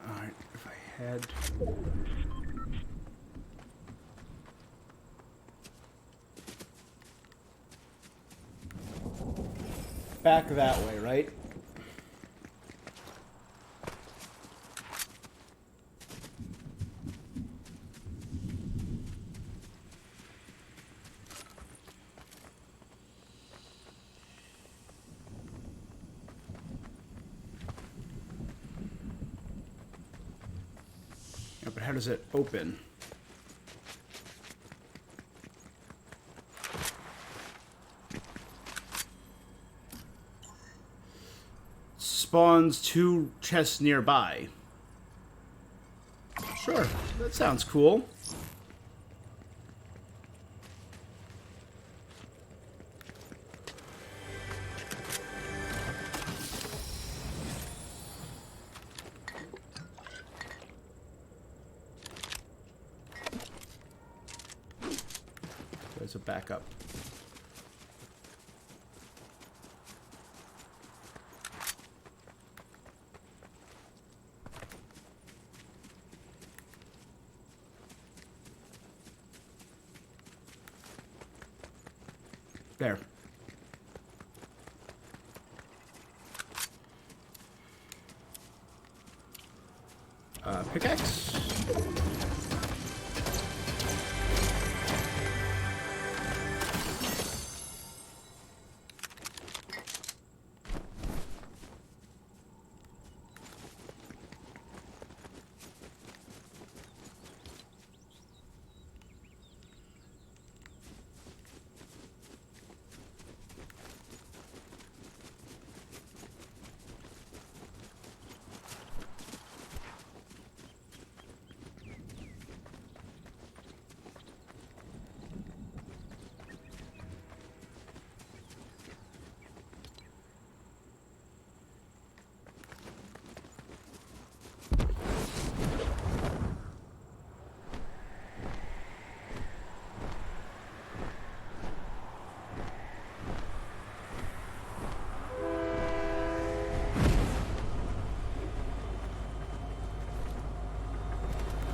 Alright, if I head... back that way, right? Yeah, but how does it open? Spawns 2 chests nearby. Sure, that sounds cool. There's a backup. There. Pickaxe.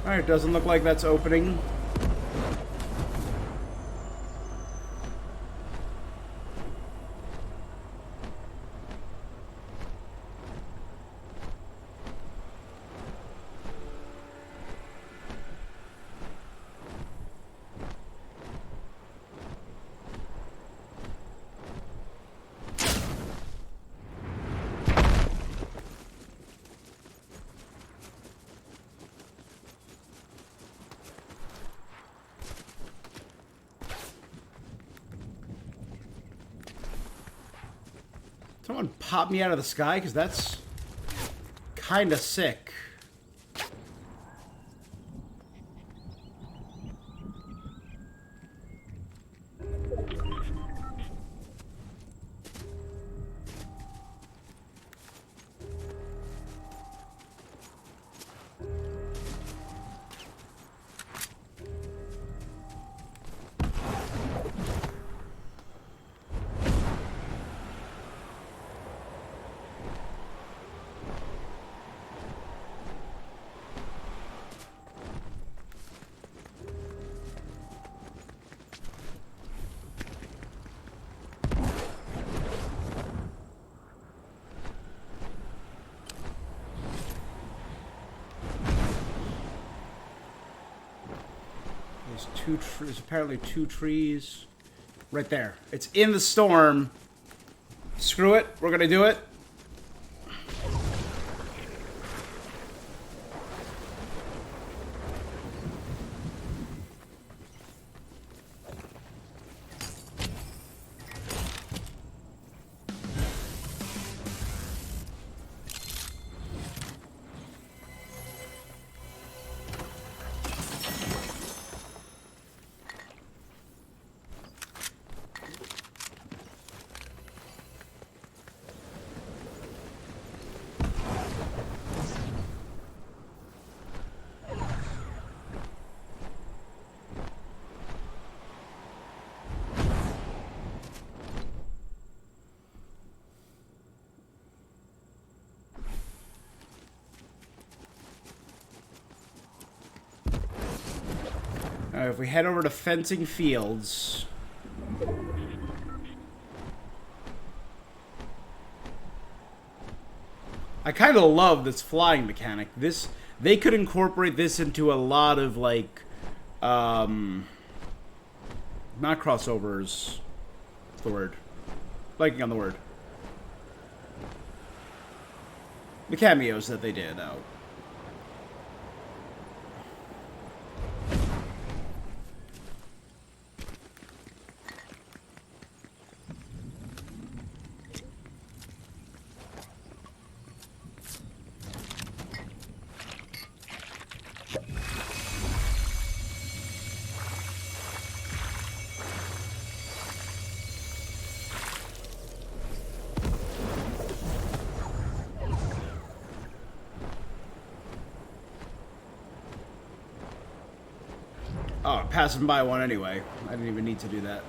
Alright, doesn't look like that's opening. Someone pop me out of the sky, because that's kind of sick. There's apparently 2 trees right there. It's in the storm. Screw it. We're gonna do it. Alright, if we head over to Fencing Fields... I kind of love this flying mechanic. They could incorporate this into a lot of, like, not crossovers. What's the word? Blanking on the word. The cameos that they did out. Oh, passing by one anyway. I didn't even need to do that.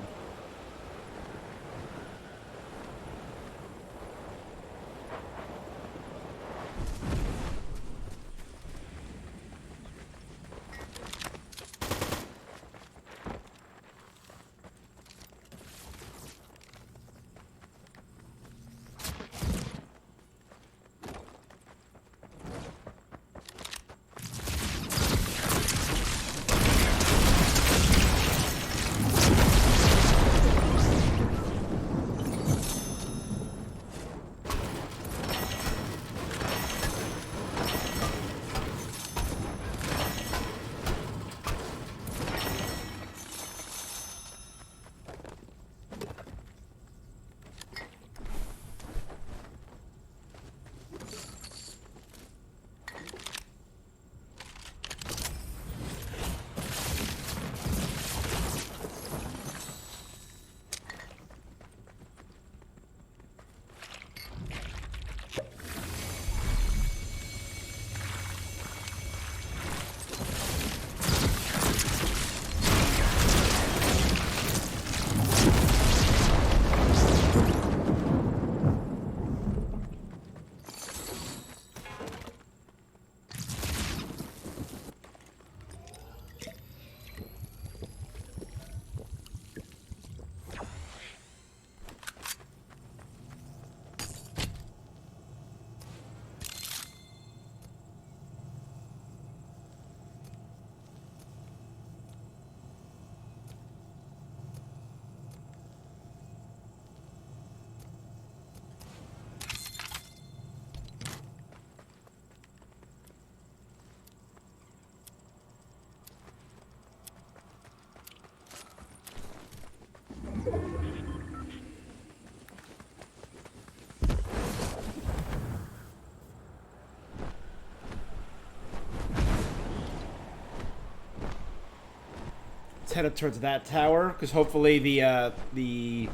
Let's head up towards that tower, because hopefully the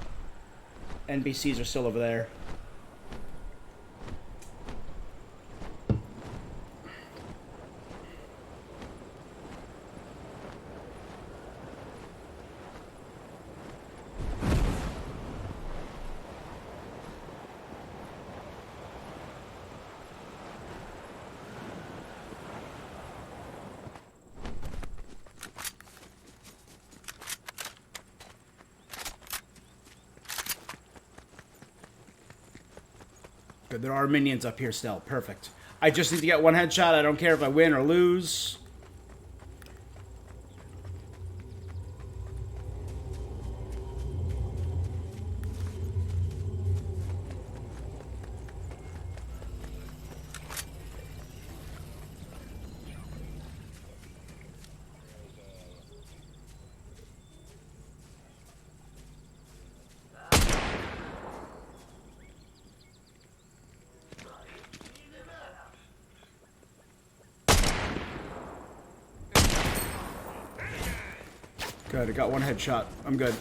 NPCs are still over there. Good, there are minions up here still. Perfect. I just need to get one headshot. I don't care if I win or lose. Good, I got one headshot. I'm good.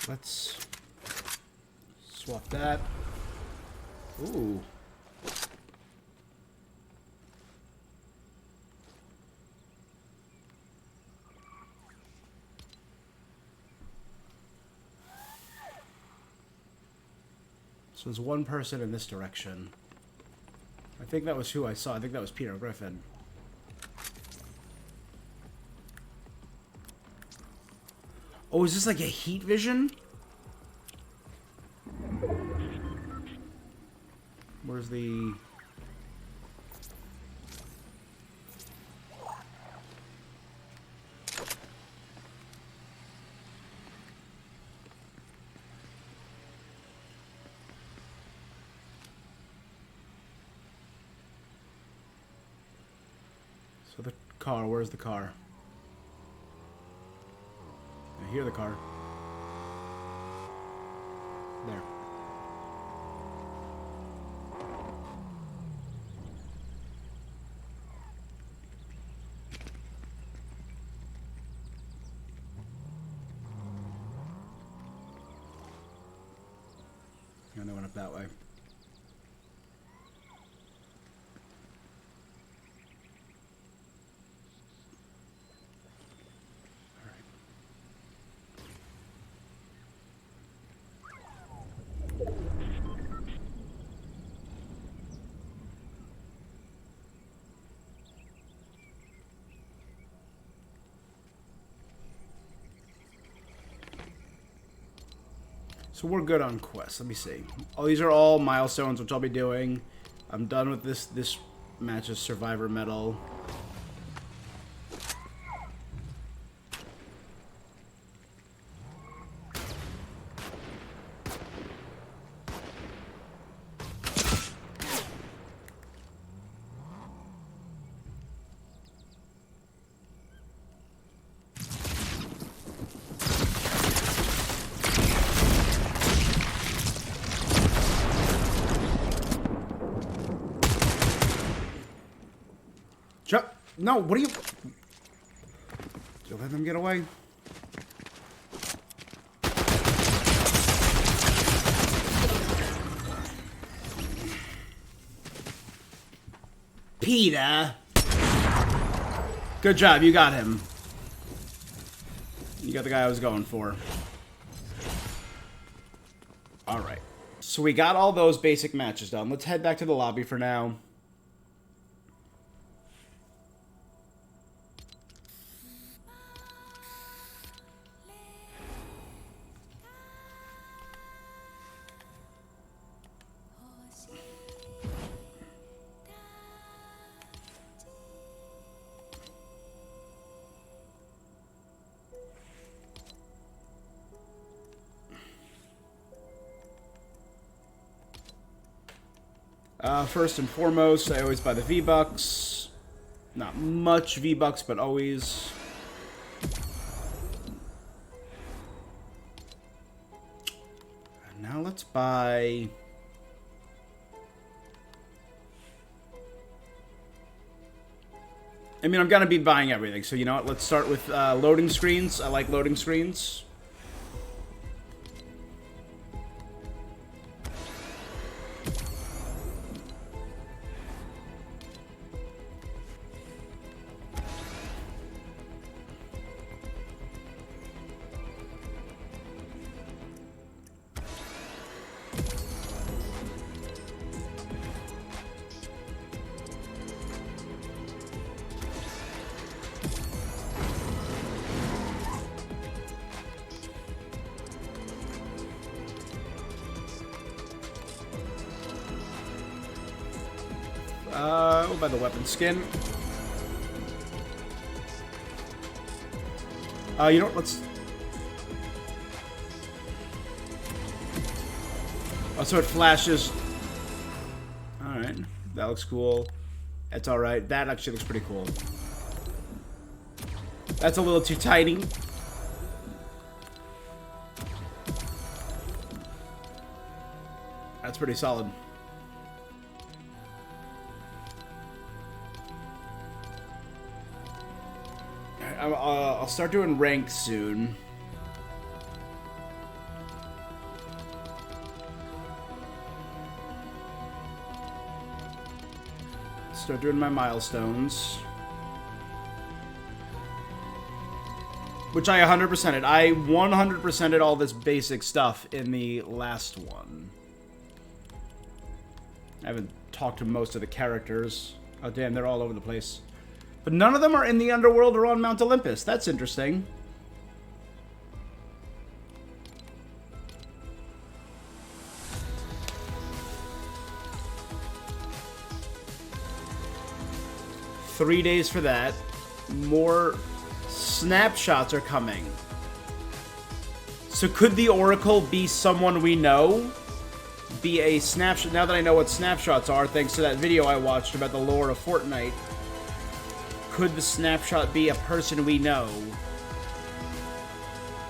Let's swap that. Ooh. So there's one person in this direction. I think that was who I saw. I think that was Peter Griffin. Oh, is this like a heat vision? Where's the... So the car, where's the car? I hear the car. There. And I went up that way. So we're good on quests. Let me see. Oh, these are all milestones, which I'll be doing. I'm done with this match's Survivor Medal. No, what are you... Don't let them get away. Peter! Good job, you got him. You got the guy I was going for. Alright. So we got all those basic matches done. Let's head back to the lobby for now. First and foremost, I always buy the V-Bucks. Not much V-Bucks, but always. And now let's buy... I mean, I'm gonna be buying everything, so you know what? Let's start with loading screens. I like loading screens. We'll buy the weapon skin. You know what? Let's... Oh, so it flashes. Alright. That looks cool. That's alright. That actually looks pretty cool. That's a little too tiny. That's pretty solid. I'll start doing rank soon. Start doing my milestones. Which I 100%ed. I 100%ed all this basic stuff in the last one. I haven't talked to most of the characters. Oh damn, they're all over the place. But none of them are in the underworld or on Mount Olympus. That's interesting. Three days for that. More snapshots are coming. So could the Oracle be someone we know? Be a snapshot? Now that I know what snapshots are, thanks to that video I watched about the lore of FORTNITE, could the snapshot be a person we know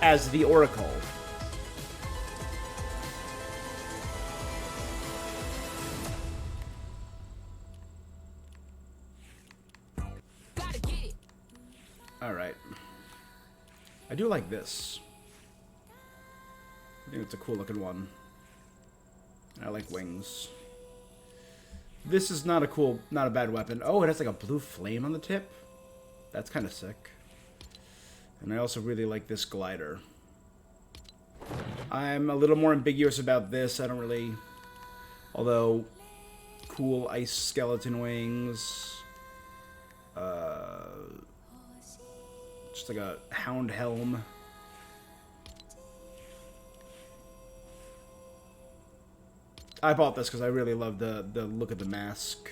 as the Oracle? Alright. I do like this. I think it's a cool looking one. I like wings. This is not a bad weapon. Oh, it has like a blue flame on the tip. That's kind of sick. And I also really like this glider. I'm a little more ambiguous about this. I don't really... Although, cool ice skeleton wings. Just like a hound helm. I bought this because I really love the look of the mask.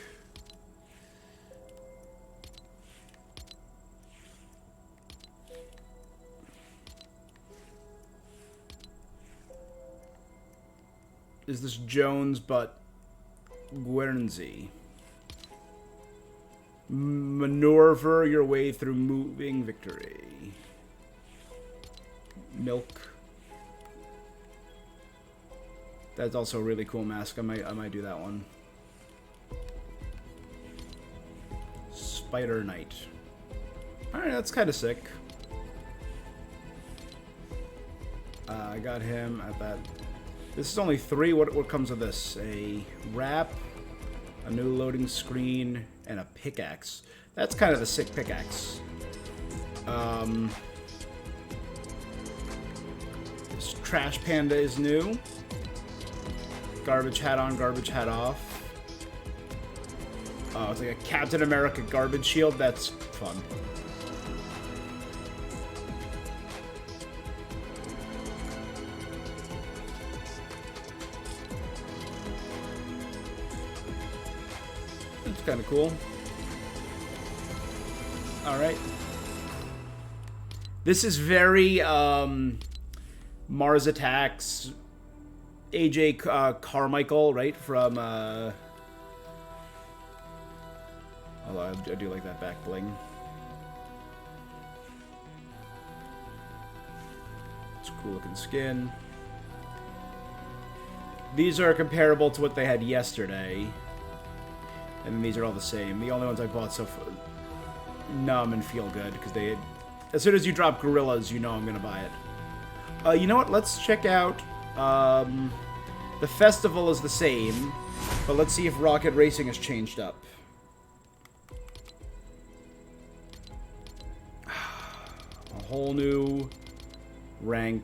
Is this Jones but Guernsey? Maneuver your way through moving victory. Milk. That's also a really cool mask. I might do that one. Spider Knight. Alright, that's kind of sick. I got him at that. This is only 3. What comes with this? A wrap, a new loading screen, and a pickaxe. That's kind of a sick pickaxe. This Trash Panda is new. Garbage hat on, garbage hat off. Oh, it's like a Captain America garbage shield. That's fun. That's kind of cool. Alright. This is very, Mars Attacks, AJ Carmichael, right? From, although I do like that back bling. It's a cool looking skin. These are comparable to what they had yesterday. And then these are all the same. The only ones I bought so far, numb and feel good, because they, as soon as you drop gorillas, you know I'm gonna buy it. You know what? Let's check out. The festival is the same, but let's see if Rocket Racing has changed up. A whole new rank.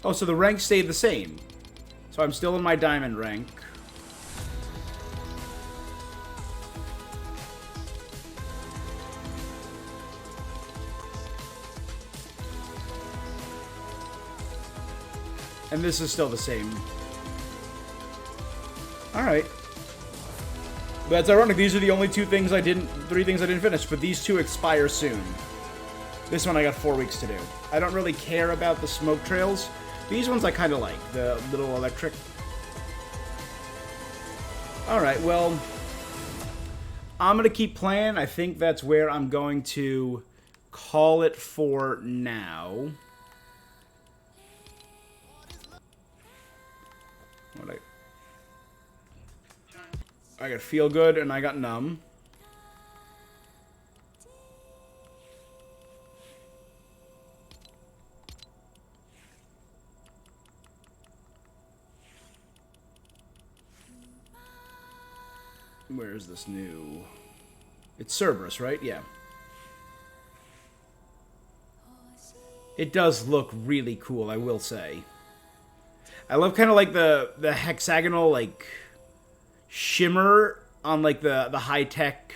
Oh, so the rank stayed the same. So I'm still in my diamond rank. And this is still the same. All right. That's ironic. These are the only three things I didn't finish, but these two expire soon. This one I got 4 weeks to do. I don't really care about the smoke trails. These ones I kind of like, the little electric. All right, well, I'm going to keep playing. I think that's where I'm going to call it for now. I got Feel Good and I got Numb. Where is this new? It's Cerberus, right? Yeah. It does look really cool, I will say. I love kind of like the hexagonal like shimmer on like the high tech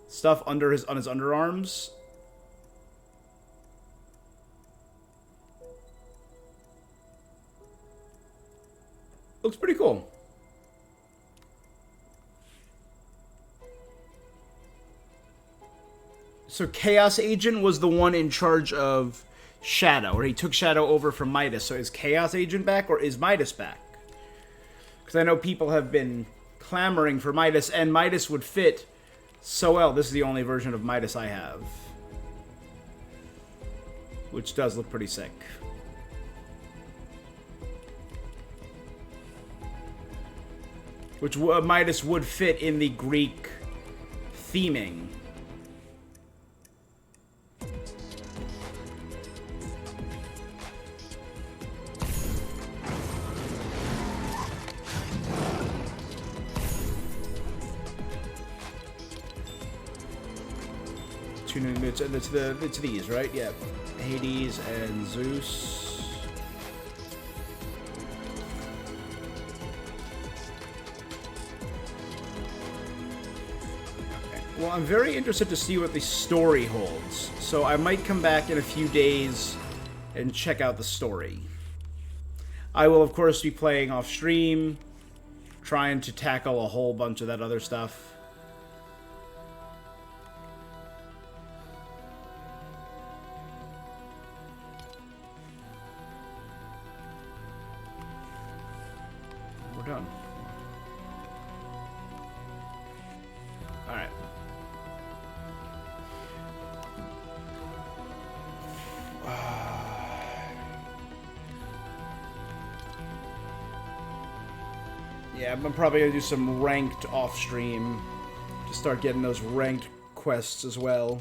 stuff on his underarms. Looks pretty cool. So Chaos Agent was the one in charge of Shadow, or he took Shadow over from Midas. So is Chaos Agent back, or is Midas back? Because I know people have been clamoring for Midas, and Midas would fit so well. This is the only version of Midas I have, which does look pretty sick. Which Midas would fit in the Greek theming. It's these, right? Yeah. Hades and Zeus. Okay. Well, I'm very interested to see what the story holds. So I might come back in a few days and check out the story. I will, of course, be playing off stream, trying to tackle a whole bunch of that other stuff. Done. All right. Yeah, I'm probably gonna do some ranked off stream to start getting those ranked quests as well,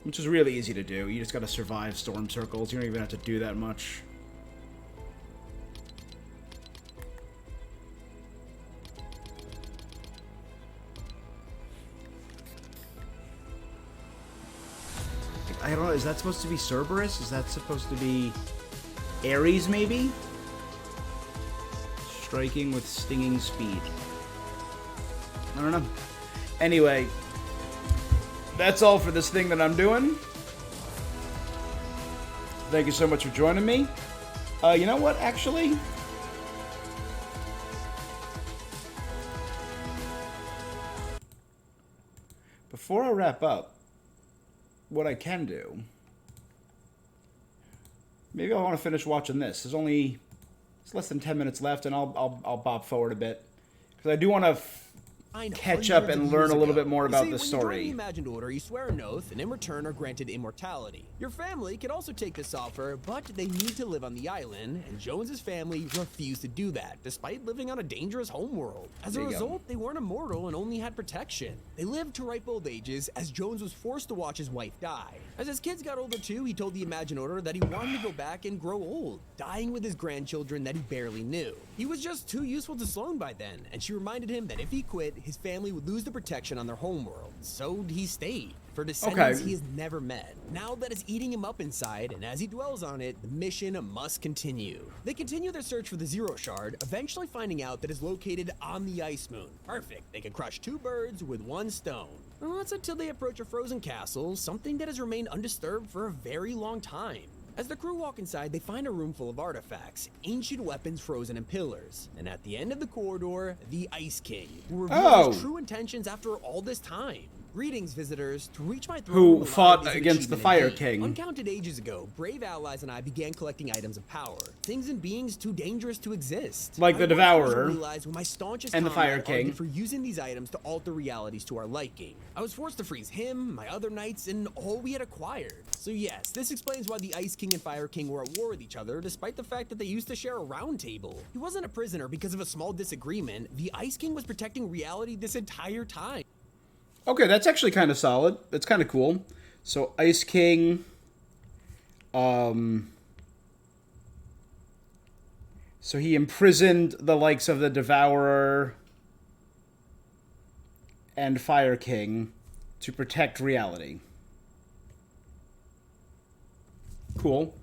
which is really easy to do. You just gotta survive storm circles. You don't even have to do that much. I don't know, is that supposed to be Cerberus? Is that supposed to be Ares, maybe? Striking with stinging speed. I don't know. Anyway, that's all for this thing that I'm doing. Thank you so much for joining me. You know what, actually? Before I wrap up, what I can do, maybe I want to finish watching this. It's less than 10 minutes left, and I'll bob forward a bit because I do want to catch up and learn a little bit more about the story. When you join the Imagined Order, you swear an oath, and in return are granted immortality. Your family can also take this offer, but they need to live on the island, and Jones's family refused to do that, despite living on a dangerous homeworld. As a result, they weren't immortal and only had protection. They lived to ripe old ages, as Jones was forced to watch his wife die. As his kids got older too, he told the Imagined Order that he wanted to go back and grow old, dying with his grandchildren that he barely knew. He was just too useful to Sloane by then, and she reminded him that if he quit, his family would lose the protection on their homeworld. So he stayed. For descendants he has never met. Now that is eating him up inside, and as he dwells on it, the mission must continue. They continue their search for the Zero Shard, eventually finding out that it's located on the Ice Moon. Perfect. They can crush two birds with one stone. Well, that's until they approach a frozen castle, something that has remained undisturbed for a very long time. As the crew walk inside, they find a room full of artifacts, ancient weapons frozen in pillars. And at the end of the corridor, the Ice King, who reveals his true intentions after all this time. Greetings, visitors. To reach my throne, Who fought against the Fire King. Uncounted ages ago, brave allies and I began collecting items of power. Things and beings too dangerous to exist. Like the Devourer When my staunchest and the Fire comrade argued King. for using these items to alter realities to our liking. I was forced to freeze him, my other knights, and all we had acquired. So yes, this explains why the Ice King and Fire King were at war with each other, despite the fact that they used to share a round table. He wasn't a prisoner because of a small disagreement. The Ice King was protecting reality this entire time. Okay, that's actually kind of solid. That's kind of cool. So, Ice King. So he imprisoned the likes of the Devourer and Fire King to protect reality. Cool.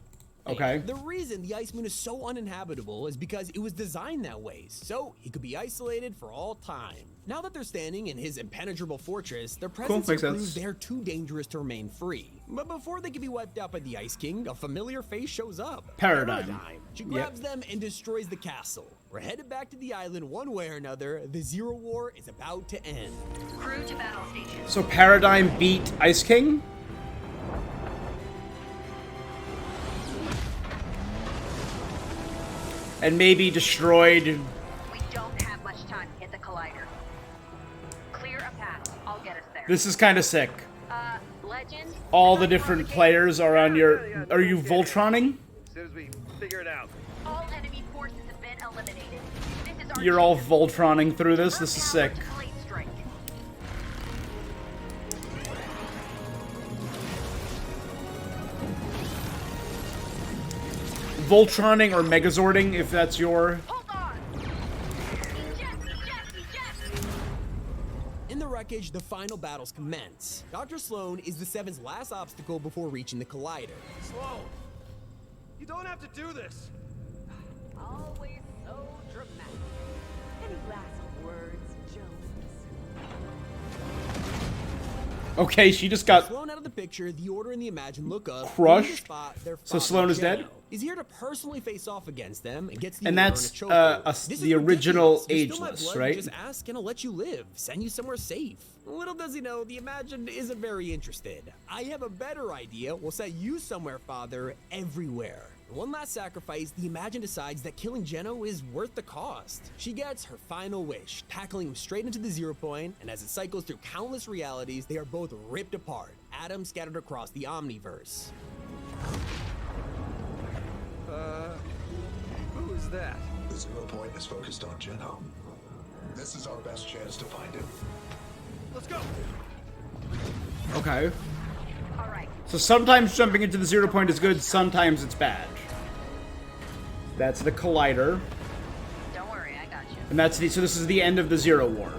Okay. The reason the Ice Moon is so uninhabitable is because it was designed that way, so he could be isolated for all time. Now that they're standing in his impenetrable fortress, their presence makes proves sense. they're too dangerous to remain free. But before they can be wiped out by the Ice King, a familiar face shows up. Paradigm. She grabs them and destroys the castle. We're headed back to the island one way or another. The Zero War is about to end. Crew to battle station. So Paradigm beat Ice King? And maybe destroyed... We don't have much time to hit the collider. Clear a path. I'll get us there. This is kind of sick. Legend? All the different players are on your... Are you Voltroning? As soon as we figure it out. All enemy forces have been eliminated. This is our You're all Voltroning through this? This is sick. Blade strike. Voltroning or Megazording, if that's your... Hold on! Eject! In the wreckage, the final battles commence. Dr. Sloan is the Seven's last obstacle before reaching the collider. Slow. You don't have to do this. Always so dramatic. Any last words, Jones? Okay, she just got... Sloan out of the picture, the Order and the Imagine look up. Crushed? only to spot their So father, Sloan is Jeno. dead? He's here to personally face off against them and gets the And Order that's, in a chokehold. us- This is the original ridiculous. You're still my Ageless, blood, right? Just ask and I'll let you live. Send you somewhere safe. Little does he know, the Imagine isn't very interested. I have a better idea. We'll set you somewhere, Father, everywhere. One last sacrifice, the Imagine decides that killing Jeno is worth the cost. She gets her final wish, tackling him straight into the 0 point, and as it cycles through countless realities, they are both ripped apart, atoms scattered across the Omniverse. Who is that? The 0 point is focused on Jeno. This is our best chance to find him. Let's go. Okay. All right. So sometimes jumping into the 0 point is good, sometimes it's bad. That's the Collider. Don't worry, I got you. And that's the... So this is the end of the Zero War.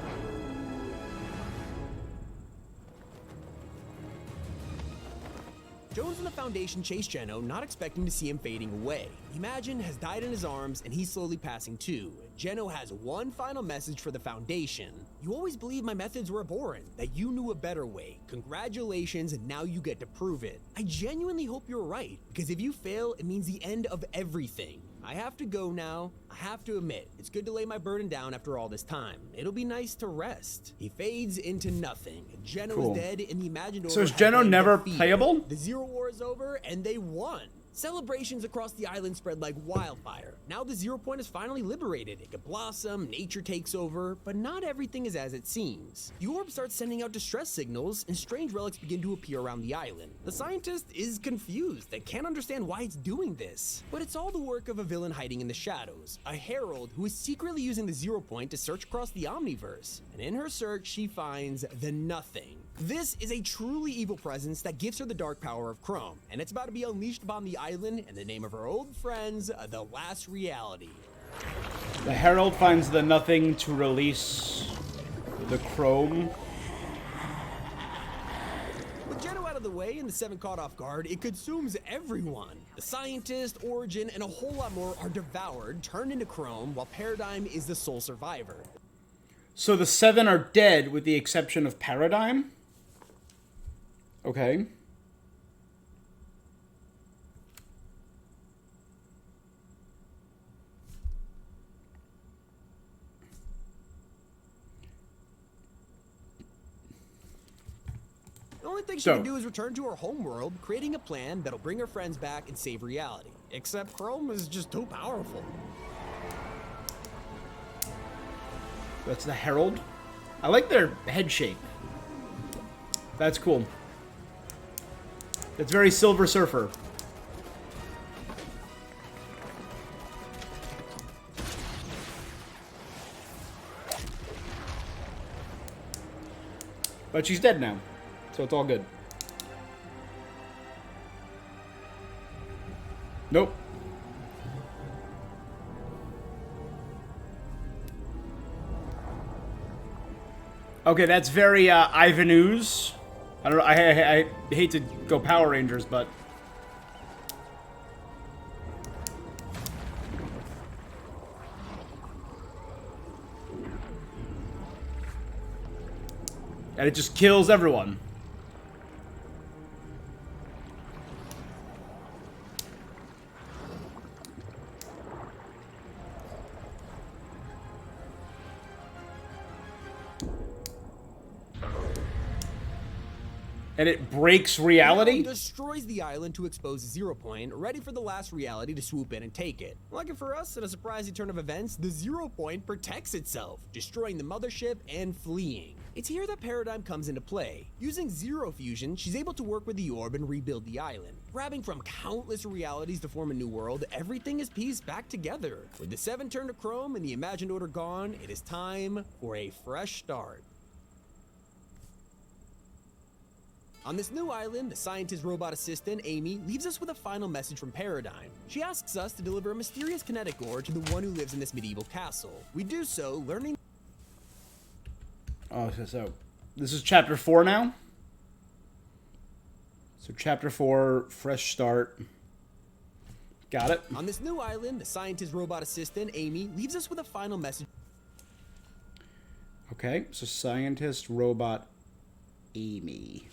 Jones and the Foundation chase Jeno, not expecting to see him fading away. Imagine has died in his arms, and he's slowly passing too. Jeno has one final message for the Foundation. You always believed my methods were abhorrent, that you knew a better way. Congratulations, and now you get to prove it. I genuinely hope you're right, because if you fail, it means the end of everything. I have to go now. I have to admit, it's good to lay my burden down after all this time. It'll be nice to rest. He fades into nothing. Jeno Cool. is dead, and the Imagined So Order is has Jeno been never defeated. playable? The Zero War is over, and they won. Celebrations across the island spread like wildfire. Now the 0 point is finally liberated. It can blossom, nature takes over, but not everything is as it seems. The orb starts sending out distress signals, and strange relics begin to appear around the island. The scientist is confused and can't understand why it's doing this. But it's all the work of a villain hiding in the shadows, a herald who is secretly using the 0 point to search across the Omniverse. And in her search, she finds the Nothing. This is a truly evil presence that gives her the dark power of Chrome, and it's about to be unleashed upon the island in the name of her old friends, the Last Reality. The Herald finds the Nothing to release the Chrome. With Jeno out of the way and the Seven caught off guard, it consumes everyone. The Scientist, Origin, and a whole lot more are devoured, turned into Chrome, while Paradigm is the sole survivor. So the 7 are dead with the exception of Paradigm? Okay. only thing she So- can do is return to her homeworld, creating a plan that'll bring her friends back and save reality. Except Chrome is just too powerful. That's the Herald. I like their head shape. That's cool. It's very Silver Surfer. But she's dead now, so it's all good. Nope. Okay, that's very Ivan Ooze. I don't know. I hate to go Power Rangers, but and it just kills everyone. And it breaks reality? Destroys the island to expose Zero Point, ready for the last reality to swoop in and take it. Lucky for us, in a surprising turn of events, the Zero Point protects itself, destroying the mothership and fleeing. It's here that Paradigm comes into play. Using Zero Fusion, she's able to work with the orb and rebuild the island. Grabbing from countless realities to form a new world, everything is pieced back together. With the 7 turned to chrome and the imagined order gone, it is time for a fresh start. On this new island, the scientist robot assistant, Amy, leaves us with a final message from Paradigm. She asks us to deliver a mysterious kinetic ore to the one who lives in this medieval castle. We do so, learning... Oh, so this is chapter 4 now? So chapter 4, fresh start. Got it. On this new island, the scientist robot assistant, Amy, leaves us with a final message... Okay, so scientist robot Amy.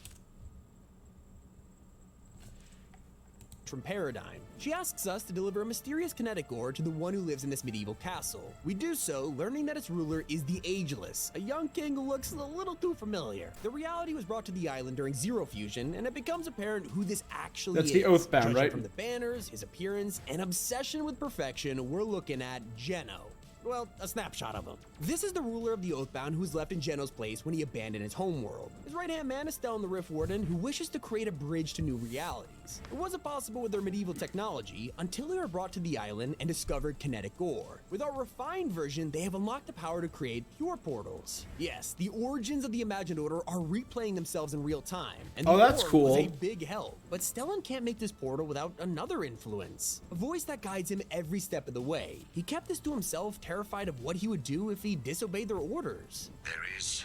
From Paradigm. She asks us to deliver a mysterious kinetic ore to the one who lives in this medieval castle. We do so, learning that its ruler is the Ageless, a young king who looks a little too familiar. The reality was brought to the island during Zero Fusion, and it becomes apparent who this actually is. That's the Oathbound, Judging right? From the banners, his appearance, and obsession with perfection, we're looking at Geno. Well, a snapshot of him. This is the ruler of the Oathbound who was left in Geno's place when he abandoned his homeworld. His right-hand man is Stellan the Rift Warden, who wishes to create a bridge to new realities. It wasn't possible with their medieval technology until they were brought to the island and discovered kinetic ore. With our refined version, they have unlocked the power to create pure portals. Yes, the origins of the Imagined Order are replaying themselves in real time. And the that's orb cool. was a big help. But Stellan can't make this portal without another influence. A voice that guides him every step of the way. He kept this to himself, terrified of what he would do if he disobeyed their orders. There is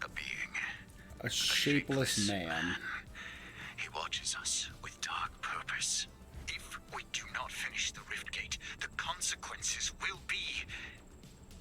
a being. A shapeless man. He watches us with dark purpose. If we do not finish the Rift Gate, the consequences will be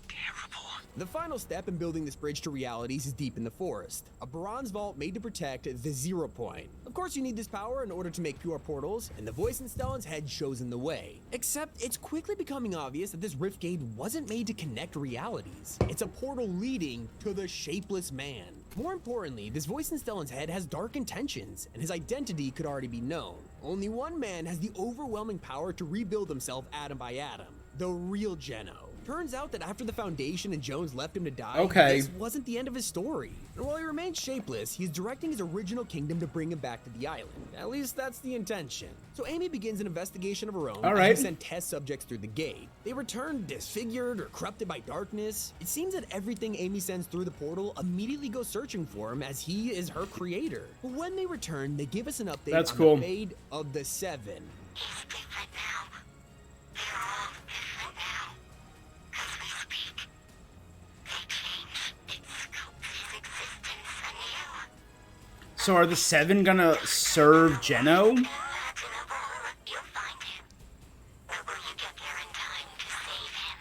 terrible. The final step in building this bridge to realities is deep in the forest. A bronze vault made to protect the Zero Point. Of course you need this power in order to make pure portals, and the voice in Stellan's head shows in the way. Except it's quickly becoming obvious that this Rift Gate wasn't made to connect realities. It's a portal leading to the Shapeless Man. More importantly, this voice in Stellan's head has dark intentions, and his identity could already be known. Only one man has the overwhelming power to rebuild himself atom by atom. The real Geno. Turns out that after the Foundation and Jones left him to die, this wasn't the end of his story. And while he remains shapeless, he's directing his original kingdom to bring him back to the island. At least that's the intention. So Amy begins an investigation of her own as she sends test subjects through the gate. They return disfigured or corrupted by darkness. It seems that everything Amy sends through the portal immediately goes searching for him, as he is her creator. But when they return, they give us an update on the fate of the 7. He's different now. They're all different now. As we speak, they changed its scope of his existence anew. So are the 7 gonna serve Geno? Imaginable, you'll find him. But will you get there in time to save him?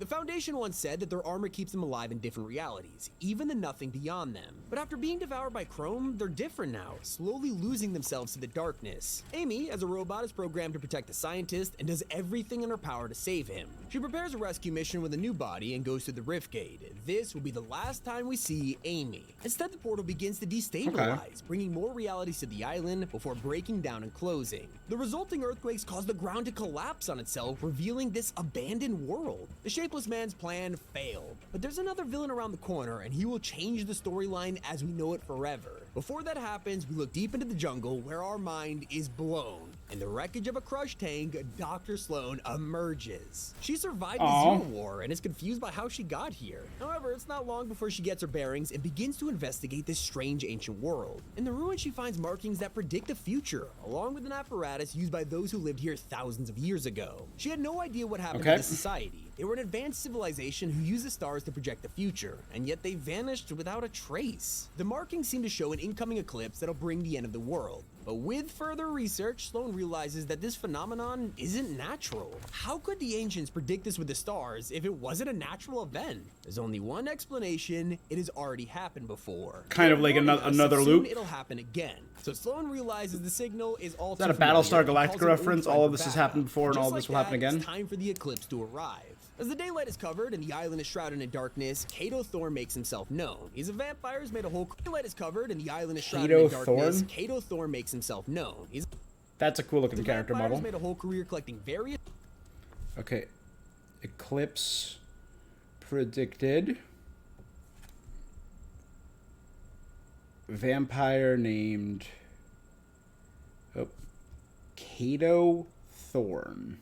The Foundation once said that their armor keeps them alive in different realities, even the nothing beyond them. But after being devoured by Chrome, they're different now, slowly losing themselves to the darkness. Amy, as a robot, is programmed to protect the scientist and does everything in her power to save him. She prepares a rescue mission with a new body and goes through the Rift Gate. This will be the last time we see Amy. Instead, the portal begins to destabilize, bringing more realities to the island before breaking down and closing. The resulting earthquakes cause the ground to collapse on itself, revealing this abandoned world. The Shapeless Man's plan failed, but there's another villain around the corner, and he will change the storyline as we know it forever. Before that happens, we look deep into the jungle where our mind is blown. In the wreckage of a crushed tank, Dr. Sloan emerges. She survived the Zero War and is confused by how she got here. However, it's not long before she gets her bearings and begins to investigate this strange ancient world. In the ruins, she finds markings that predict the future, along with an apparatus used by those who lived here thousands of years ago. She had no idea what happened to this society. They were an advanced civilization who used the stars to project the future, and yet they vanished without a trace. The markings seem to show an incoming eclipse that'll bring the end of the world. But with further research, Sloan realizes that this phenomenon isn't natural. How could the ancients predict this with the stars if it wasn't a natural event? There's only one explanation: it has already happened before. Kind of like another loop. It'll happen again. So Sloan realizes the signal is all. Is that a Battlestar Galactica reference? All of this has happened before, and all of this will happen again. It's time for the eclipse to arrive. As the daylight is covered and the island is shrouded in darkness, Cato Thorne makes himself known. He's a vampire who's made a whole daylight is covered and the island is shrouded in darkness. Cato Thorne makes himself known. That's a cool looking character model. He's made a whole career collecting various. Okay, eclipse predicted. Vampire named Cato Thorne.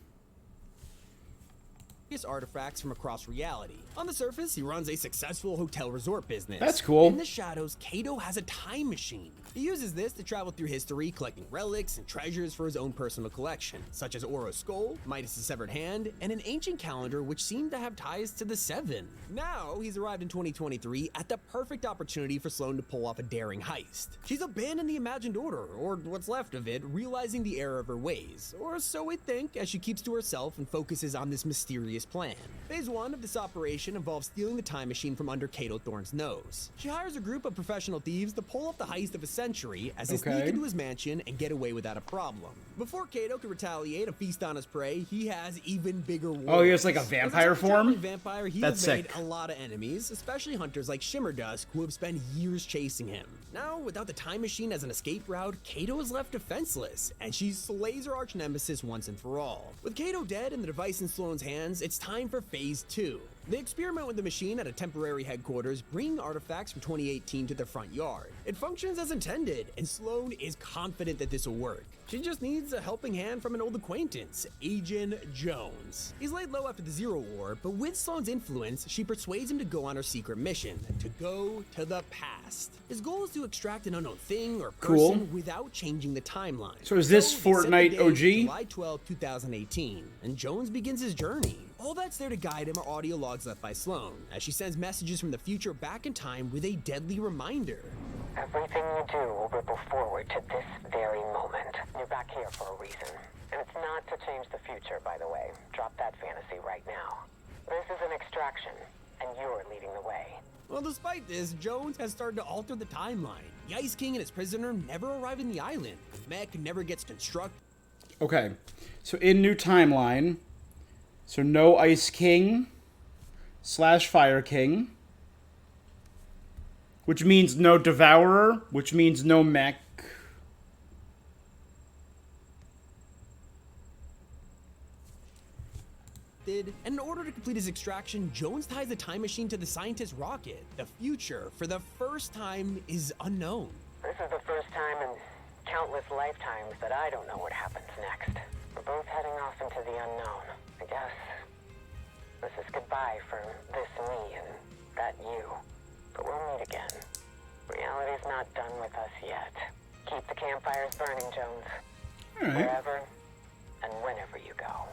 Artifacts from across reality. On the surface, he runs a successful hotel resort business. That's cool. In the shadows, Cato has a time machine. He uses this to travel through history, collecting relics and treasures for his own personal collection, such as Oro's skull, Midas' severed hand, and an ancient calendar which seemed to have ties to the Seven. Now, he's arrived in 2023 at the perfect opportunity for Sloan to pull off a daring heist. She's abandoned the imagined order, or what's left of it, realizing the error of her ways, or so we think, as she keeps to herself and focuses on this mysterious plan. Phase 1 of this operation involves stealing the time machine from under Cato Thorne's nose. She hires a group of professional thieves to pull off the heist of a century as they sneak into his mansion and get away without a problem. Before Cato can retaliate and feast on his prey, he has even bigger worries. Oh, he has like a vampire form? Vampire, he That's has made sick. a lot of enemies, especially hunters like Shimmerdusk, who have spent years chasing him. Now, without the time machine as an escape route, Cato is left defenseless, and she slays her arch nemesis once and for all. With Cato dead and the device in Sloan's hands, it's time for Phase 2. They experiment with the machine at a temporary headquarters, bringing artifacts from 2018 to their front yard. It functions as intended, and Sloan is confident that this will work. She just needs a helping hand from an old acquaintance, Agent Jones. He's laid low after the Zero War, but with Sloan's influence, she persuades him to go on her secret mission, to go to the past. His goal is to extract an unknown thing or person without changing the timeline. So is this Fortnite OG? July 12, 2018, and Jones begins his journey. All that's there to guide him are audio logs left by Sloan, as she sends messages from the future back in time with a deadly reminder. Everything you do will ripple forward to this very moment. You're back here for a reason. And it's not to change the future, by the way. Drop that fantasy right now. This is an extraction, and you're leading the way. Well, despite this, Jones has started to alter the timeline. The Ice King and his prisoner never arrive in the island. The mech never gets constructed. Okay, so in new timeline, so no Ice King / Fire King, which means no Devourer, which means no mech. And in order to complete his extraction, Jones ties the time machine to the scientist's rocket. The future, for the first time, is unknown. This is the first time in countless lifetimes that I don't know what happens next. We're both heading off into the unknown. I guess this is goodbye for this me and that you. But we'll meet again. Reality's not done with us yet. Keep the campfires burning, Jones. Wherever and whenever you go.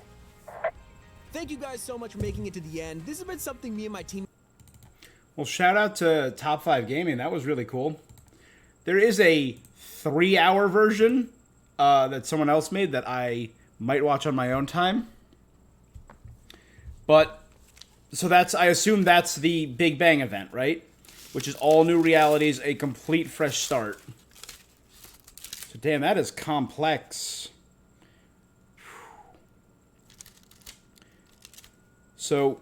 Thank you guys so much for making it to the end. This has been something me and my team... Well, shout out to Top 5 Gaming. That was really cool. There is a 3-hour version that someone else made that I might watch on my own time. But So that's, I assume that's the Big Bang event, right? Which is all new realities, a complete fresh start. So damn, that is complex. So,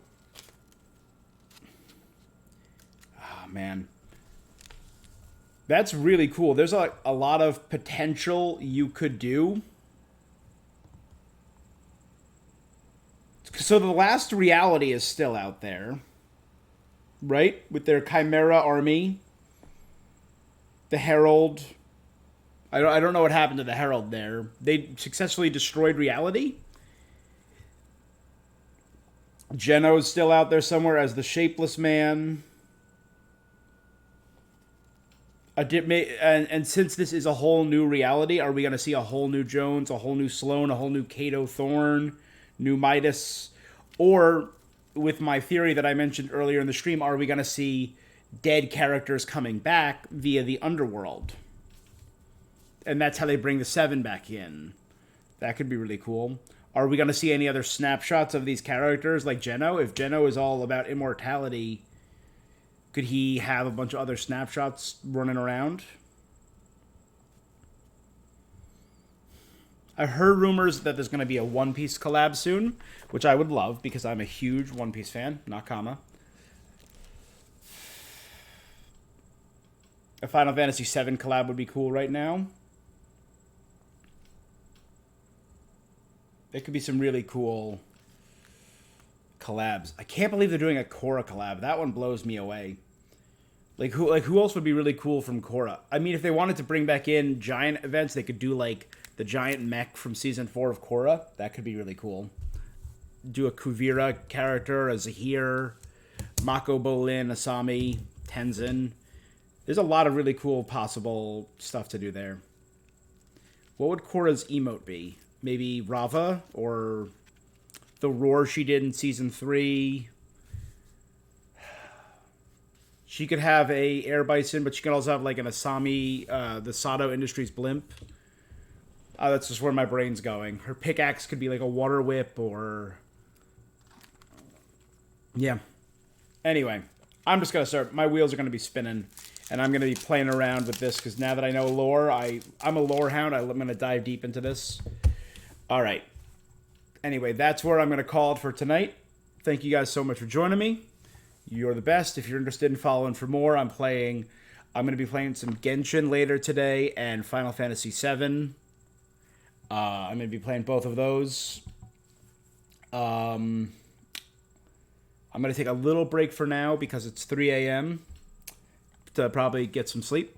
oh man, that's really cool. There's a lot of potential you could do. So the last reality is still out there, right? With their Chimera army, the Herald. I don't know what happened to the Herald there. They successfully destroyed reality. Geno's still out there somewhere as the Shapeless Man. And since this is a whole new reality, are we going to see a whole new Jones, a whole new Sloan, a whole new Cato Thorne, new Midas? Or, with my theory that I mentioned earlier in the stream, are we going to see dead characters coming back via the underworld? And that's how they bring the Seven back in. That could be really cool. Are we going to see any other snapshots of these characters like Geno? If Geno is all about immortality, could he have a bunch of other snapshots running around? I heard rumors that there's going to be a One Piece collab soon, which I would love because I'm a huge One Piece fan, not comma. A Final Fantasy VII collab would be cool right now. There could be some really cool collabs. I can't believe they're doing a Korra collab. That one blows me away. Who else would be really cool from Korra? I mean, if they wanted to bring back in giant events, they could do like the giant mech from season 4 of Korra. That could be really cool. Do a Kuvira character, a Zahir, Mako Bolin, Asami, Tenzin. There's a lot of really cool possible stuff to do there. What would Korra's emote be? Maybe Rava or the roar she did in season 3. She could have a air bison, but she could also have like an Asami, the Sato Industries blimp. That's just where my brain's going. Her pickaxe could be like a water whip or... Yeah. Anyway, I'm just going to start. My wheels are going to be spinning, and I'm going to be playing around with this because now that I know lore, I'm a lore hound. I'm going to dive deep into this. All right. Anyway, that's where I'm going to call it for tonight. Thank you guys so much for joining me. You're the best. If you're interested in following for more, I'm going to be playing some Genshin later today and Final Fantasy VII. I'm going to be playing both of those. I'm going to take a little break for now because it's 3 a.m. to probably get some sleep.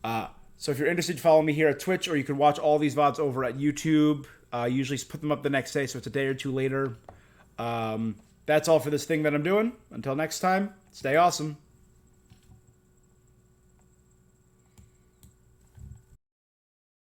So if you're interested, follow me here at Twitch, or you can watch all these VODs over at YouTube. Usually put them up the next day, so it's a day or two later. That's all for this thing that I'm doing. Until next time, stay awesome.